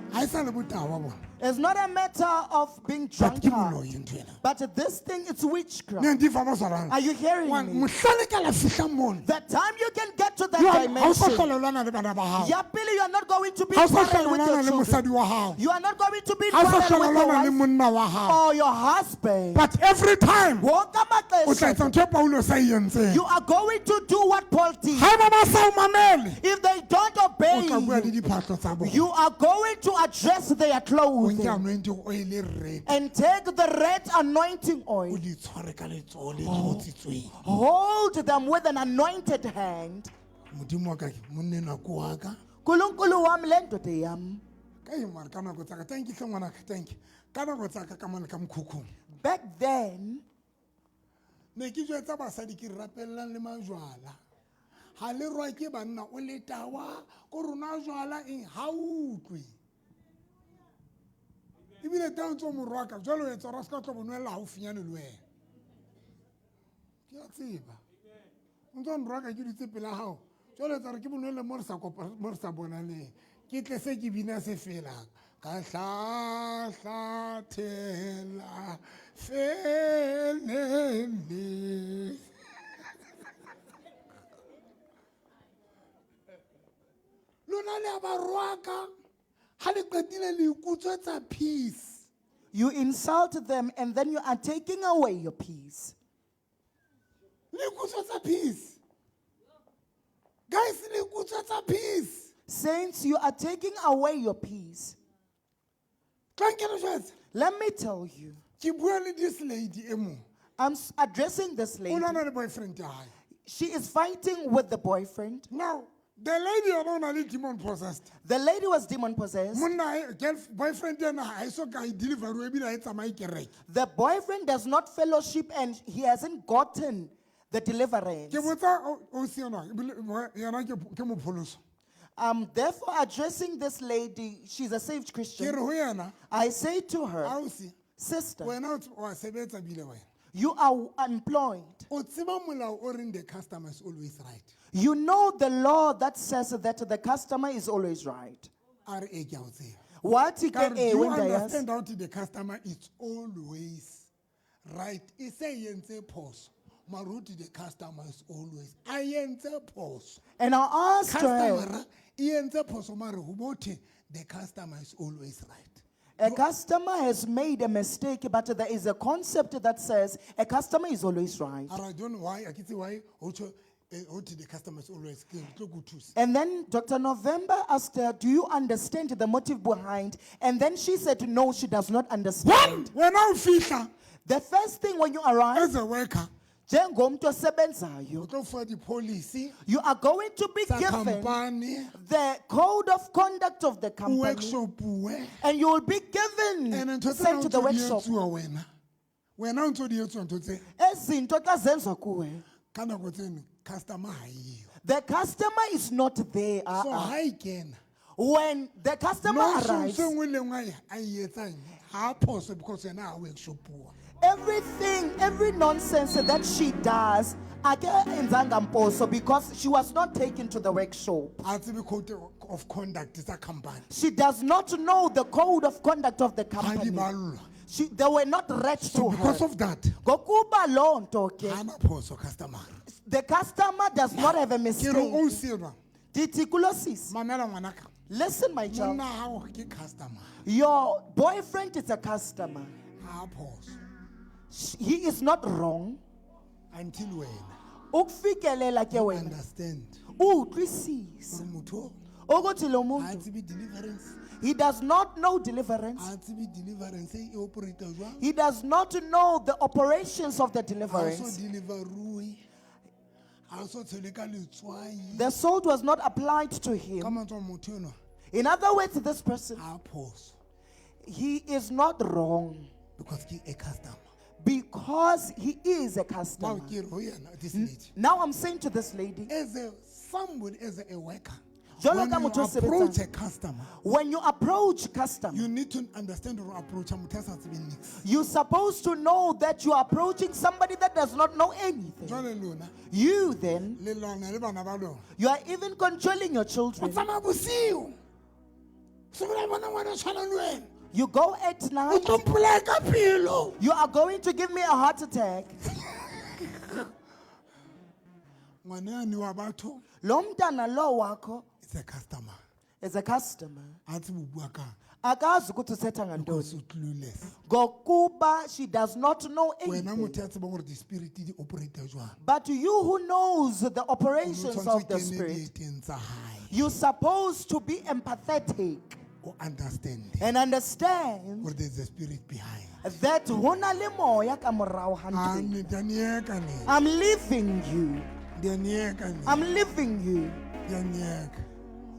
It's not a matter of being drunk, but this thing, it's witchcraft. Are you hearing me? The time you can get to that dimension, Yapili, you are not going to be quarreling with your children. You are not going to be quarreling with your wife or your husband.
But every time
you are going to do what Paul did. If they don't obey you, you are going to address their clothes and take the red anointing oil. Hold them with an anointed hand. Kulunkulu wam lendoda yam. Back then,
ne ke jwetsa basadi ke rapellang le majwala ha le rwa ke banna o le tawa ko rona jwala eng ha utlwe ibile tang tso morwaka jwalo etsa ra ska tlo bonwela ha o finyane le wena ke a tseba ntso nrwaka ke ditse pela hao jwalo etsa re ke bonwele mo re sa bonaneng ke tle se ke bina se felang ka hlahlathela felele lona le ba rwaka ha le qetile le ikutswetsa peace.
You insult them and then you are taking away your peace.
Le ikutswetsa peace. Guys, le ikutswetsa peace.
Saints, you are taking away your peace. Let me tell you.
This lady,
I'm addressing this lady. She is fighting with the boyfriend.
Now, the lady was demon possessed.
The lady was demon possessed. The boyfriend does not fellowship and he hasn't gotten the deliverance.
ke botsa o siana yena ke mopholoso
Therefore, addressing this lady, she's a saved
ke re
Christian.
ho yena
I say to her,
ausi
sister,
wena wa sebetsa bile wena
you are employed.
o tseba molao o reng the customer is always right
You know the law that says that the customer is always right.
a re e ke a o tseba
What he
Ka re,
can
do you
when they ask-
understand how the customer is always right e se yentse phoso maruti the customer is always a yentse phoso
And I asked her,
customer e yentse phoso mare ho bothe the customer is always right
a customer has made a mistake, but there is a concept that says a customer is always right.
I don't know why I can see why the customer is always good.
And then Dr. November asked her, do you understand the motive behind? And then she said, no, she does not understand.
When I fihla
The first thing when you arrive,
as a worker
njengomntu osebenzayo,
o tlo fuwa di-policy
you are going to be
tsa
given
company
the code of conduct of the company,
workshop
and you will be given
and ntho tse
sent to the workshop.
wena o ntso di etsuwa ntho tse
Ezinto xa zenziwa kuwe,
ka nako tseno customer ha eyo
the customer is not there.
so ha e kena
When the customer arrives,
se nngwe le nngwe a e etsang ha a phoso because yena ha workshopua
every nonsense that she does, ake enzanga mposo because she was not taken to the workshop.
a tsebe code of conduct tsa company
She does not know the code of conduct of the
ha di
company.
ballwa
They were not read
so
to
because
her.
of that
Ngokuba loo nto ke,
ha na phoso customer
the customer does not have a
ke re o
mistake.
sielwa
Titiculosis.
mamela ngwanaka
Listen, my child.
monna hao ke customer
Your boyfriend is a customer.
ha a phoso
He is not wrong.
until wena
Ukufikelela ke wena
understand
utlisise
gore motho
ukuthi lo
ha
muntu,
tsebe deliverance
he does not know deliverance.
ha tsebe deliverance e operate jwang
He does not know the operations of the
ha o so
deliverance.
deliverui ha o so tshele ka letswai
The sword was not applied to
ka
him.
mantswe a motho enwa
In other words, this person,
ha a phoso
he is not wrong
because ke a customer
because he is a
now
customer.
ke re ho yena this lady
Now I'm saying to this lady,
as a worker
Jwalo
when
ka
you
motho a
approach
sebetsang,
a customer
when you approach customer,
you need to understand or approach a motho a sa tsebeng niks
you're supposed to know that you are approaching somebody that does not know anything.
jwale lona
You then,
le lona le bana ba lona
you are even controlling your
o
children.
tsamaya bosiu se bola bona ngwana o tshwana le wena
You go at
o
night,
tlo mpolaya ka pelo
you are going to give me a heart attack.
ngwane yane wa batho
Lo mntana lo wakho
it's a customer
is a customer.
a tsebe o bua kang
Akazi ukuthi uthetha
because
ngantoni
o clueless
ngokuba she does not know
wena
anything.
motho a tsebang gore di-spirit di operate jwang
But you who knows the
o
operations
tshwanetse
of the
kene
spirit,
dieteng tsa hae
you're supposed to be empathetic
o understand
and understand
gore there's a spirit behind
that hona le moya ka morao ga ntho e.
ane dianieka ne
I'm leaving you.
dianieka ne
I'm leaving you.
dianieka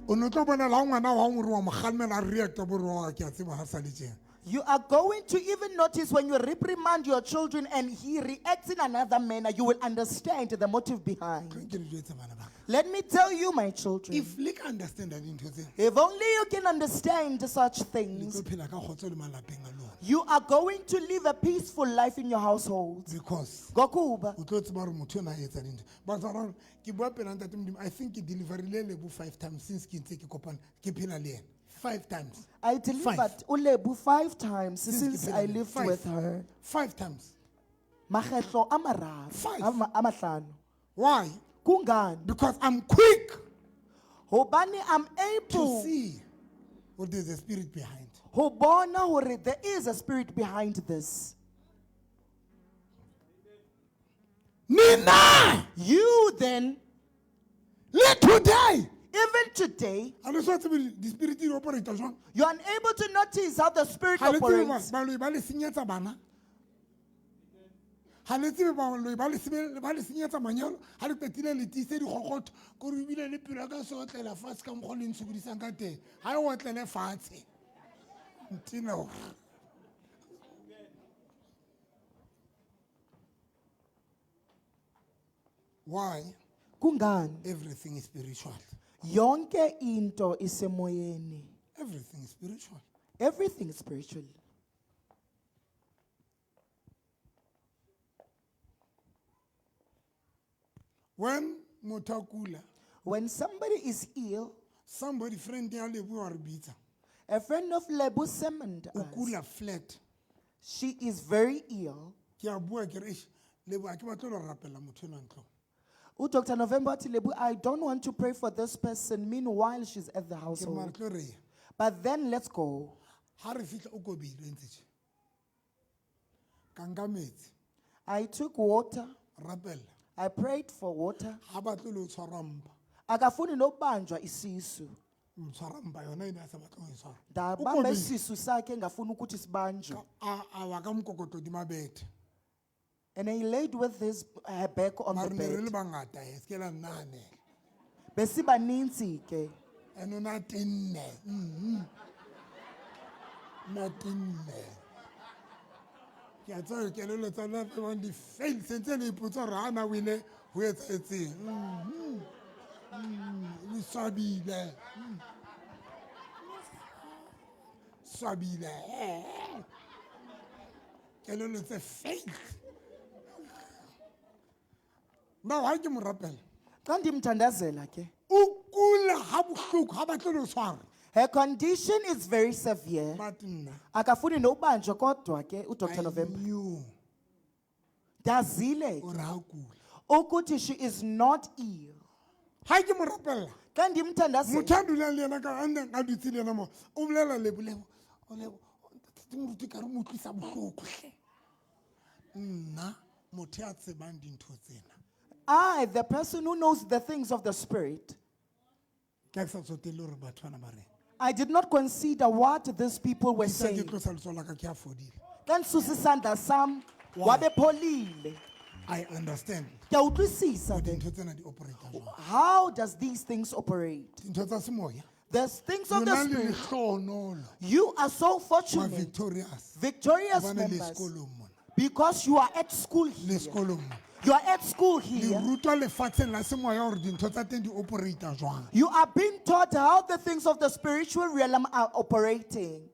o ne o tlo bona la ngwana wa gore wa mo kgalemela a reacta bore wa ke a tseba ga sa le tjena
You are going to even notice when you reprimand your children and he reacts in another manner, you will understand the motive behind.
ke le jwetse bana ba ka
Let me tell you, my children,
if le ka understand dintho tse
if only you can understand such
le
things,
tlo phela ka kgotso le malapeng a lona
you are going to live a peaceful life in your households.
because
Gokuba,
o tlo tseba gore motho ena a etsa dintho ba tsara ke bua pela ntate modimo I think ke deliverile lebo 5 times since ke ntse ke kopana ke phela le ena 5 times
I delivered Ulebu 5 times since I lived
Five.
with her.
5 times
Makgetlo a mararo,
Five.
a mahlano.
why
Kungani?
because I'm quick
Hobani I'm
to
able
see what there's a spirit behind
ho bona hore there is a spirit behind this.
nina
You then,
le today
even today,
a le so tsebe di-spirit di operata jwang
you are unable to notice how the spirit
ga le tsebe
operates.
baloi ba le senyetsa bana ga le tsebe baloi ba le senyetsa manyalo ga le qetile le tiise dikgokgotho kore ebile le pelo ka se otlela fatshe ka mokgwa le ntshokodisang ka teng ga e otlele fatshe ntino Why?
Kungani?
Everything is spiritual.
Yonke into isemoyeni.
Everything is spiritual.
Everything is spiritual.
When mutakula,
when somebody is ill,
somebody friend ya Lebu or bita.
A friend of Lebu summoned
Ukula
us.
flat.
She is very ill.
Kia bua ke re, Lebu a ke batla ho rapela motho ena ntlo.
Dr. November Tilebu, I don't want to pray for this person. Meanwhile, she's at the
Ke
household.
mara tlo re.
But then let's go.
Ha re fitla o kobile ntse tje. Ka nka metsi,
I took water.
rapela.
I prayed for water.
Ha batlo le ho tshwara mpa.
Akafuni nokubanjwa isisu.
Mtshwara mpa yona ina sa batla ho e tshwara.
Dabamba isisu sakhe engafuni ukuthi sibanjwe.
A wa ka mkokoto di mabethe.
And he laid with his back on the
Mara ne re le
bed.
bangata e se ke la nane.
Besibaninzi ke.
Eno na tinne. Na tinne. Ke a tsaya ke le tsa na pe di fail sentse le ipotsa re ana wile ho etsetseng. Ni sabile. Sabile. Ke le tse faith. Now ha ke mo rapela.
Xa ndimthandazela ke.
Ukula ha bohloko ha batlo le tshwara.
Her condition is very severe.
But nna
Akafuni nokubanjwa kodwa ke uDr. November.
you
Dazile
o ra kula.
ukuthi she is not ill.
Ha ke mo rapela.
Xa ndimthandazela.
Motho a dulang le yena ka ande a dutse le yena mo o bolela Lebo o lebo te mo ruti ka re mo utlwisa bohloko hle. Nna motho a tsebang dintho tsena.
I, the person who knows the things of the Spirit,
Ke a sa tsotelle hore batho bana ba reng.
I did not consider what these people were
Sa ke
saying.
tlosa letsoho la ka ke a fodile.
Xa ndisusa isandla sam, wabepholile.
I understand.
Ke a utlwisisa ke.
Dintho tsena di operate jwang.
How does these things operate?
Dintho tsa semoya.
There's things of the
Lona le
Spirit.
lehlohonolo.
You are so
Ma
fortunate,
victorious.
victorious
Hobane le
members,
sekolong mona.
because you are at school
Le
here.
sekolong mona.
You are at school
Le
here.
rutwa lefatsheng la semoya hore dintho tsa teng di operate jwang.
You are being taught how the things of the spiritual realm are operating.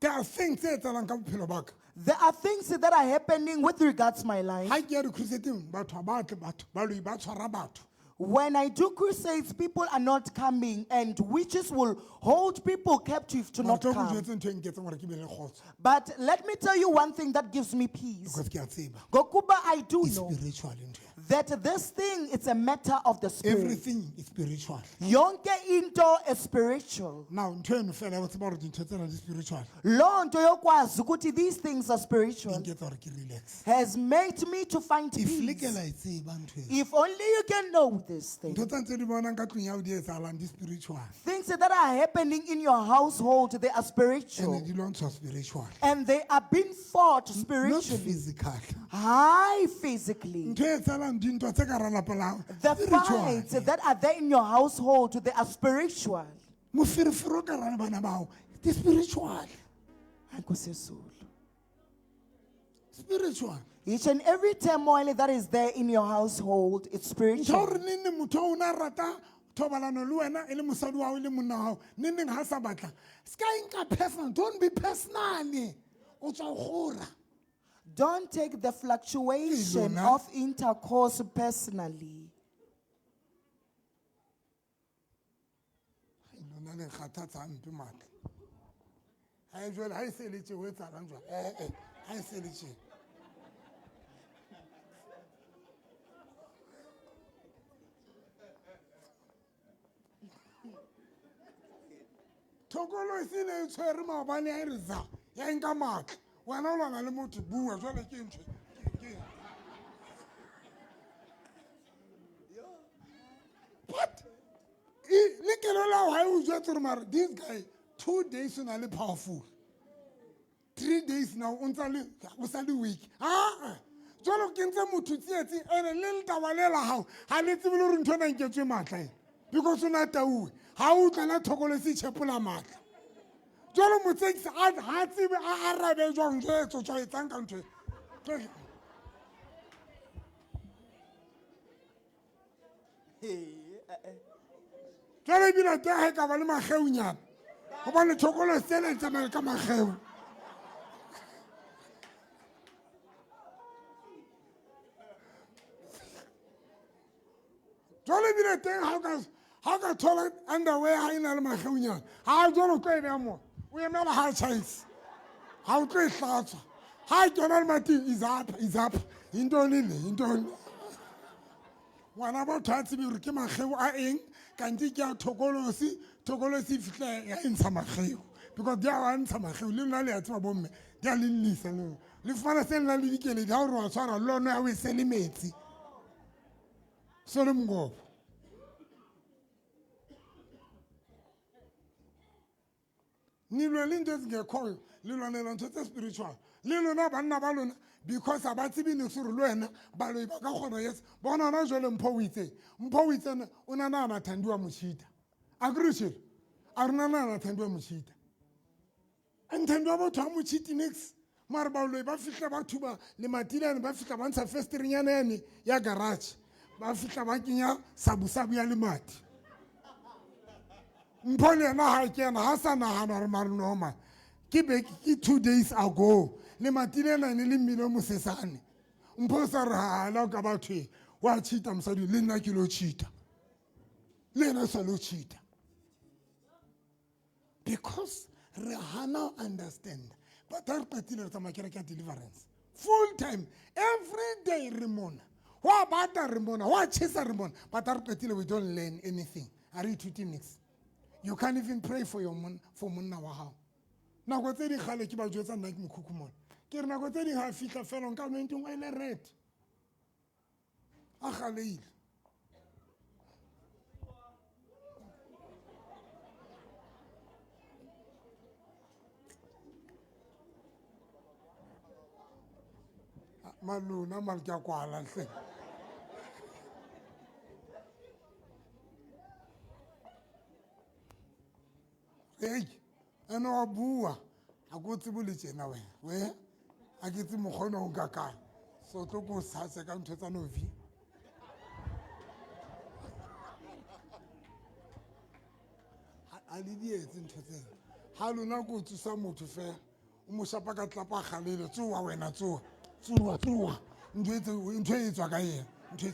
There are things tse etsahalang ka bophelo ba ka.
There are things that are happening with regards to my life.
Ha ke ya di-crusadeng batho ha ba tle batho ba lo ba tshwara batho.
When I do crusades, people are not coming, and witches will hold people captive to not
Mara tlo go
come.
jwetse ntho e nketseng hore ke be le kgotso.
But let me tell you one thing that gives me peace.
Because ke a tseba.
Gokuba, I do
It's
know
spiritual ntho.
that this thing is a matter of the spirit.
Everything is spiritual.
Yonke into is spiritual.
Now ntho eno fela ya go tseba hore dintho tsena di spiritual.
Loo nto yokwazi ukuthi these things are
E
spiritual
nketsa hore ke relax.
has made me to find
If le ke
peace.
la e tseba ntho e.
If only you can know this thing.
Ntho tsa ntse di bonang ka tlung ya hao di etsahalang di spiritual.
Things that are happening in your household, they are
Ene
spiritual.
di lwantshwa spiritual.
And they are being fought
Not
spiritually.
physical.
High physically.
Ntho e etsahalang dintwa tse ka hara lapa la hao,
The
spiritual.
fights that are there in your household, they are spiritual.
Moferefere o ka hara bana ba hao, di spiritual.
Nkosi yesulu.
Spiritual.
Each and every turmoil that is there in your household, it's
Ntho
spiritual.
hore nenne motho o na rata thobalano le wena e le mosadi wa hao e le monna wa hao, nenneng ha sa batla. Ska e nka personal, don't be personal. O tswa gora.
Don't take the fluctuation
Ilona.
of intercourse personally.
Lona le nkgathatsa mpe matla. Ha e jwale ha e se le tje o etsahalang jwale. Ha e se le tje. Thokolo e se ne e tshwere maobane ya e re za ya e nka matla. Wena o lwana le motho bua jwale ke ntho. What? Le kelo la ha o jwetse hore mara this guy 2 days o na le powerful. 3 days now o ntsa le o sa le weak. Jwalo ke ntse motho tsietsi ene le ntaba le la hao ha le tsebe le hore ntho ena nketswe matla e. Because o na tauwe ha o tla la thokolo se tshepola matla. jalo motsekisi ha tsebe a arabe jwang ntho e tsotswaetsang ka ntho e. Jalo ebile ke ha e ka ba le mageunyana gobane thokolo sele e tsamaye ka mageu. Jalo ebile teng ha ka thola underwear ha e na le mageunyana ha jalo tlo e beya mo o emela ha e tjhaise ha o tlo e hlatswa ha e kena le mating izapha intoni le intoni. Ngwana ba tho a tsebe gore ke mageu a eng kante ke a thokolosi e fitlha ya e ntsha mageu because di a wa ntsha mageu le nna le a tseba bomme di a le llisa le fumana se nna le dikeledi ha gore wa tshwara le ono ya o e se le metsi so le mngobo. Nilwe le ntho ezingekhoyo le lwanela ntho tse spiritual le lona banna ba lona because a ba tsebe ne sore le wena baloi ba ka kgona yes bona na jwale mpho o itseng o nanana thandiwa moshita agree a re nanana thandiwa moshita nthandiwa botho a moshiti next mare baloi ba fihla ba thuba le matilane ba fihla ba ntsha festerinyana yane ya garage ba fihla ba kenya sabusabu ya le mati mpho le yena ha kena ha sa nagana gore marenoma ke 2 days ago le matilena ne le mmile mosesane mpho sa re hala ka batho wa cheata mosadi le nna ke lo cheata le yena sa lo cheata because re hana understand but re patile re tsamaya kereke ya deliverance full time every day re mona wa bata re mona wa chesa re mona but re patile we don't learn anything are you 2 minutes. You can't even pray for monna wa hao. Nako tse di gale ke ba jwetsa nna ke mokhukhu mona ke re nako tse di ha fihla fela nka nointing wa ile red a galeile malona male ke a kwala hle. Hey, ene wa bua a go tsebo le tsena we a ke tse mogona o ka kae so tlo go satsa ka ntho tsa novi a le dietse ntho tse ha lona go tsusa motho fela o mo shapa ka tlapa galele tsoa wena tsoa ntho e tswa ka yena ntho e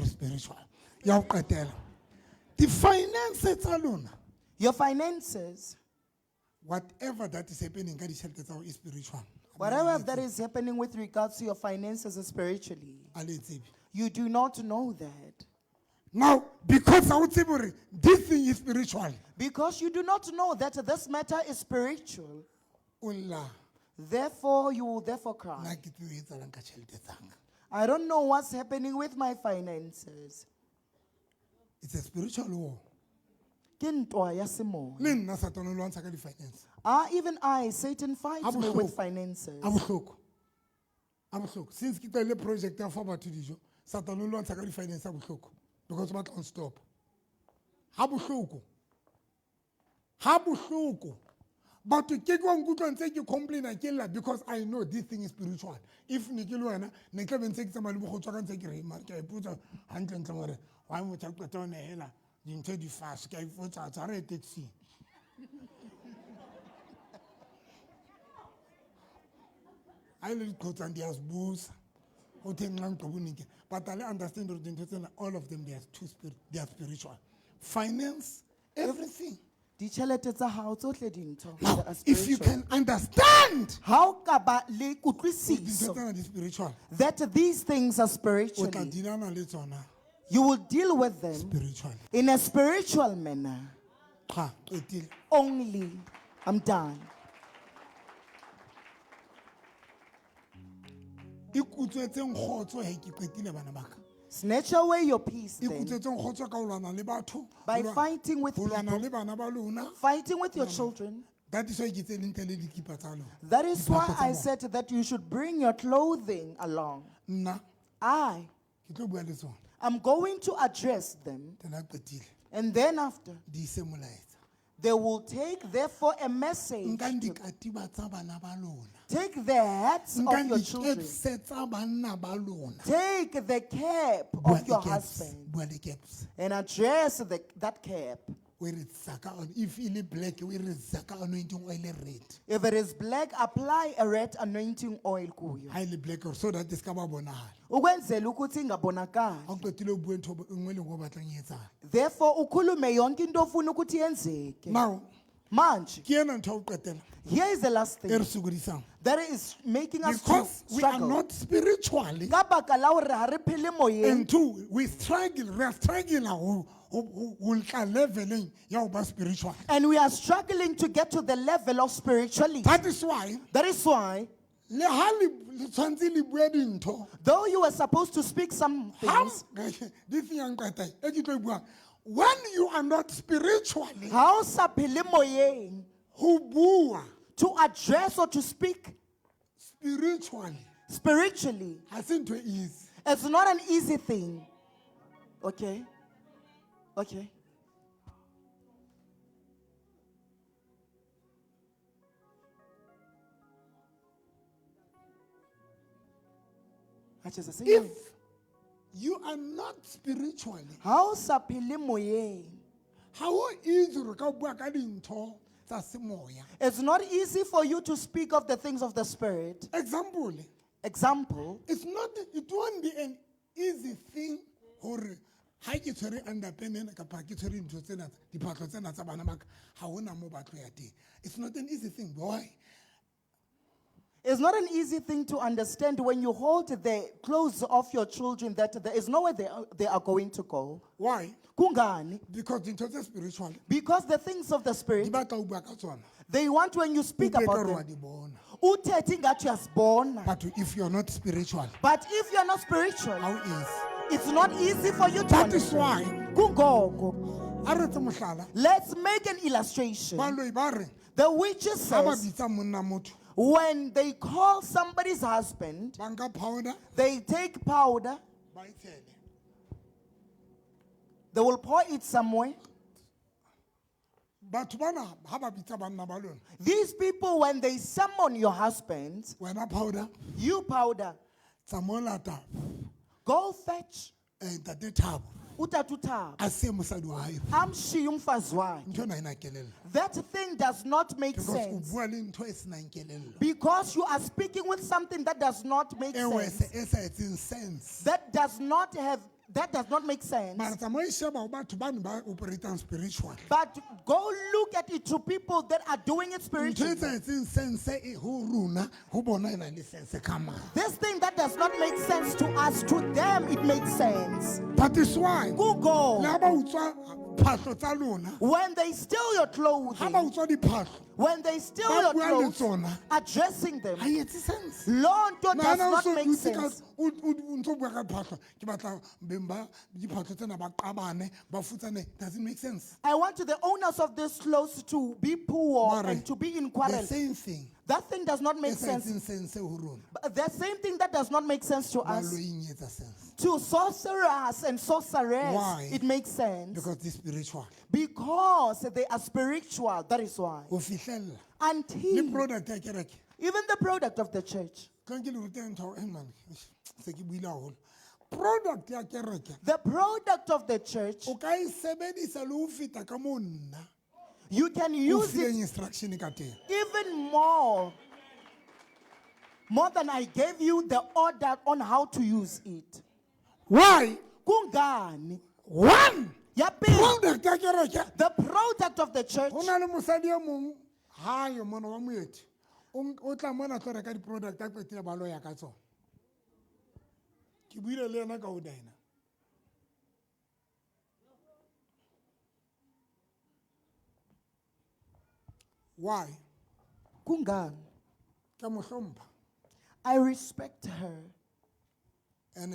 spiritual ya o qetela the finances tsa lona
your finances
whatever that is happening ka ditšhelete tsa is spiritual
whatever that is happening with regards to your finances is spiritually you do not know that
now because I would say this thing is spiritual
because you do not know that this matter is spiritual therefore you will therefore cry I don't know what's happening with my finances.
It's a spiritual war.
Even I, Satan fights me with finances.
Since kita le project ya fa batho dijo, Satan o lwantsha ka di finance a bohloko because ba tla stop. Ha bohloko. But to take one good and say you complain I kill because I know this thing is spiritual. If Nikiluana, Nikaben takes some Albucho and take a remark, I put a hundred and somewhere. Why would I put on a hella? You tell you fast, I put out a rated sea. I little coat and there's booze, but I understand all of them, they are spiritual. Finance, everything.
Now,
if you can understand
how that these things are spiritual, you will deal with them in a spiritual manner. Only. I'm done. Snatch away your peace then. By fighting with people, fighting with your children.
That
is why I said that you should bring your clothing along. I I'm going to address them. And then after, they will take therefore a message. Take the hats of your children. Take the cap of your husband and address that cap.
If it is black, we zaka anointing oil red.
If it is black, apply a red anointing oil kuyo.
Highly black, so that is kaba bonahal.
Ukwenzela ukuthi ingabonakali.
Awuqedile ubuye nthobo engwele ngoba batla ngiyetsa.
Therefore ukhulume yonke into ofuna ukuthi yenzeke.
Now,
manje
kiyena ntho uqedela.
Here is the last thing that is making us
because
to
we
struggle.
are not spiritually.
And
two, we struggle spiritual.
And we are struggling to get to the level of spirituality. That is why though you were supposed to speak some things,
when you are not spiritually,
to address or to speak
spiritually,
it's not an easy thing. Okay.
If you are not spiritually,
how
easy
it's not easy for you to speak of the things of the spirit.
Example. It won't be an easy thing for it's not an easy thing. Why?
It's not an easy thing to understand when you hold the clothes of your children that there is nowhere they are going to go.
Why?
Kungani?
Because it's spiritual.
Because the things of the spirit, they want when you speak about them.
But if you're not spiritual,
how is? It's not easy for you to
That is why.
Let's make an illustration. The witches says, when they call somebody's husband, they take powder, they will pour it somewhere. These people, when they summon your husband, you powder, go fetch utatutaba. Amshiye umfazi wakhe. That thing does not make sense. Because you are speaking with something that does not make sense. That does not make sense. But go look at it to people that are doing it spiritually. This thing that does not make sense to us, to them it makes sense.
That is why.
Google. When they steal your clothing, when they steal your clothes, addressing them, Lord, does not make sense.
Doesn't make sense.
I want the owners of these clothes to be poor and to be in quarrel.
The same thing.
That thing does not make sense. But the same thing that does not make sense to us, to sorcerers and sorcerers,
why?
It makes sense.
Because they're spiritual.
Because they are spiritual. That is why. Until even the product of the church. The product of the church, you can use it even more than I gave you the order on how to use it.
Why?
Kungani?
One.
The product of the church.
Why?
Kungani? I respect her. And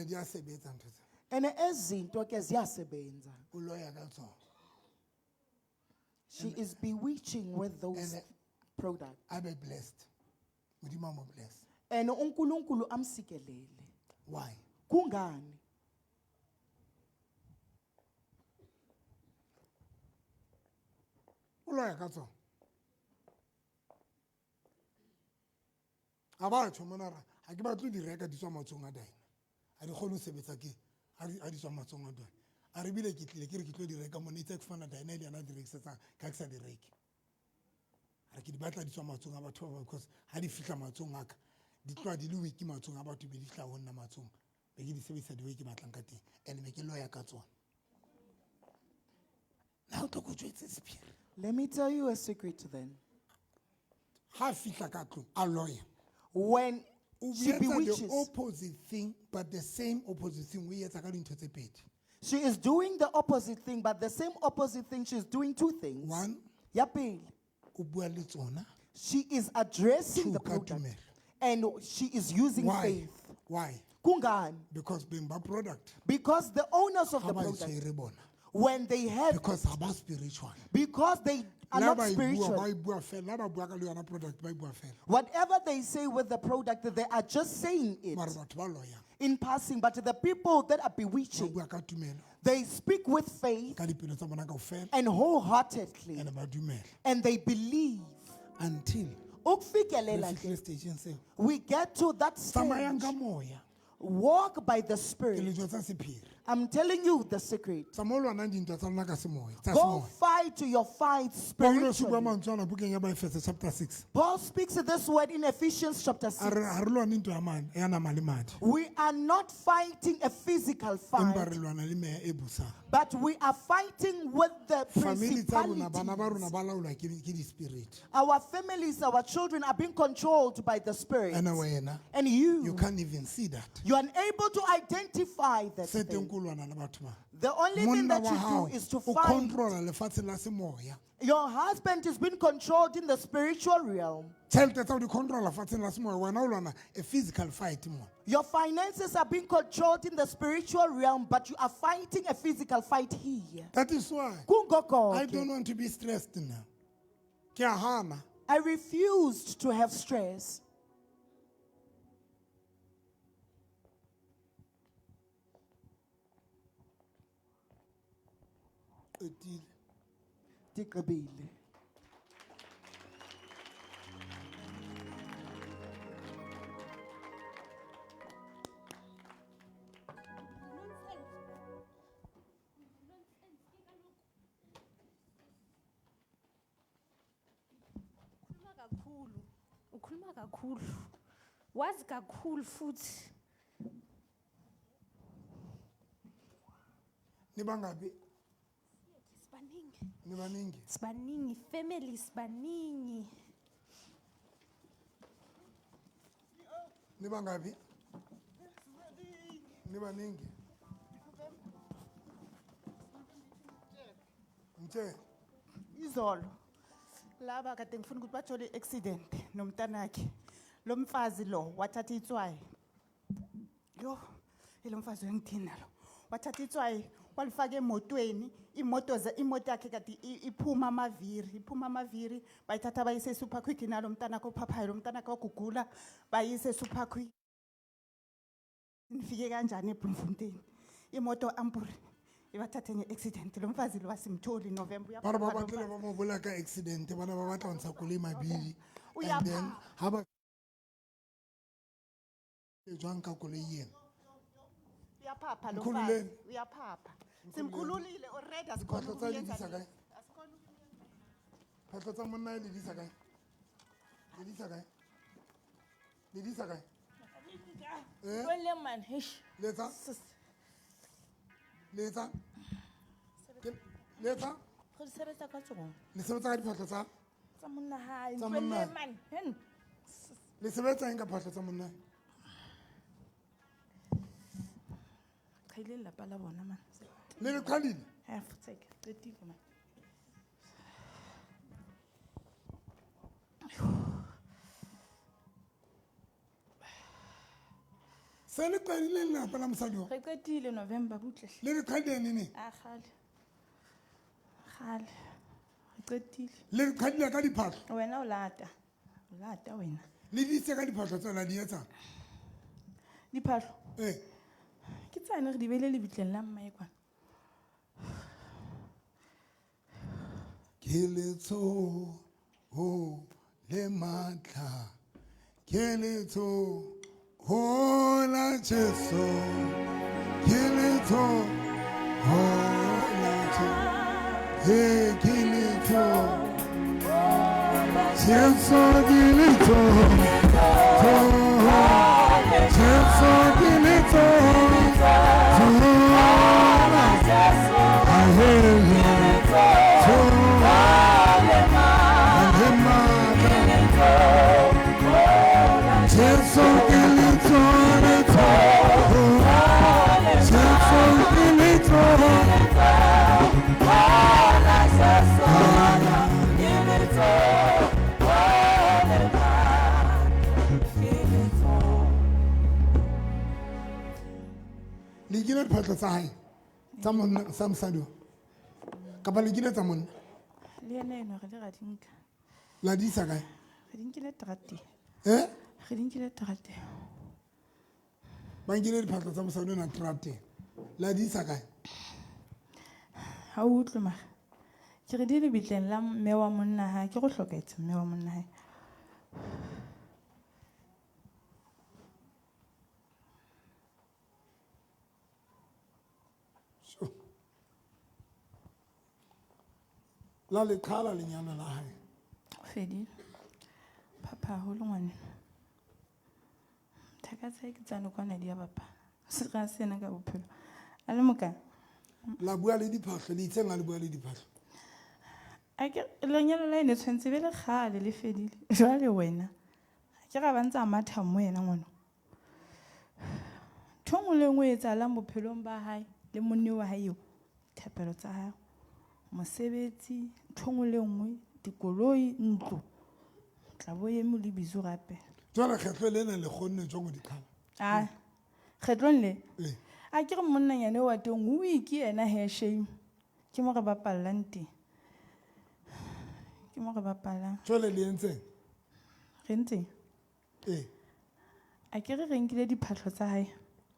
ezinto ke ziyasebenza. She is bewitching with those products.
I be blessed. Blessed.
And uNkulunkulu amsikelele.
Why?
Kungani?
o loya ka tsona a batho monara ga ke batlo di reka di tswa matsong a dina a di kgone go sebetsa ke a di tswa matsong a dina a re bile ke tlile ke re ke tlo di reka mo neitse ke fana dina le yana di rekisetsang ka ke sa di reke a ke di batla di tswa matsong a batho ba because ha di fihla matsong aka di tloa di le wiki matsong a batho be di fihla go nna matsong be ke di sebedisa di ke batlang ka teng and be ke loya ka tsona. Now to go to spirit.
Let me tell you a secret then.
Ha fihla ka tlong a lawyer.
When she bewitches,
the opposite thing, but the same opposite thing we yetsa ka dintho tse pedi.
She is doing the opposite thing, but the same opposite thing, she's doing two things.
One,
ya pele,
o bua le tsona.
She is addressing the product, and she is using faith.
Why?
Kungani?
Because being by product.
Because the owners of the product, when they have,
because about spiritual,
because they are not spiritual, whatever they say with the product, they are just saying it in passing. But the people that are bewitching, they speak with faith and wholeheartedly, and they believe
until
we get to that stage. Walk by the Spirit. I'm telling you the secret. Go fight to your fight spiritually. Paul speaks this word in Ephesians chapter 6. We are not fighting a physical fight, but we are fighting with the principalities. Our families, our children are being controlled by the Spirit. And you
can't even see that.
You are unable to identify that thing. The only thing that you do is to find. Your husband is being controlled in the spiritual realm.
A physical fight.
Your finances are being controlled in the spiritual realm, but you are fighting a physical fight here.
That is why I don't want to be stressed now.
I refused to have stress. Tikabile.
Ukhuluma kakhulu wazi kakhulu futhi
nibangapi
sibaningi family sibaningi
nibangapi nibaningi mthe
izolo laba kade ngifuna ukuthi bathole accident nomntanakhe lo mfazi lo wathatha itswayi yo lo mfazi wengithina lo wathatha itswayi walifaka emotweni imoto yakhe kade iphuma amaviri bayithatha bayise super quick nalo mntanakhe ophaphayo lo mntanakhe ogugula bayise super quick nifike kanjani eBloemfontein imoto ampuri ibathathe nge-accident lo mfazi lo wasimtholi November
bara ba batle ba mo bola ka accident bana ba batla ntsha koloi mabili and then ha ba jwang ka koloi yena
uyaphapha lo mfazi uyaphapha simkhululile already
asikhona ukuyenza asikhona phatla tsa monna le disa kae
Wele man, hish.
Letsa.
Go sebetsa ka tsona.
Le sebetsa ka diphatlo tsa?
Tsa monna hae.
Wele
man, hen.
Le sebetsa eng ka phatlo tsa monna?
Khaile la pala bona man.
Le khalile?
Have take. The diva man.
Se le qadile le lapa la mosadi wa?
Re qetile November butle.
Le qadile nini?
A khale. Re qetile.
Le qadile ka diphatlo?
Wena o lata wena.
Le ditse ka diphatlo tsena di etsa?
Diphatlo? Ke tsane re di bele le bitleng la mmae kwana.
Ke ke letsoho le matla, ke letsoho la Jesu, ke letsoho la Jesu, ke letsoho Jesu, ke letsoho Jesu, ke letsoho le kile diphatlo tsa hae tsa monna sa mosadi kapa le kile tsa monna
le ena eno re di ga dinka
la di isa kae
re di nkile terateng
re
di nkile terateng
ba nkile diphatlo tsa mosadi ona terateng la di isa kae
ha o utlwe mara ke re di lebitleng la mme wa monna hae ke go hloketse mme wa monna hae
la le qhala lenyalo la hae
fedile papa haholo ngwane thaka tsa ke tsane kwana di ya papa se ga sena ka bophelo a le moka
la bua le diphahlo le itseng a le bua le diphahlo
a ke lenyalo la ene tshwantse be le kgale le fedile jwale wena ke ga ba ntse a matha mo yena ngwana thongwe le ngwe etsa la bophelong ba hae le monni wa hae thapelo tsa hae mosebetsi thongwe le ngwe dikoloi ntlo tla bo ye mo le bizo gape
jwale kgetlo le ene le kgonne jo go dikhala
a kgetlong le a ke re monnanyane wa teng o ke ena hair shame ke mo re bapallang teng ke mo re bapalang
jwale le entseng
re ntseng a ke re re nkile diphahlo tsa hae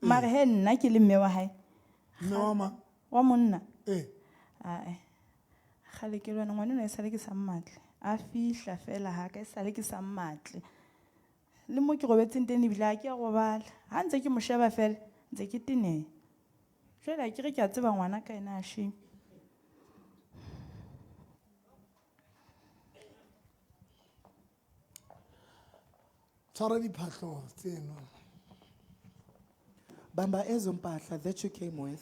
mare he nna ke le mme wa hae
mme wa ma
wa monna ae gale ke lwana ngwane no e sale ke sa mmatle a fihla fela ha ka e sale ke sa mmatle le mo ke robetseng teng ebile a ke a gobala ha ntse ke mo sheba fela ntse ke teneng jwale a ke re ke a tseba ngwana ka ena a shame
tshwara diphahlo tseno
bamba ezo mpahla that you came with.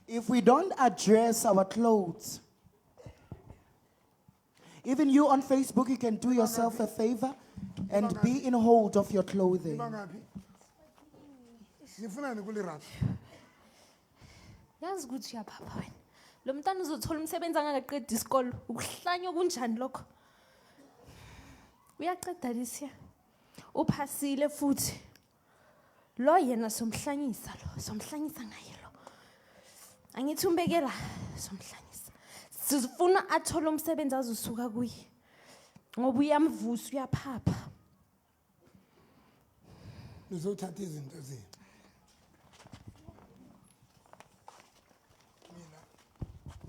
If we don't address our clothes, even you on Facebook, you can do yourself a favor and be in hold of your clothing.
yazi ukuthi uyapapa wena lo mntana uzothola umsebenzi angakaqedi isikolo ukuhlanya okunjani lokho uyaqeda lisiya uphasile futhi lo yena somhlanyisa ngaye lo angithi umbekela somhlanyisa sifuna athola umsebenzi azosuka kuye ngoba uyamvusa uyaphapha
nizothatha izinto zenu mina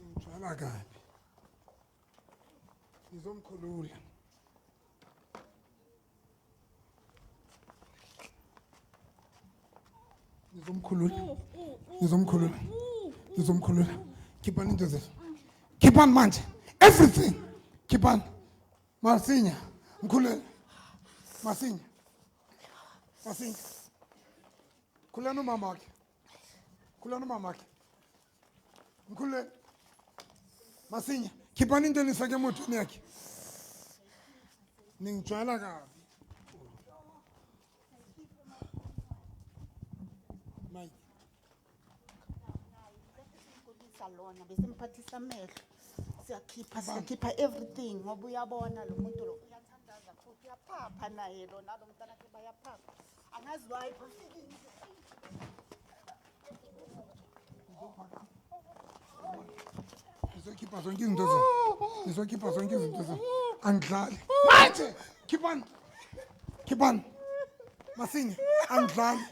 ngijwala kabi ngizomkhulula ngizomkhulula keep on into this keep on manje everything keep on Masinya mkhulule Masinya khulana umama wakhe mkhulule Masinya keep on into this ke mothweni yakhe ningijwala kabi
lona besimphathisa amehlo siyakhipha everything ngoba uyabona lo muntu lo uyathandaza futhi uyaphapha naye lo nalo mntana wakhe bayaphapha angazi why
Nizokhipha zonke izinto zenu angidlali manje keep on Masinya angidlali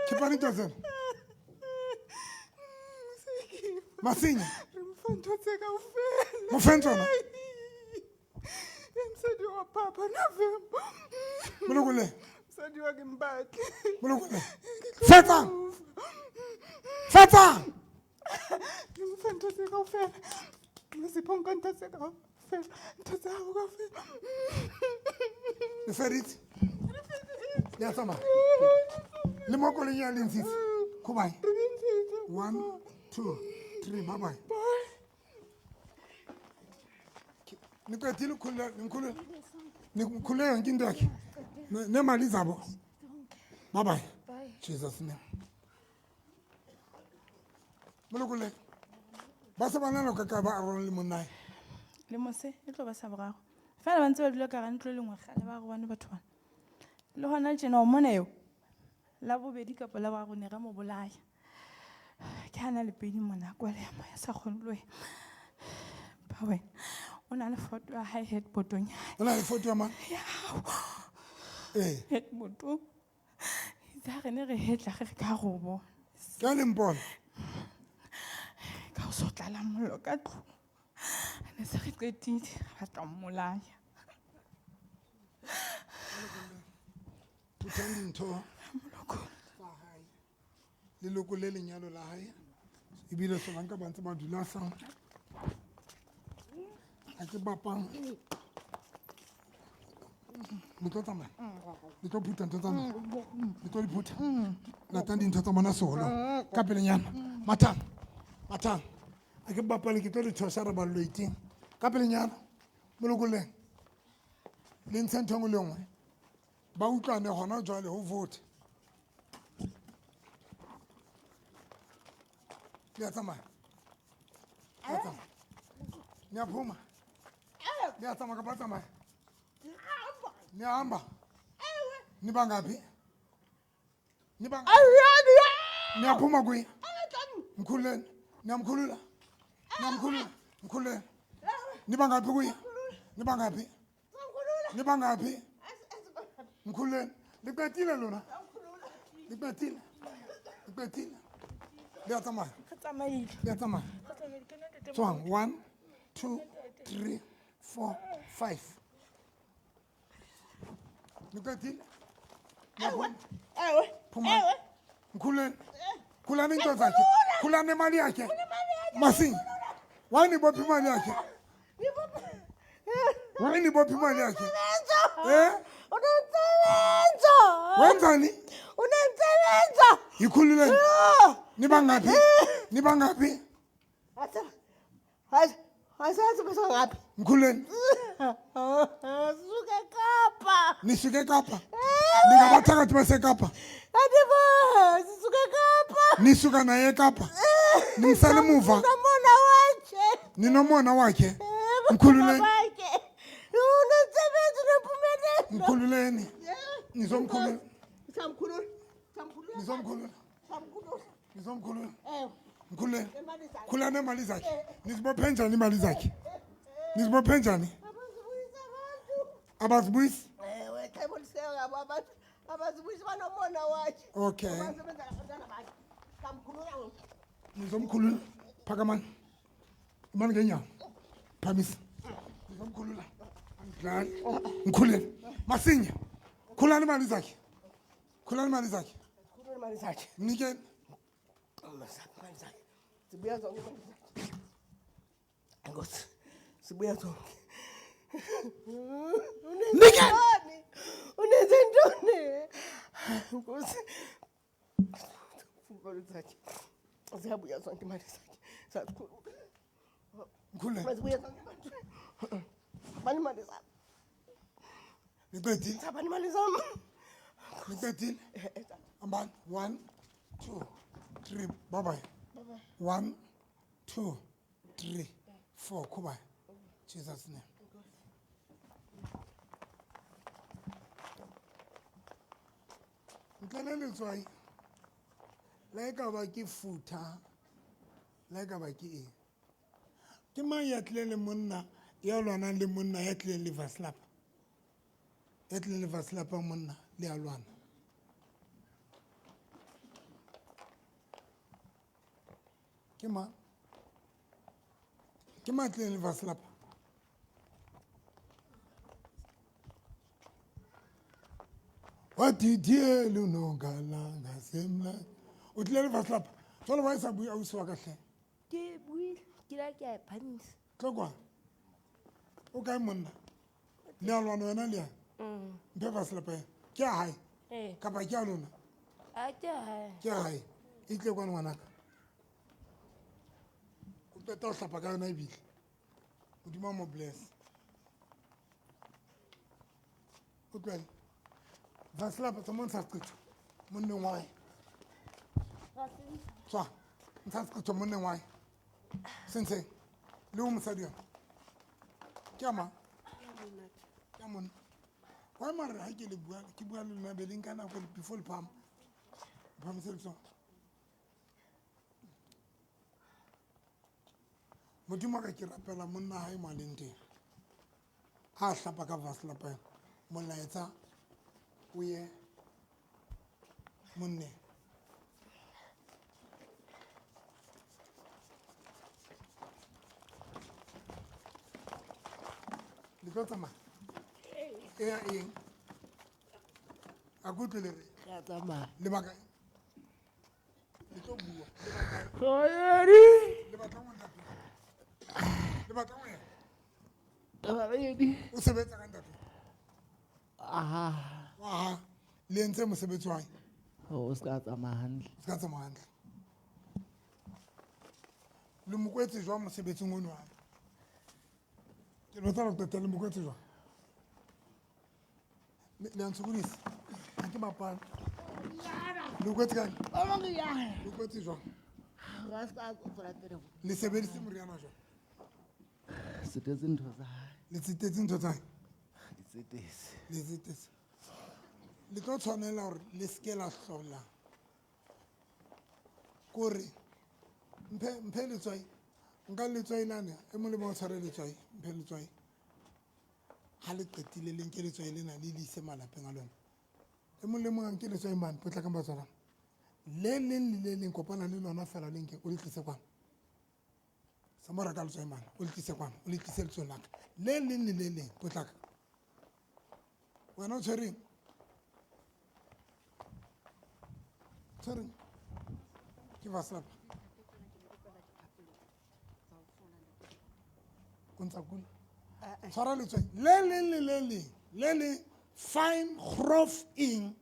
keep on into zenu Masinya.
Mfantose kaofela.
Mofentsona.
Msadi wa papa November.
Molokole.
Msadi wa Kimbaki.
Molokole. Fetsa. Fetsa.
Mfantose kaofela. Masiponka ntose kaofela. Ntose hao kaofela.
Le ferit. Ya sama. Le mokole ya lensisi. Kubai. 1 2 3 bye bye. Nikwetile nikhule yonke into yakhe nemali zabo. Bye bye. Jesus name. Molokole. Ba se bana lo ka ba arolo le monnae.
Le mose e tlo ba sa boraro fela ba ntse ba dula ka ga ntlo le ngwe gale ba go bane batho bana le gona tjena o mona eo la bobedi kapa la boraro ne ra mo bolaya ke hana le pedi mona kwa le ya sa kgone lo ba wena o na le foto ya high head botong
O na le foto ya mang?
head botong itse re ne re hetla ge re ka go bona
Ka lempona.
ka o sotlala mollo ka tlo ne se re qetile ba tla mmolaya
Puthandi ntho. Leloko le lenyalo la hae. Ebile sona nka ba ntse ba dula sang. A ke bapang. Le tlo tsamaya. Le tlo phutha ntho tsa nna. Le tlo di phutha. Latang dintho tsa bona solo. Ka pelenyana. Mathang. Mathang. A ke bapale ke tlo di thosa re ba loiting. Ka pelenyana. Molokoleng. Le ntshe ntho engwe le engwe. Ba utlwane gona jwale ho vote. Ya tsamaya. Ya tsamaya. Ni aphuma. Ni tsamaya ka ba tsamaya. Ni hamba. Ni bangapi? Ni bangapi? Ni aphuma kuyi. Mkhuleni. Ni amkhulula. Ni amkhulula. Mkhuleni. Ni bangapi kuyi? Ni bangapi? Ni bangapi? Mkhuleni. Liqedile lona. Liqedile. Liqedile. Ya tsamaya. Ya tsamaya. Tswang 1 2 3 4 5. Liqedile. Phuma. Mkhuleni. Khulani into zakhe. Khulani imali yakhe. Masinya. Wani bophi imali yakhe? Wani bophi imali yakhe?
Unomsebenzo.
Wenzani?
Unomsebenzo.
Yikhululeni. Nibangapi? Nibangapi?
Asazi basangaphi?
Mkhuleni.
Suke Kapa.
Nisuke Kapa. Ningabathakathi baseKapa.
Adibo, sisuke Kapa.
Nisuka naye eKapa. Nimsale emuva.
Nomona wakhe.
Ninomona wakhe. Mkhululeni.
Unomsebenzi nompumelelo.
Mkhululeni. Nizomkhulula.
Samkhulula.
Nizomkhulula. Nizomkhulula. Mkhululeni. Khulani imali zakhe. Nizibophe njani imali zakhe? Nizibophe njani? Abazibuyisi?
Abazibuyisi banomona wakhe.
Okay. Nizomkhulula. Phakamani. Imali ngenyawo. Phamisa. Nizomkhulula. Dlali. Mkhuleni. Masinya. Khulani imali zakhe. Khulani imali zakhe.
Khulani imali zakhe.
Mnikeni.
Imali zakhe. Sibuya zonke imali zakhe. Nkosi. Sibuya zonke.
Nikeni.
Unezintoni? Nkosi. Imali zakhe. Siyabuya zonke imali zakhe. Sakhulula.
Mkhuleni.
Sibuya zonke imali. Bani imali zakhe.
Niqedile.
Sabani imali zami.
Niqedile. Ambani 1 2 3 bye bye. 1 2 3 4 kuba. Jesus name. Ntlana letswai. La ka ba ke futa. La ka ba ke eng? Ke mang ya tlile le monna ya lwana le monna ya tlile le vaslapa. Ya tlile le vaslapa monna le ya lwana. Ke mang? ke matleng le vaslapa watithiele unongalanga semla o tlile le vaslapa jalo ba e sa bui ausi wa ka hle
Ke buile, ke la ke a phamisa.
tlokwa o kae monna lealwana wena le ya mpe vaslapa ya ke a hae kapa ke a lona
A ke hae.
ke a hae e tle kwane ngwanaka o qeta ho hlapa ka yona ebile modimo a mo bless o tlwele vaslapa tsa mo ntsha seqetho monneng wa hae tswa ntsha seqetho monneng wa hae sentsheng le o mosadi yona ke a mang ke a monna wa mare ha ke le bua ke bua le lona be le nka nako before le phama phamise le tsona modimo ka ke rapela monna hae mo a leng teng ha a hlapa ka vaslapa ena molaetsa o ye monneng le tlo tsamaya e ya eng a ko utlwe le re lebaka le tlo bua le batla ngwana le batla ngwana o sebetsa ka ntate wa le entse mosebetsi wa hae
o ska tsamaya hantle
se ka tsamaya hantle le mokwetse jwang mosebetsing ono wa ke lo tsala qetela le mokwetse jwang le a ntshokodisa ha ke mapana le kwetse kae le kwetse jwang le sebedise moriana jwang
setetse ntho tsa hae
le tsetetse ntho tsa hae
ditsetese
le tsetetse le tlo tshwanela hore le seke la hlola kore mphe letswai nka letswai lane e molemo o tshware letswai mphe letswai ha le qetile le nke letswai lena le le ise malapeng a lona e molemo a nke letswai mane potla ka batswalang le leng le le leng kopana le lona fela le nke o le tlise kwana sa mo raka letswai mane o le tlise kwana o le tlise letswai laka le leng le le leng potlaka wena o tshwereng ke vaslapa o ntsa kula tshwara letswai le leng le le leng le le fine grof eng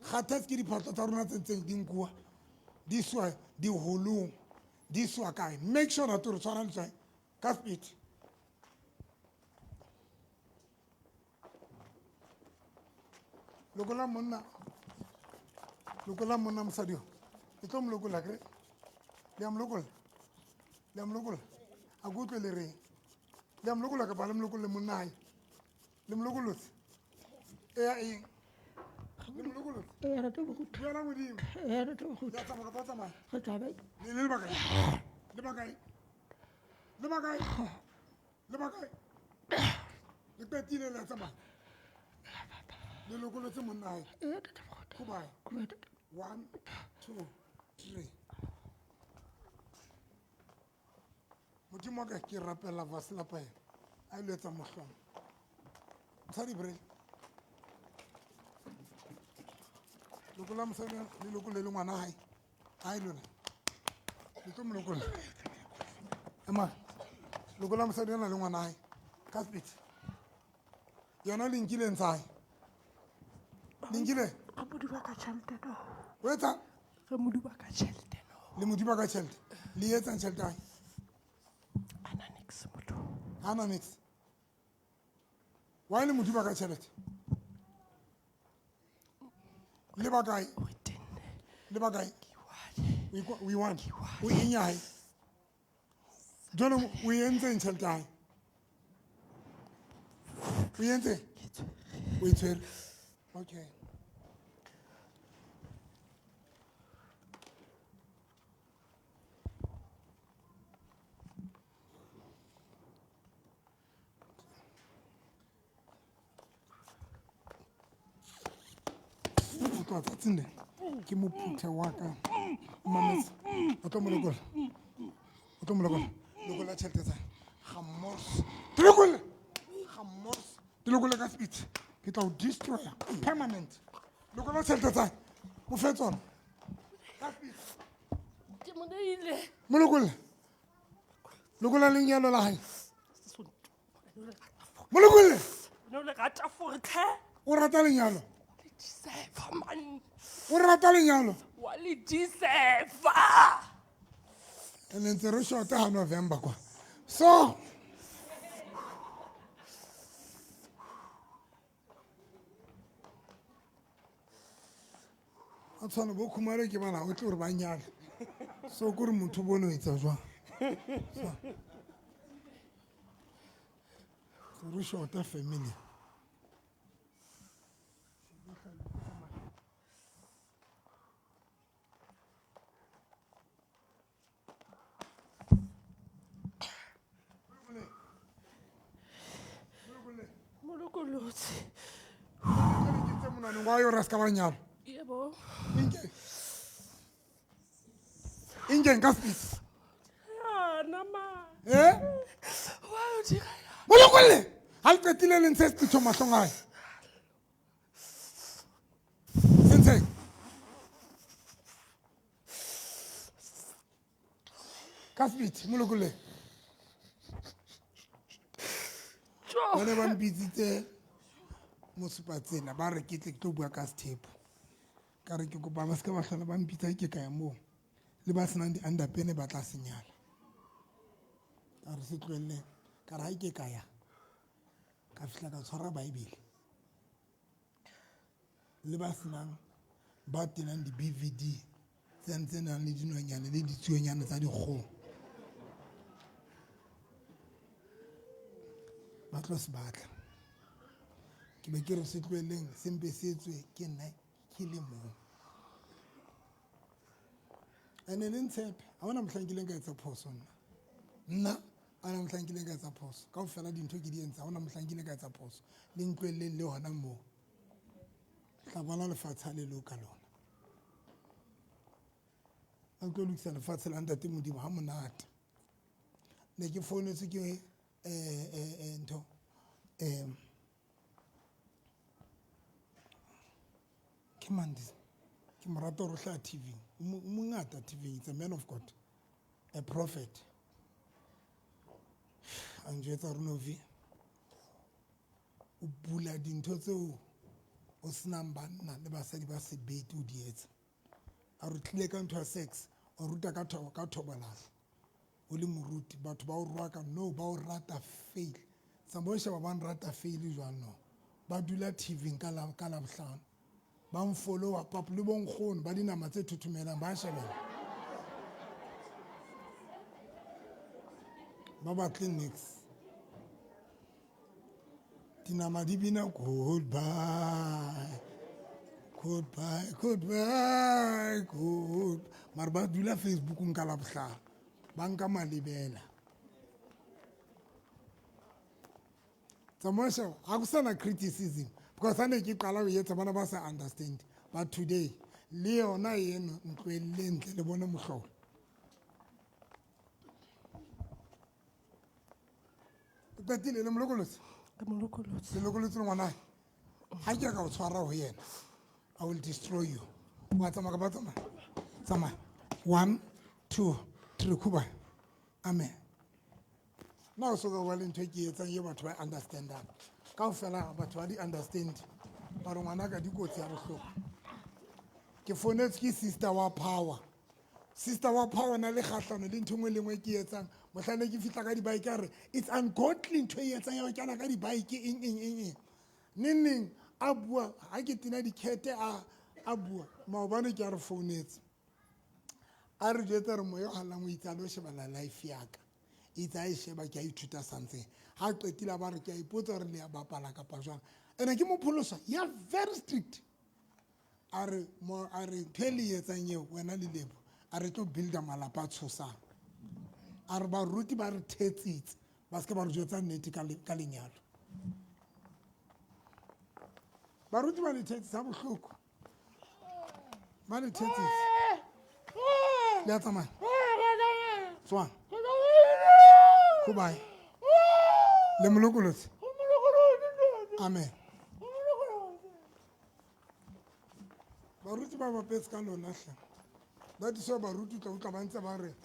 kgathatse ke diphatlo tsa rona tse ntseng di nkua di swa diholong di swa kae make sure that re tshwara letswai ka speed lokola monna mosadi yo e tlo molokola kere le a molokola a ko utlwe le reng le a molokola kapa le molokole monna hae le molokolotse e ya eng le molokolotse yona modimo ya tsamaya kapa tsamaya le lebakae le qetile le tsamaya le lokolotse monna hae go bae 1 2 3 modimo wa ka ke rapela vaslapa ena a ile etsa mohlolo tshadi brele lokola mosadi le lokole le ngwana hae hae lona le tlo molokola ema lokola mosadi ena le ngwana hae ka speed yona le nkile ntsha hae le nkile
Ka modiba ka tjhelete no.
o etsa
Ka modiba ka tjhelete no.
le modiba ka tjhelete le etsang tjhelete hae
Ana nix motho.
hana nix wa le modiba ka tjhelete le bakae we want o enya hae jalo o entseng tjhelete hae o entse o itshwere okay tsatsing le ke mophuthe wa ka mametse o tlo molokola lokola tšhelete tsa Gamos. Tilokole. Gamos. Tilokole ka speech. Ke tla o destroya permanent. Lokola tšhelete tsa mo fe tsona. Ka speech.
Ke mo neile.
Mo lokole. Lokola lenyalo la hae. Mo lokole.
No le rata for tlhe.
O rata lenyalo.
Disefa man.
O rata lenyalo.
Wa le disefa.
And then the short ha November kwa. So a tshwana bo khumare ke bana o tlo re ba nyala. So go re motho bono etsa jwa. So re short family.
Molokolotsi.
Why you raska ba nyala?
Yebo.
Inge ngaspis.
Ya nama. Wa o dira ya.
Molokole. Ha qetile le ntse speech mahlong ae. Sentse. Ka speech molokole. Bana ba mbitsitse mosupatsena ba re ke tle ke tlo bua ka Sthepo ka re ke kopa ba se ka ba hlola ba mpitsa ke ka ya moo le ba senang di underpene ba tla senyala ka re se tlwelle ka re ha ke ka ya ka fihla ka tshwara Bible le ba senang ba tenang di BVD tse nang le dinonyane le ditsuonyane tsa dikgoho ba tlo se batla ke be ke re se tlweleng sempe se etswe ke nna ke le moo ene le ntshepe ha ona mohlang ke leng ka etsa phoso nna ha ona mohlang ke leng ka etsa phoso ka ho fela dintho ke di entsa ha ona mohlang ke leng ka etsa phoso le ntlweleng le hona moo tla bona lefatshe le lo ka lona a tlo lokisa lefatshe la ntate modimo ha monate ne ke founetswe ke ntho ke mandis ke mo rata hore hla TV mongata TV it's a man of God a prophet a njwetsa hore novi o bula dintho tseo o senang banna le basadi ba sebete o di etsa a re tlile ka ntho ya sex o ruta ka thobalano o le moruti batho ba o rwaka no ba o rata fail samosha ba ban rata fail jwang no ba dula TV ka la bohlano ba mfollow up le bonkgono ba dinama tse thuthumelang ba shebela ba ba clinics dinama di bina goodbye mara ba dula Facebook ka la bohlano ba nka malebela Samosha ha ku sana criticism because ane ke qala ho etsa bana ba sa understand but today le yona yeno ntlwele ntle le bona mohlolo tatile le molokolotsi le ngwana ha ke ka o tshwara ho yena I will destroy you wa tsamaya ka tsamaya 1 2 3 kuba amen now so ga le ntho ke etsa ye batho ba understand that ka fela batho ba di understand ba re ngwana ka dikotsi ya bohloko ke fonetse ke sister wa power na le kgahlano le ntho ngwe le ngwe ke etsang mohlale ke fitla ka di bike re it's ungodly ntho e etsang ya kana ka di bike eng ning a bua ha ke tina dikhete a bua maobane ke a re founetse a re jeta re moyo halang o itsa lo shebala life yaka itsa e sheba ke a ithuta something ha qetile ba re ke a ipotsa re le ya bapala ka pa jwang ene ke mo pholosa ya very strict are pheli etsang eo wena le lebo are tlo builda malapa a tshosang are ba ruti ba re thetsitse ba se ke ba re jwetsa nnete ka lenyalo ba ruti ba le thetsitse ha bohloko ba le thetsitse le a tsamaya tswang kubai le molokolotse amen baruti ba bapetse ka lona hle that is why baruti tla utla ba ntse ba re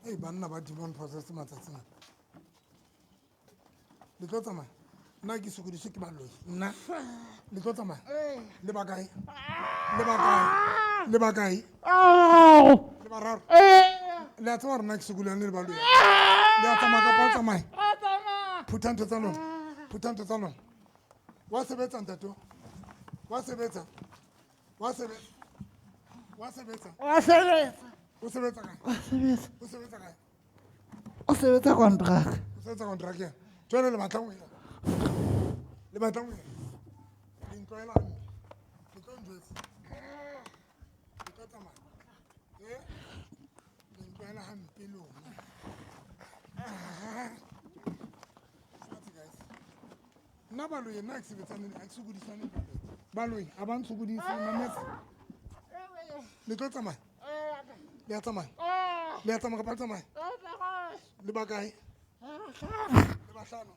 ei banna ba demon possessed matsatsing le tlo tsamaya nna ke sokodiswe ke baloi nna le tlo tsamaya le bakae le bararo le a tseba gore nna ke sokolane le baloi le a tsamaya kapa o tsamaye phutha ntho tsa lona wa sebetsa ntato wa sebetsa o sebetsa kae
o sebetsa kontraka
ya jwale le batlang ho ya le ntlwaela hampe le tlo njwetsa le tlo tsamaya le ntlwaela hampe lona nna baloi nna a ke sebetsaneng a ke sokodisane baloi a ba ntshokodise mametse le tlo tsamaya le a tsamaya kapa le tsamaya le bakae le bahlano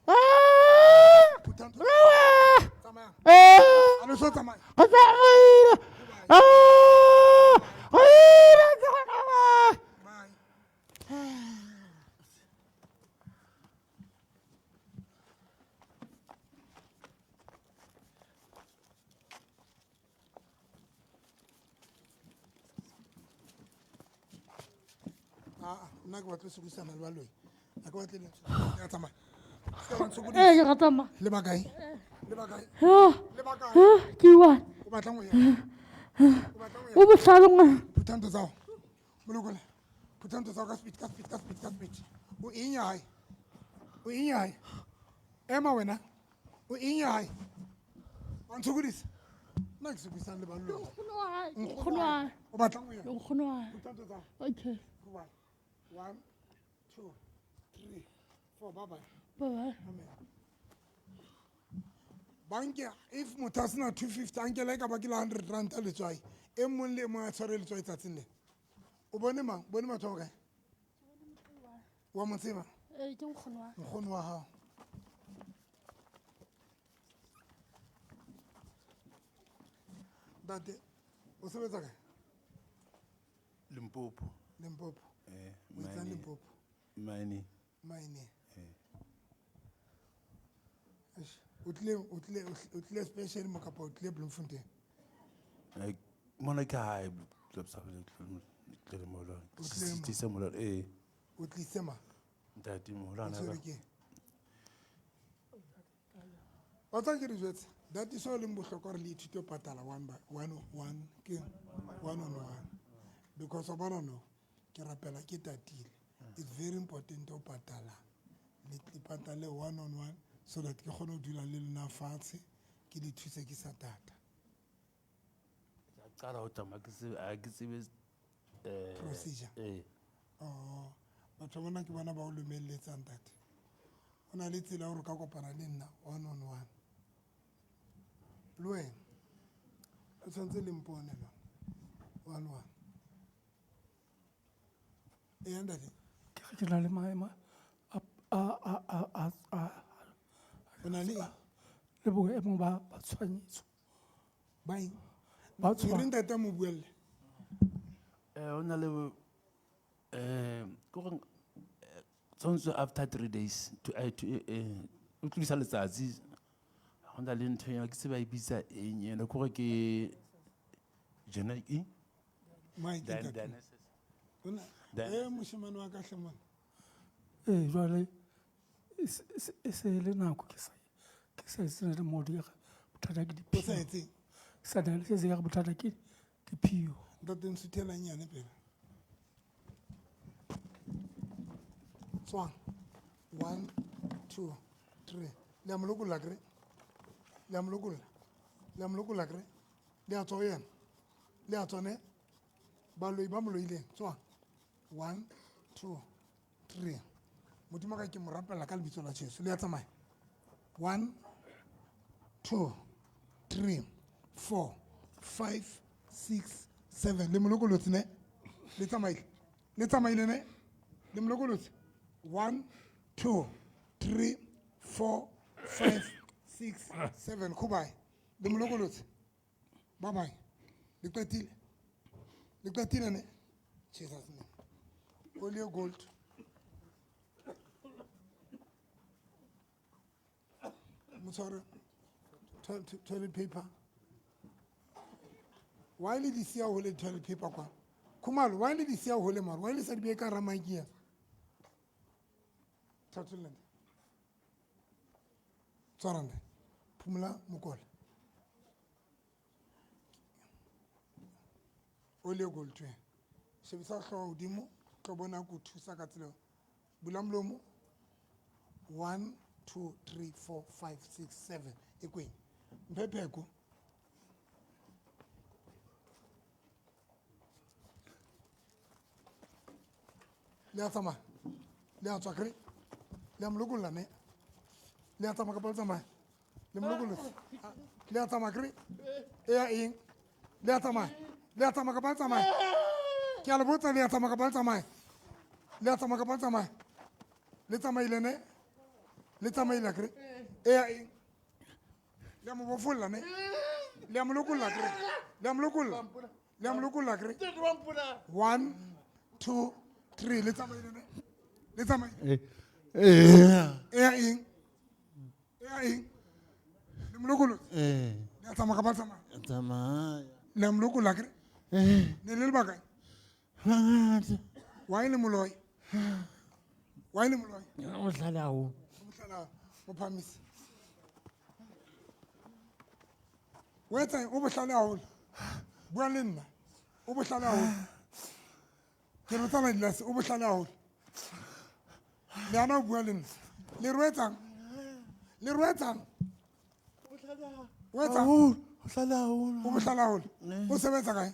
tsamaya a le so tsamaya nna ke batle sokodisana le baloi a ke batle ya tsamaya
ke ratama
le bakae
ke one
o batlang ho ya
o bohlalo ngwana
phutha ntho tsago molokole phutha ntho tsago ka speed o eng ya hae ema wena o eng ya hae wa ntshokodisa nna ke sokodisane le baloi o batlang ho ya phutha ntho tsago
okay
1 2 3 4 bye amen banke if motho a sena 250 ankela e ka ba ke la 100 rand a letswai e mong le mong a tshware letswai tsatsing le o bone batho ba kae wa mo tseba nkgono wa hao date o sebetsa kae
Limpopo.
o etsang Limpopo
Mine.
o tlile special mo kapa o tlile Bloemfontein
Mona ke hae club sa le mola. Tisa mola
o tlise ma
Ntate mola na ba.
o tsa ke re jwetse that is all in bohlokwa re le ithute patala one ke one on one because of bona no ke rapela ke tatile it's very important to patala le patale one on one so that ke kgone ho dula le lena fatshe ke le thuse ke sa tata
Qala ho tsamaya ke tsebe
procedure batho bona ke bona ba o lumelletsang tate o na le tsela hore ka kopana le nna one on one le wena o tshwanetse le mpone lo one ntate
ke na le maema
o na le
boemo ba tshwanyetso
ke reng tate mo buelle
o na le tshwanetse after 3 days o tlisa letsatsi go na le ntho ya ke se ba e bitsa eng ene kore ke
moshimane wa kahle mona
jwale e se le nako ke sa etsena le modi ya bothata ke diphio sa na le se ya bothata ke diphio
ntate nsuthela nyane pele tswang 1 2 3 le a molokolla kre le a molokolla kre le a tswa yena le a tswane baloi ba moloileng tswang 1 2 3 modimo ka ke mo rapela ka lebitso la Jesu le a tsamaya 1 2 3 4 5 6 7 le molokolotse ne le tsamaile ne le molokolotse 1, 2, 3, 4, 5, 6, 7. Kubai. The Mologolut. Bye bye. The Katil. The Katil. Jesus name. Only gold. Musara. Toilet paper. Why did you see a holy toilet paper? Kumal, why did you see a holy man? Why did you see a Ramagia? Totland. Sorande. Pumla Mukol. Olio gold train. Shebisa Shaw Dimo, Kabona Kutu Sakatlo. Bulamlomo. 1, 2, 3, 4, 5, 6, 7. Equi. Pepeco. Leatama. Leatacri. Lam Lugulane. Leatama Kapalzama. Lemugulus. Leatamakri. Air in. Leatama. Leatama Kapalzama. Calabuta Leatama Kapalzama. Leatama Kapalzama. Letama Ilene. Letama Ilacri. Air in. Lamufulane. Lamulugulacri. Lamlugul. Lamlugulacri. 1, 2, 3. Letama Ilene. Letama. Air in. Air in. Lamlugul. Letama Kapalzama. Lamlugulacri. Nelil Bagay. Why the Muloy? Why the Muloy?
Osalao.
Opamis. Wait, Obasalao. Berlin. Obasalao. Jerusalem, less Obasalao. They are not Berlin. Liruetan. Liruetan. Wetan. Obasalao. What's the guy?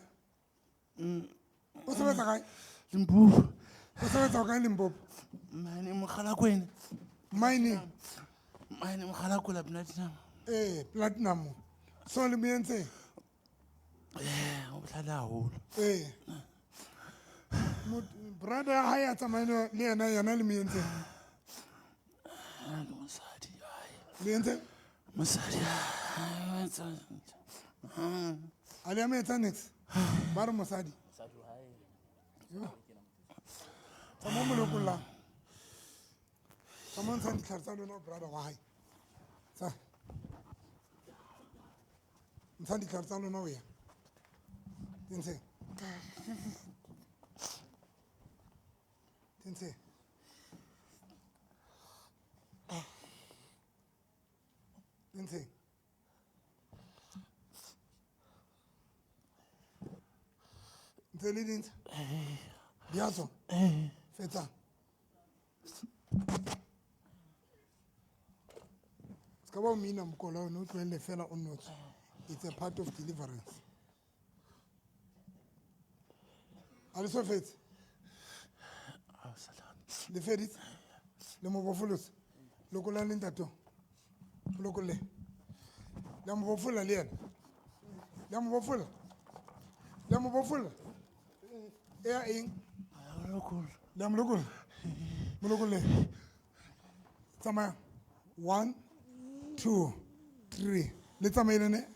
What's the guy?
Limbu.
What's the guy? Limbu.
Mine Mukhalakwen.
Mining.
Mine Mukhalakula Platinum.
Platinum. So let me say. Brother, I had some Leona and me and say. Masadi. I am a tonics. Bar Masadi. Someone look. Someone sent Carsano, brother. Why? Sir. Sandi Carsano, no way. Didn't say. Didn't say. Didn't say. Didn't. Biazo. Feta. Skaba mina mkola no twele fela on note. It's a part of deliverance. Also faith. The faith. Le mobofulos. Lokola lindato. Lokole. La mobofula lien. La mobofula. La mobofula. Air in. Lam lokul. Molokole. Sama 1, 2, 3. Let's make it.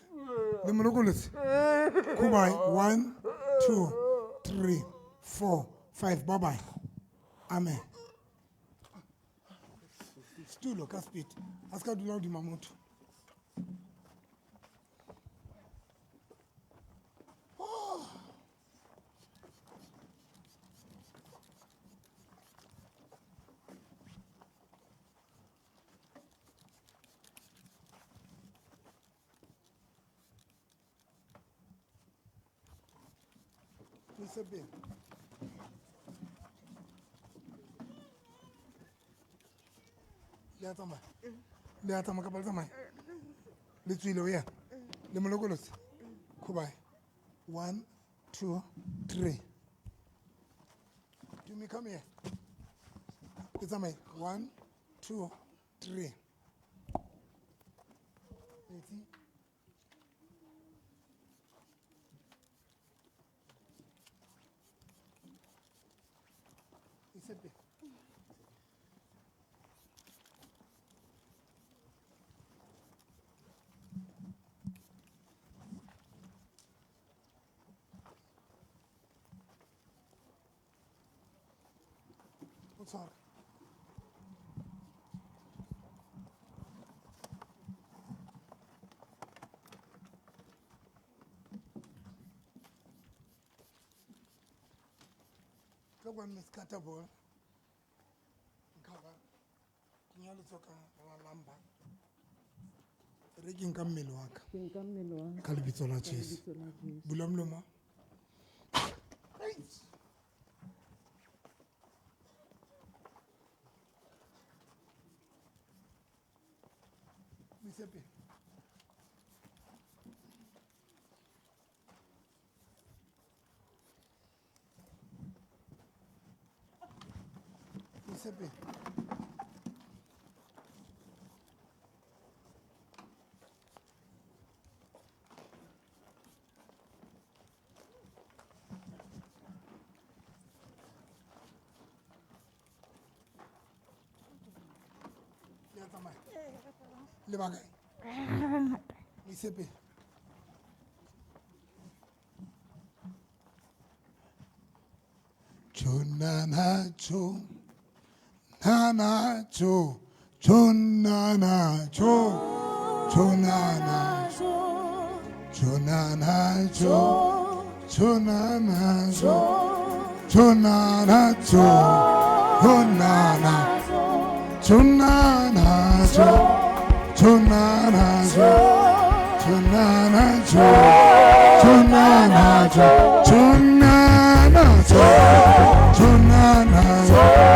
The Molokulis. Kubai. 1, 2, 3, 4, 5. Bye bye. Amen. Stulo, Caspit. Aska do loud Mamutu. Leatama Kapalzama. Let's read away. The Mologolos. Kubai. 1, 2, 3. Do me come here. It's a 1, 2, 3. Sorry. Look when Miss Catable cover. Can you look at Lamba? Rigging come Milwaukee. Calvitola Chase. Bulam Luma. Giuseppe. Giuseppe. Le bagay. Giuseppe. Chonanacho, nanacho, chonanacho, chonanacho, chonanacho, chonanacho, chonanacho, chonanacho, chonanacho, chonanacho, chonanacho, chonanacho, chonanacho, chonanacho, chonanacho,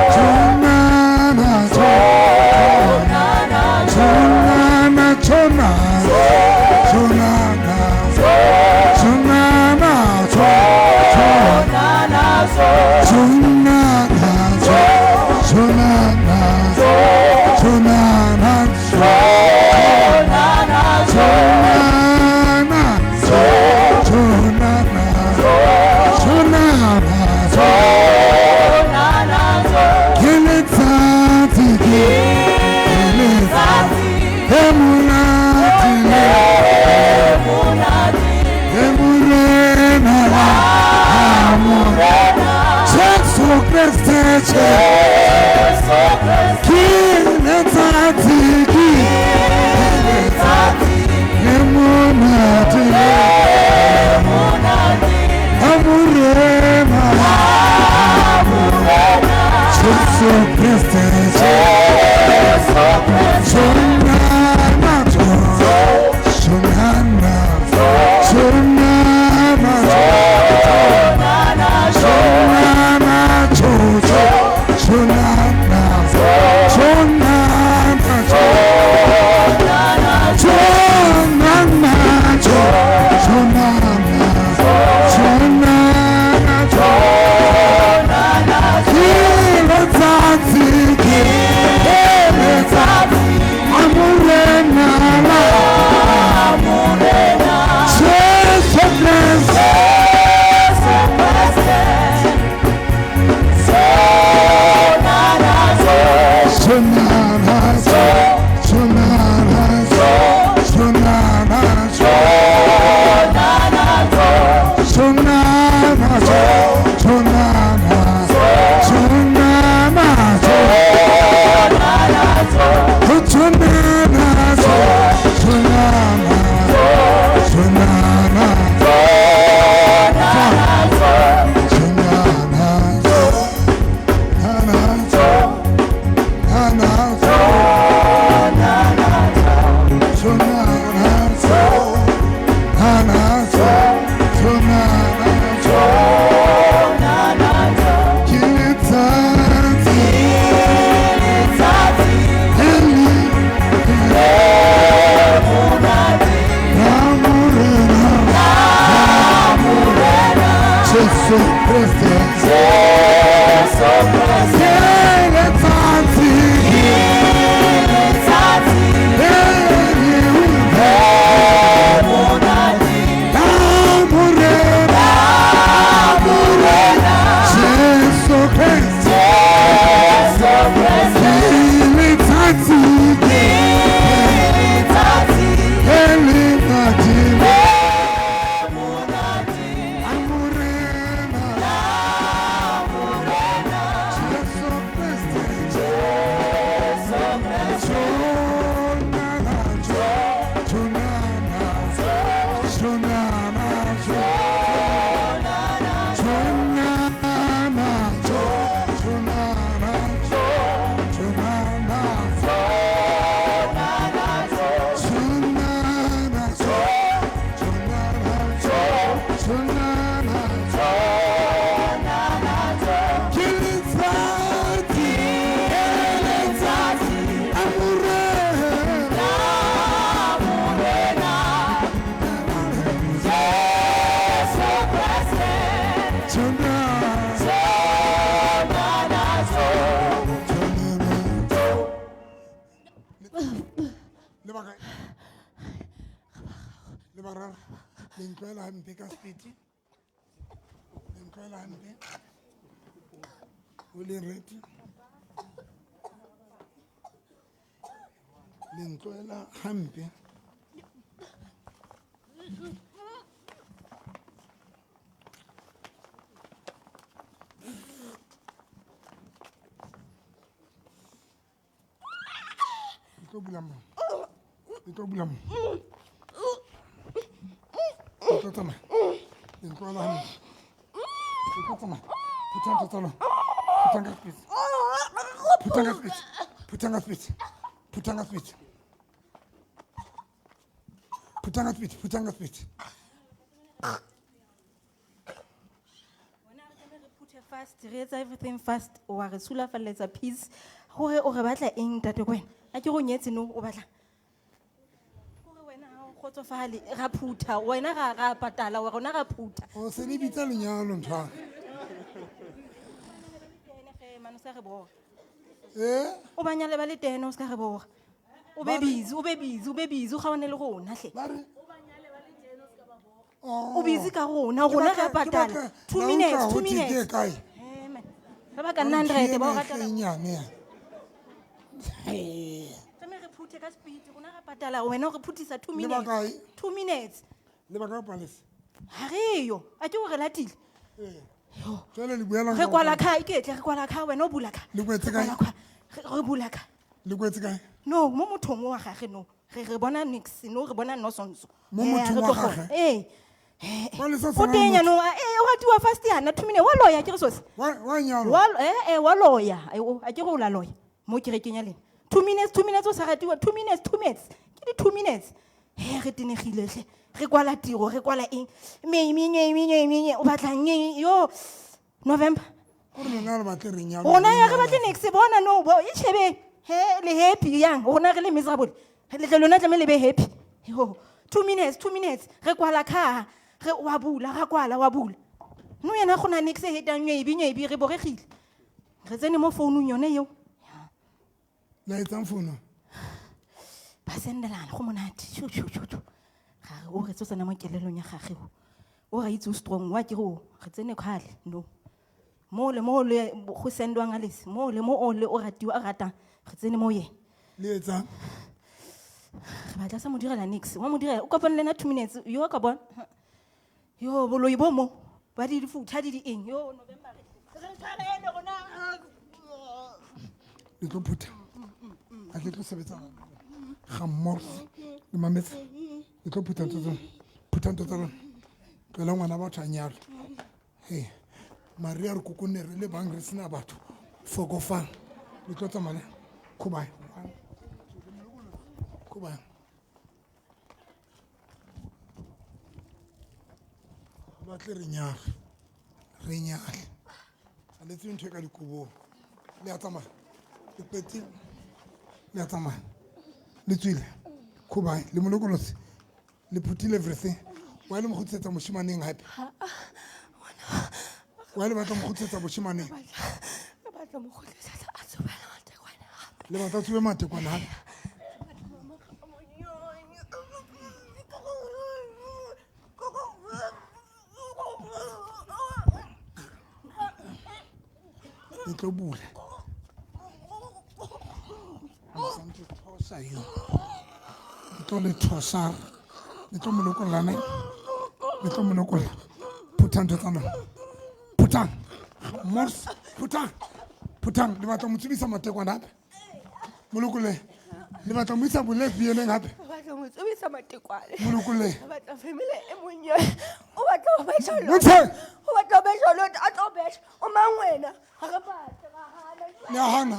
bararo le ntloela hampe ka spiti le ntloela hampe o le ready le ntloela hampe Ito bulam. Ito bulam. Ito tama. Ito alam. Ito tama. Putang totalo. Putang gaspit. Putang gaspit. Putang gaspit. Putang gaspit. Putang gaspit. Putang gaspit.
Fast, raise everything fast. O a re sula falletsa peace. Hore o re batla eng tate kwena? A ke go nyetse no o batla. Hore wena ha o khotsofale ra phutha, wena ga patala, wa rona ra phutha.
O se ni bitsa lenyalo ntwa.
O banyale ba le tene o ska re boga. O be busy, o ga one le gona hle. O busy ka rona ga patala. 2 minutes. Ba ba ka 900 ba o ratela. Re phuthe ka speed, rona ga patala, wena o re phuthisa 2 minutes. 2 minutes.
Le baka palese.
Ha re yo, a ke o re latile.
Tsela le buela
Re kwala kha iketle, re kwala kha wena o bula kha.
Le kwetse kae?
Re bula kha.
Le kwetse kae?
No, mo mothong wa gage no. Re bona nix, no re bona no sonso.
Mo mothong wa gage.
O tenya no, o ratiwa fast yana 2 minutes. Wa lawyer ke re sose.
Wa nyalo.
Wa lawyer. A ke go la lawyer. Mo ke re kenya lena. 2 minutes o sa ratiwa 2 minutes. Ke di 2 minutes. Re tenegile hle. Re kwala tiro, re kwala eng. Me o batla eng yo. November.
Rona
ya re batle next bona no bo e chebe he le happy yang rona re le miserable le tle lona tlamele be happy yo 2 minutes re kwala kha re wa bula ga kwala wa bula no yena gona next he tang nyebi re boregile re tsene mo phone yone yo
la etsang phone
ba sendelana go monate chu ga o re tsotsa na mo kelelong ya gagwe o ga itse strong wa ke go re tsene khale no mo le go sendwang a lese mo le o ratiwa a ratang re tsene mo ye
le etsa
re batla sa mo direla nix wa mo direla o kopane lena 2 minutes yo ka bona yo boloi bo mo ba di futha di eng yo November re tshwana ene rona
le tlo phutha a ke tlo sebetsa ga mmo le mametse le tlo phutha tsotso ke la ngwana ba thanyalo he Maria re kokone re le bang re sina batho fokofang le tlo tsamana khubaya ba tle re nyale a le tswe ntwe ka dikubo le a tsamana le peti le a tsamana le tswile khubaya le molokolosi le phutile everything wa le mo khutsetsa moshimaneng hape wa le batla mo khutsetsa moshimaneng le batla tswe matekwana hape le tlo bula santi thosa yo to le thosa le tlo monokolana le tlo monokola putang tsana putang mors putang le batla mo tsibisa matekwana hape molokole le batla mo isa bole bieneng hape
batla mo tsibisa matekwana
molokole
batla family e monye o batla o ba jalo o batla o ba jalo a tlo betha o mangwena ga batla ga hana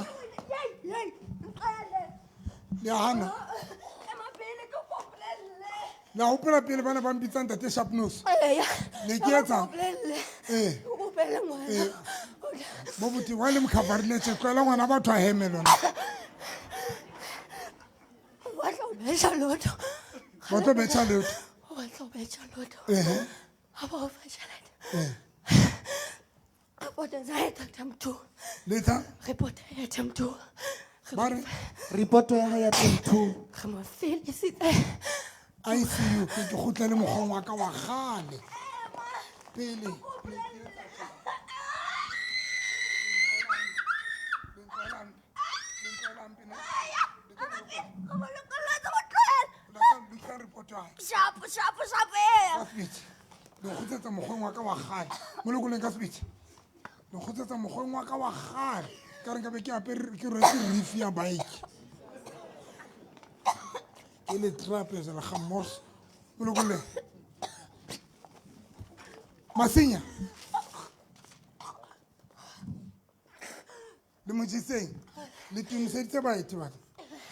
le hana la opela pele bana ba mbitsang tate sharp nose le ke etsa mo buti wa le mkhabariletse kwela ngwana batho a hemelona batho betsa lotho letsa
Report ya ya temtu.
Re mo felisitse
I see you ke khutla le mogong wa ka wa gale pele le khutsetsa mogong wa ka wa gale mo lekoleng ka speech le khutsetsa mogong wa ka wa gale ka re ka be ke apere ke rwetse riff ya bike ke le trap ya la gamos mo lekoleng Masinya le mojiseng le tuniseditse baeti bana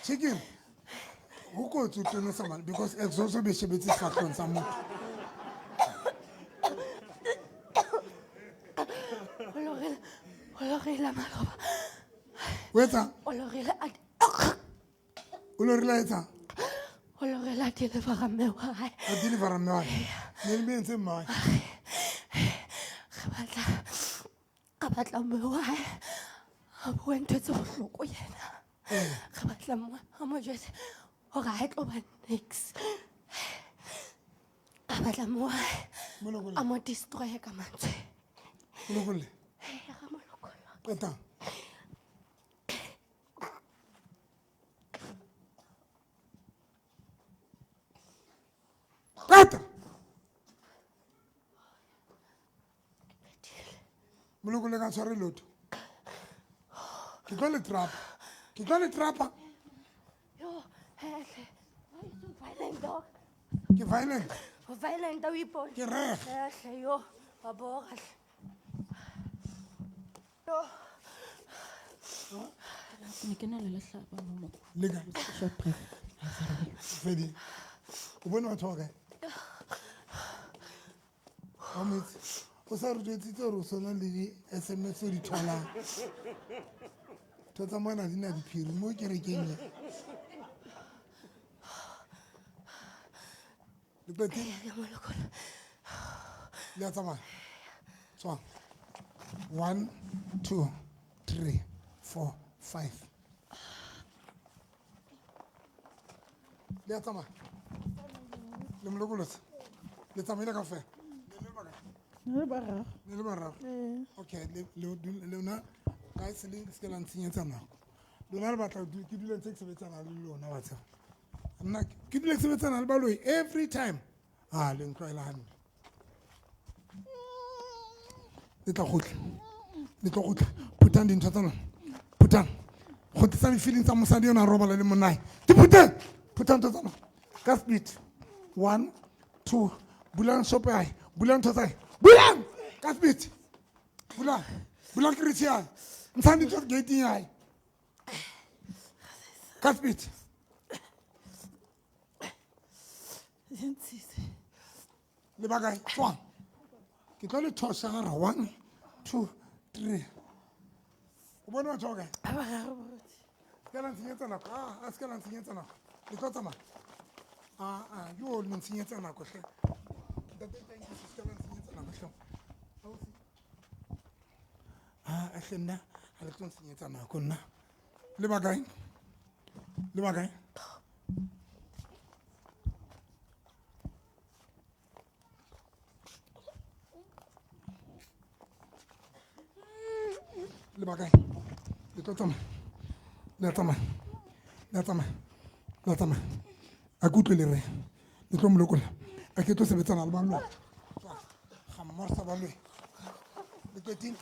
chicken go kotsi o tone sa mane because exhaust be shebetse sefatlhong sa motho
Ologile maloba.
o etsang
Ologile
o lorile etsang
ologile a delivera mme wa hae.
a delivera mme wa hae ne le mentse mmae
Re batla mme wa hae a bue ntho tse bohloko yena. Re batla a mo jwetse hore ha e tlo ba nix. Re batla mme wa hae a mo destroye ka mantswe.
Molokole qeta qeta molokole ka tshware lotho ke tlo le trapa
Yo, hele. Why you so violent, dog?
ke violent
Violent, o ipone.
Ke reg.
Hele, yo, wa boga. Yo.
Ne ke na le lehlaba mo.
Le ka fedi o bone batho ba kae wa metsi o sa re jwetsitse gore o sona le di-sms o di tholang tho tsa mona di na diphiri mo kerekeng e lepete le a tsamaya tswang 1 2 3 4 5 le a tsamaya le molokolotse le tsamaile ka fela
Ne le bararo.
ne le bararo okay leona ka se le se la ntshenyetsa nako lona le batla ke dule ntse ke sebetsana le lona wa tseba nna ke dule ke sebetsana le baloi every time le ntlwaela hantle le tla gotla phutang dintho tsa lona phutang go tlisa di-feeling tsa mosadi yona a robala le monnae di phutang ntho tsa lona ka speed 1 2 bulang shop ya hae bulang ntho tsa hae bulang ka speed bulang christian ntshang dintho gating ya hae ka speed le bakae tswang ke tlo le thosa gara 1 2 3 o bone batho ba kae se la ntshenyetsa nako a se ka la ntshenyetsa nako le tlo tsamaya yo le ntshenyetsa nako hle hle nna a le tlo ntshenyetsa nako nna le bakae le bakae le tlo tsamaya la tsamaya a kutlwe le re le tlo molokola a ke tlo sebetsana le baloi ga mmorsa baloi le qetile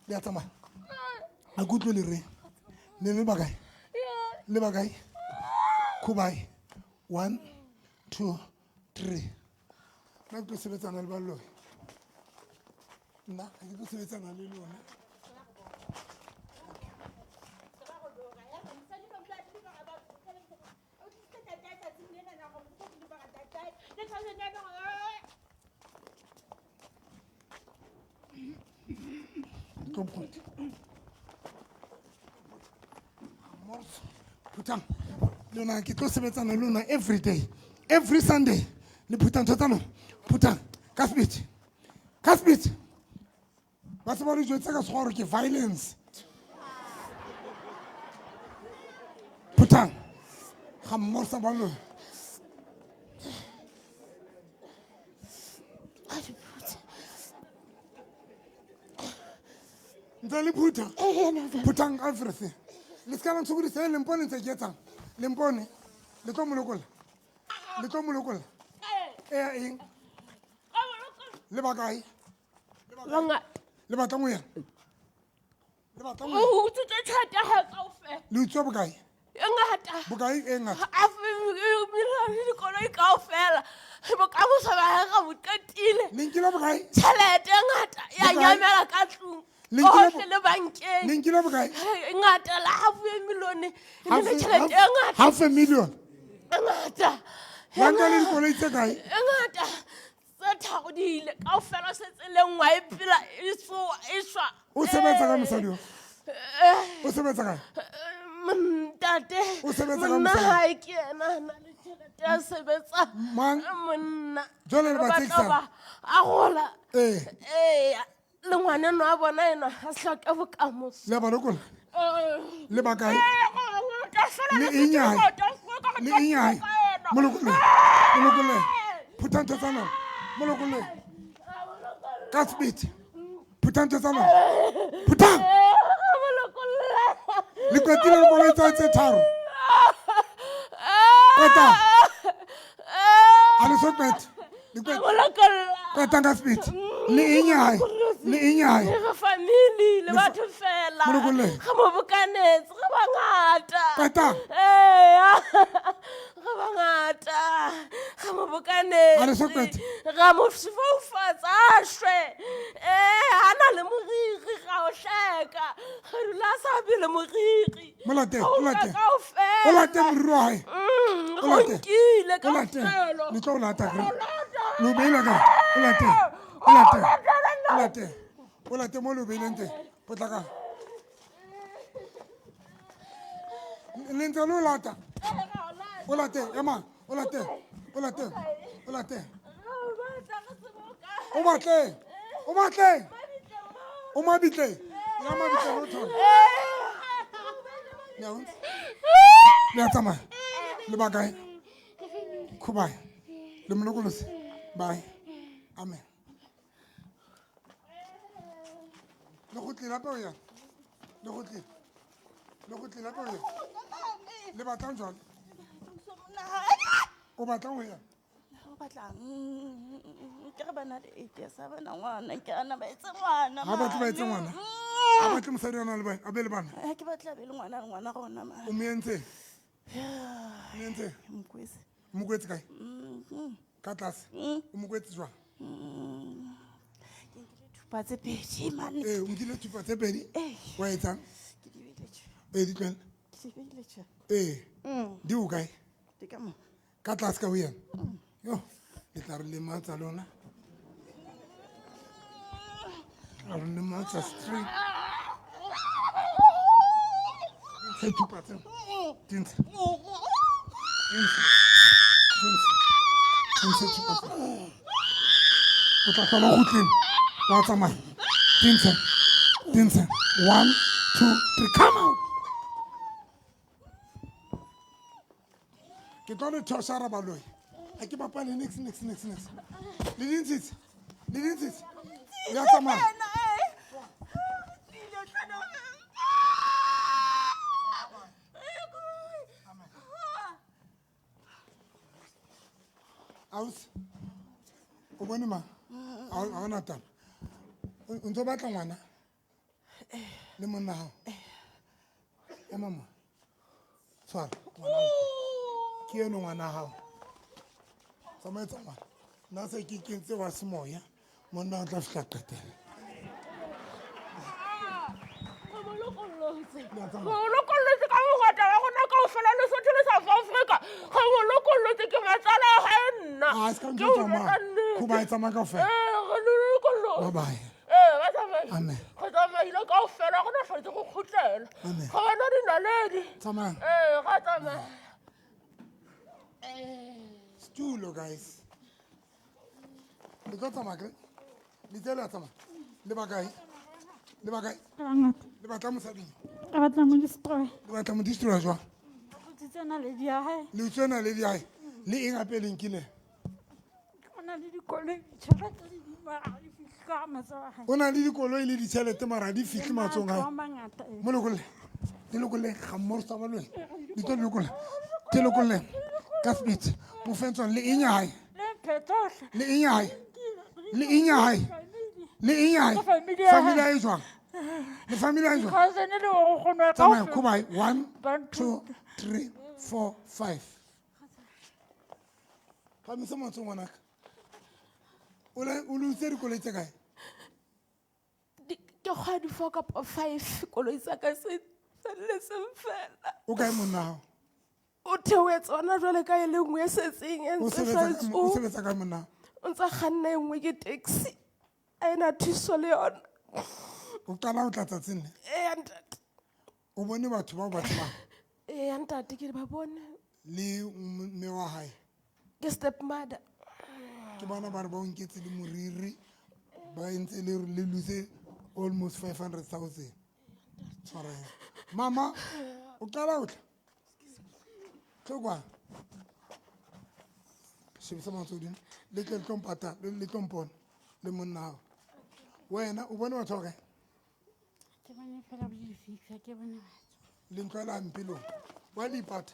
le a tsamaya a kutlwe le re le bakae khubai 1 2 3 nna ke tlo sebetsana le baloi nna ga ke tlo sebetsana le lona phutang lona ke tlo sebetsana le lona every day every Sunday le phutang ntho tsa lona phutang ka speed ba se ba le jwetsa ka sekgwa gore ke violence phutang ga mmorsa ba lona phutang everything le ska la ntshukudisa le mpone ntse ke etsang le mpone le tlo molokolla eng le bakae le batla mo yena
o utswitse tšhelete ya gae kaofela
le utswa bokae
e ngata
bokae e ngata
dikoloi kaofela bokamoso ba gae ga boqetile
lenkile bokae
tšhelete e ngata ya nyamela ka tlong ohle le bankeng
lenkile bokae
e ngata la half a million e ne le tšhelete e ngata
half a million
e ngata
banka le dikoloi tse kae
e ngata se tharo di ile kaofela se tseleng wa e pela e swa
o sebetsa ka mosadi o sebetsa kae
ntate monna hae ke ena na le tšhelete ya sebetsa monna
jwale le batsekisa
a gola eya le ngwaneno a bona ena a tlhoke bokamoso
le ba lokola le bakae le inyai molokole phutha ntho tsa lona molokole ka speed phutha ntho tsa lona phutha le kwetile le koloi tse tharo kweta a le so kweta ka speed le inyai
family le batho fela ga mo bokanetse ga bangata
kweta
ga bangata ga mo bokanetse ga mo foufatsa a shwe a na le moriri ga o hleka ga dula sa bile moriri
o late moriri wa hae
nkile kaofela
le tlo o lata lo beile ka o late mo lo beileng teng potlaka le ntse lo lata o late ema o late o batle o mabitle ya mabitle lo thola le a tsamaya le bakae khubae le monokolose bye amen le go tlila pe o yana le go tlila pe o yana le batlang jwale o batlang ho yana
ke re bana le 8 years a bana ngwana ke ana ba etse ngwana
ha batho ba etse ngwana a batle mosadi ona le bana a be le bana
ke batla be le ngwana rona ma
o moentse mokwetse kae ka tlase o mokwetse jwang
thupa tse pedi man
o nkile thupa tse pedi wa etsang di tlwele di o kae ka tlase ka ho yena yo le tla re lematsa lona a re lematsa street se thupa tseo dintsha thupa tseo o tla tlhola go tleng wa tsamaya dintsha 1 2 3 come out ke tlo le thoshara baloi ha ke bapale next le dintshitse ya tsamaya aus o bone ma a ona taba o ntse batla ngwana le monna hao ya mama tshwara ke eno ngwana hao tsamaetsa ngwana nna se ke kentse wa semoya monna o tla fihla qetela
lokollotse ka mogata wa gona ka o fela lesotho le south africa ga o lokollotse ke matsala ya gae nna
khuba e tsamaya ka ofela babae amen
go tsamaile ka o fela go na tshwanetse go khutlela ga bana dinaledi
tsamaya
ga tsamaya
stulo guys le tlo tsamaya kre le tse le a tsamaya le bakae le batla mosading
Ke batla mo destroy.
le batla mo destroya jwang
Utsitse naledi ya hae.
le utswe naledi ya hae le eng gape le nkile
Go na le dikoloi tšhelete le di mara di fihla.
o na le dikoloi le ditšhelete mara di fitlhe matsong gae mo lekolle di lekolle ga mmoro sa balweng di tlo lekolle di lekolle ka speed mo fentsong le eng ya gae le eng ya gae le eng ya gae le eng ya gae familia e jwang le familia e jwang tsamaya kgobae 1 2 3 4 5 gamisa matso ngwanaka o lutse dikoloi tse kae
ke kgwa di-4 kapa 5 koloi tsa ka se letseng fela
o kae monnao
o theoe tsona jwale ka e le nngwe e setseng e
o sebetsa kae monnao
o ntsa kganna e nngwe ke taxi a ena thuso le yona
o qala o tlatsa tsenne
eya ntate
o bone batho bao ba tsebang
eya ntate ke ba bone
le mme wa gae
ke step mother
ke bona ba re ba o nketse le moriri ba entse le lose almost 500,000 tshwareng mama o qala o tla tlokwa shebisa matsodimo le tle tlompata le tlompona le monna wena o bone batho ba kae
ke bone fela boifitlha ke bone batho
le ntloela mpelong wa lipata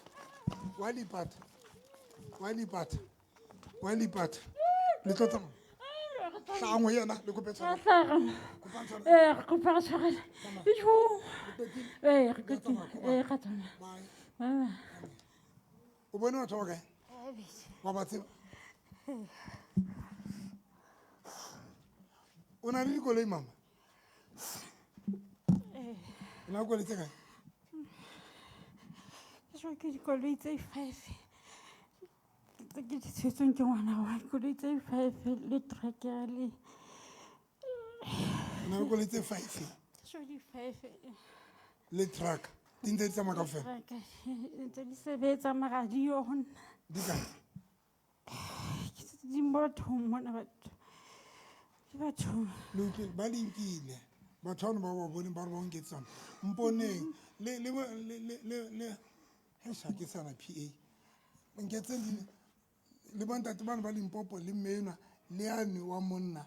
le tlo tsamaya tlangwe yena le kope o bone batho ba kae wa ba tseba o na le dikoloi mama o na le koloi tse kae
ke dikoloi tse 5 tse ke di tshetsweng ke ngwana wa dikoloi tse 5 le tracker le
o na le koloi tse 5 le truck di ntse di tsamaya kaofela
ntse di sebetsa mara di yona
di kae
di mothong mona batho
ba le nkile batho bano ba ba bone ba re ba nketse tsona mponeng le ke sana pa nketse le bontate bane ba Limpopo le mmena le ane wa monna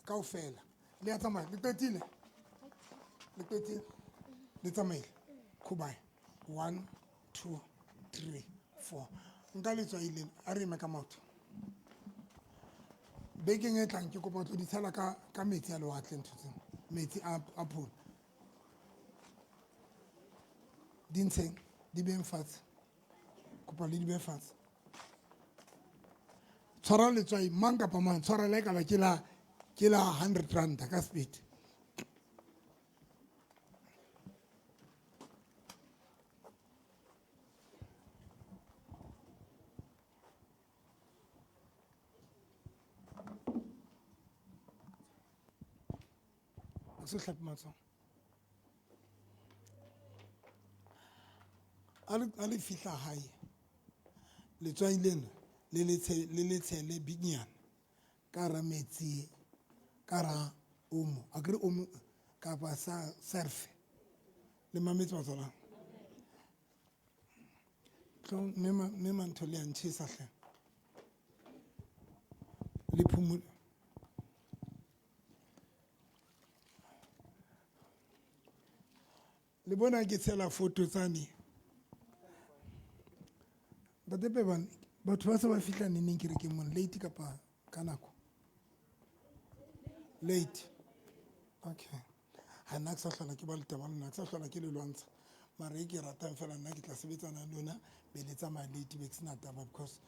kaofela le ya tsamaya le qetile le tsamaile kgobae 1 2 3 4 nka letswaileng a re eme ka maoto bekeng e tlang ke kopa tlo di tshela ka metsi a lewatle ntho tseno metsi a pholo di ntsheng di beng fatshe kopa le di beng fatshe tshwara letswai mang kapa mang tshwara le ekaba ke la 100 rand ka speed se hlapi matsogo a le fihla hae letswai leno le le tshele bignyana ka ra metsi ka ra omo a kere omo kapa sa surf le mametsi matsolang tlo mme mantho le a ntšhisa hle le phumula le bona ke tshela foto tsane batepeban batho ba se ba fihla neneng ke re ke mone late kapa ka nako late okay ha nna ke sa hlola ke ba letaba lona ke sa hlola ke le lwantsha mara e ke ratang fela nna ke tla sebetsana le lona be le tsamaya late be ke sena taba because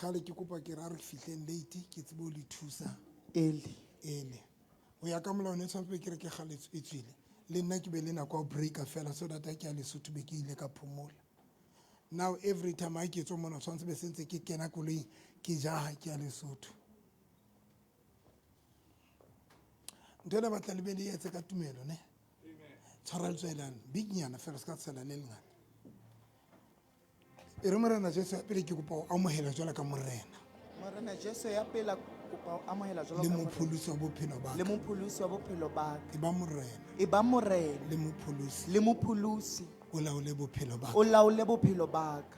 gale ke kopa ke ra re fihleng late ke tsebo le thusa early o ya ka molao ne tshwanetse ke re ke galetso e tswile le nna ke be le nako ya breaka fela so that ke a lesotho be ke ile ka phomola now every time I ke tswa mona tshwanetse be sentse ke kena koloi ke jaha ke a lesotho ntho ena batla le be le etse ka tumelo ne tshwara letswaelane bignyana fela se ka tshela le lengata e re morena jesu ya pele ke kopa o amohela jwalo ka morena
morena jesu ya pele kopa o amohela jwalo
le
ka
mopholosi wa bophelo ba
le mopholosi wa bophelo ba
e ba morena
le mopholosi
o laole bophelo ba
o laole bophelo ba ka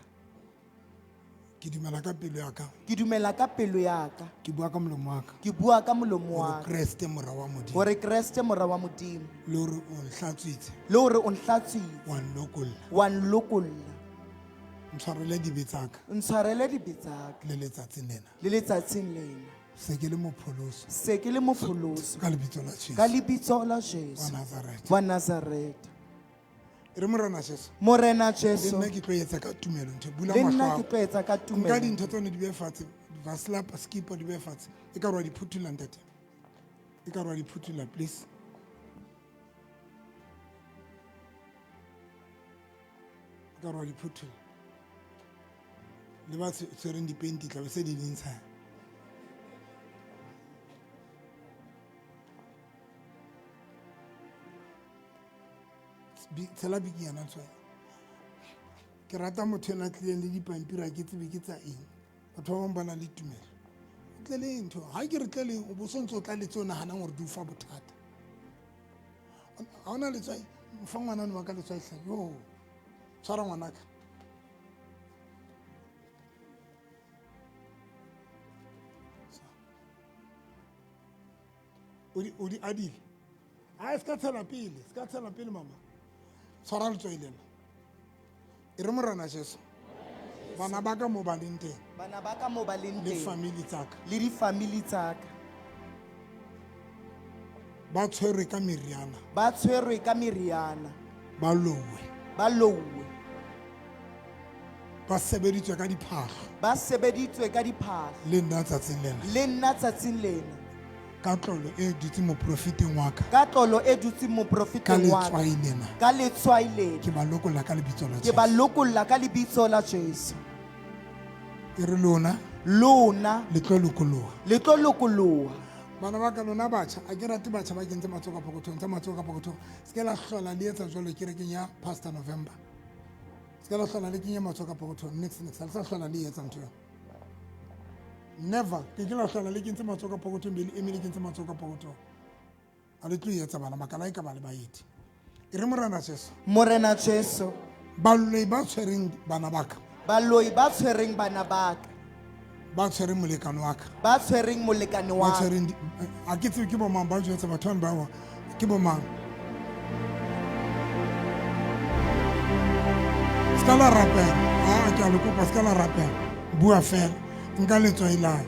ke dumela ka pelo ya ka
ke dumela ka pelo ya ka
ke bua ka molomo wa ka
ke bua ka molomo wa
gore Kreste mora wa modimo
gore Kreste mora wa modimo
le hore o nhlatswitse
le hore o nhlatswitse wa nlokolla
ntshwarele dibe tsa ka
ntshwarele dibe tsa ka
le letsatsing lena
le letsatsing lena
se ke le mopholoso
se ke le mopholoso
ka lebitso la Jesu
ka lebitso la Jesu wa Nazareth
re morena Jesu
morena Jesu
le nna ke tlo etsa ka tumelo ntho bula
le nna
mahlo
ke tlo etsa ka
nka
tumelo
dintho tsone di be fatshe va slapa skipo di be fatshe e ka rwa di phutula ntate e ka rwa di phutula please e ka rwa di phutula le ba tshwereng dipenti tla be se di dintsha tshela bikinyana tswa ke rata motho ena tlileng le dipampiri ke tsebe ke tsa eng batho ba bang ba na le tumelo o tle le ntho ga ke re tle leng o bo sontse o tla le tse o naganang gore di o fa bothata ga o na letswai fa ngwana ne wa ka letswai tla yo tshwara ngwanaka o di adile a se ka tshela pele mama tshwara letswai lena e re morena Jesu bana ba ka mo ba leng teng
bana ba ka mo ba leng
le
teng
family tsaka
le di-family tsaka
ba tshwerwe ka meriana
ba tshwerwe ka meriana
ba louwe
ba louwe
ba sebeditswe ka diphahlo
ba sebeditswe ka diphahlo
le nna tsatsing lena
le nna tsatsing lena
ka tlolo e dutseng moprofeteng wa ka
ka tlolo e dutseng moprofeteng wa ka
letswai lena
ka letswai lena
ke ba lokolla ka lebitso la
ke ba lokolla ka lebitso la Jesu
e re lona
le
tlo lokoloha
le tlo lokoloha
bana ba ka lona batjha a ke rate batjha ba kentse matsogo ka pokothong tsa matsogo ka pokothong se ke la hlola le etsa jwalo ke re kenya Pastor November se ke la hlola le kenya matsogo ka pokothong next ha le sa hlola le etsa ntho never ke ke la hlola le kentse matsogo ka pokothong be le emile kentse matsogo ka pokothong a le tlo etsa bana makala e ka ba le baeti e re morena Jesu baloi ba tshwereng bana baka
baloi ba tshwereng bana baka
ba tshwereng molekane wa ka
ba tshwereng molekane wa
ba tshwereng a ke tsebe ke bomang ba jwetsa batho ba ba ke bomang ska la rapela a ke a le kopa ska la rapela bua fela nka letswai la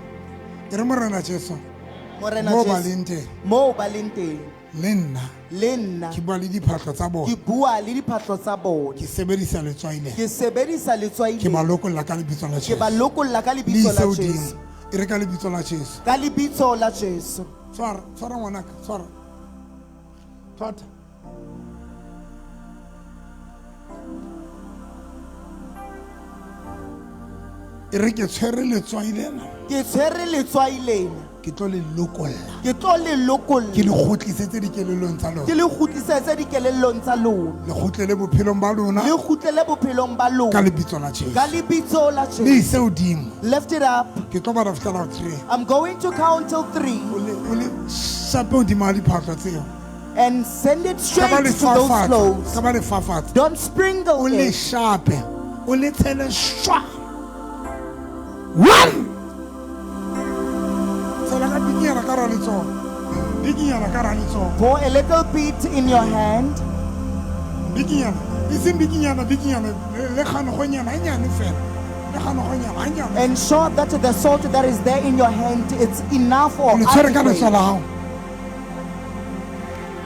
e re morena Jesu mo ba leng teng
mo ba leng teng
le nna ke bua le diphahlo tsa bona
ke bua le diphahlo tsa bona
ke sebedisa letswai le
ke sebedisa letswai
ke ba lokolla ka lebitso la Jesu
ke ba lokolla ka lebitso la Jesu
e re ka lebitso la Jesu
ka lebitso la Jesu
tswara ngwanaka tswara thata e re ke tshwere letswai lena
ke tshwere letswai lena
ke tlo le lokolla
ke tlo le lokolla
ke le kgutlisetse dikelellong tsa lona
ke le kgutlisetse dikelellong tsa lona
le kgutlele bophelong ba lona
le kgutlele bophelong ba lona
ka lebitso la Jesu
ka lebitso la Jesu
le ise hodimo
lift it up
ke tlo bana fihlela 3
I'm going to count till 3
o le shape hodima diphahlo tseo
and send it straight to those clothes
ka ba le fafatsa
don't sprinkle
o le shape o le tshele shwa 1
pour a little bit in your hand ensure that the salt that is there in your hand it's enough for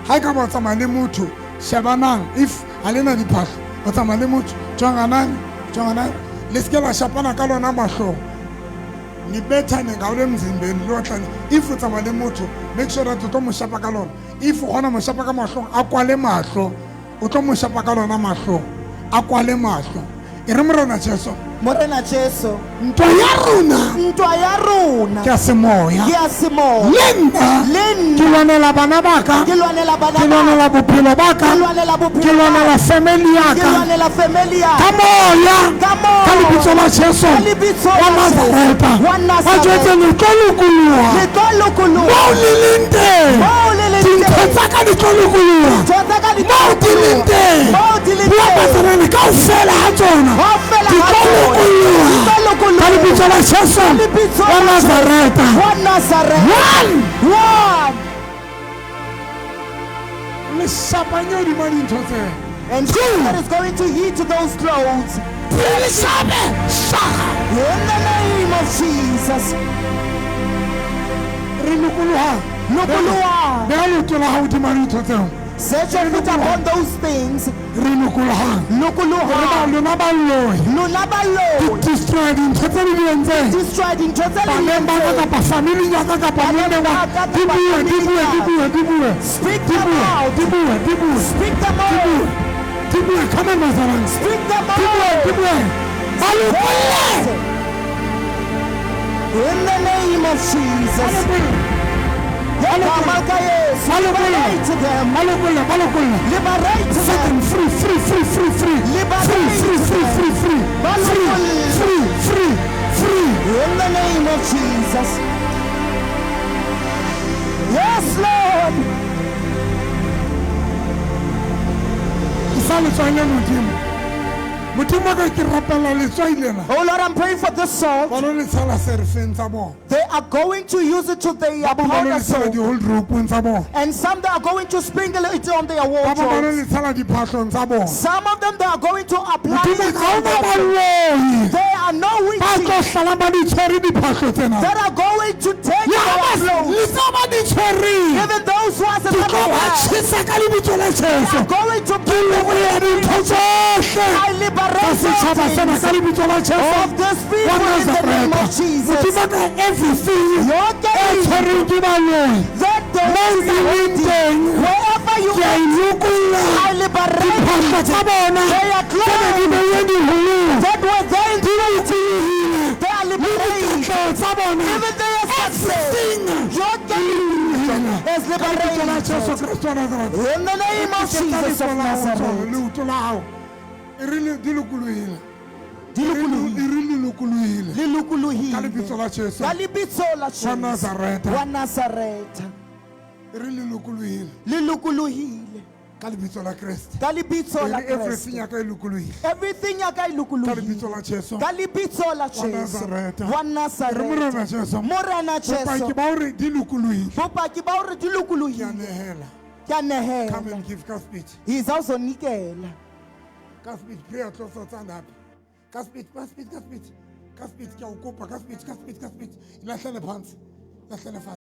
ha ka ba tsamaya le motho shebanang if ha le na diphahlo o tsamaya le motho tshwanganang le se ke la shapana ka lona mahlong ni bethane ngawule emzimbeni lohlani if utsama le motho make sure that utlo mo shapa ka lona if gona mo shapa ka mahlong a kwale mahlo utlo mo shapa ka lona mahlong a kwale mahlo e re morena Jesu
ntwa
ya rona ke a semoya lenna ke lwanela bana baka ke lwanela bophelo baka ke lwanela family yaka ka moya ka lebitso la Jesu wa Nazareta a jwetse le tlo lokoloha mo le leng teng dintho tsa ka di tlo lokoloha mo di leng teng bua basarane kaofela ha tsona di tlo lokoloha ka lebitso la Jesu wa Nazareta. Le champagne di mani ntse.
And God is going to heat those clothes. In the name of Jesus. Set your foot upon those things. Destroyed in Speak them out. Speak them out.
Come on, Mazaran.
Speak them out. In the name of Jesus. Liberate them. Liberate them.
Free.
In the name of Jesus. Yes, Lord.
Oh
Lord, I'm praying for this salt. They are going to use it to their powder salt. And some they are going to sprinkle it on their wardrobes. Some of them they are going to apply it on their clothes. They are no witches that are going to take their clothes. Even those who are they are going to kill them. I liberate of this people in the name of Jesus.
Everything
that wherever you are, I liberate they are clothes that were then they are liberated. Even their success, your is liberated. In the name of Jesus of Nazareth. Everything
come and give Caspit.
He is also nickel.
Caspit, prayer close to stand up. Caspit, Caspit, Caspit, Caspit, Caspit, Caspit, Caspit, Caspit, Caspit, Caspit,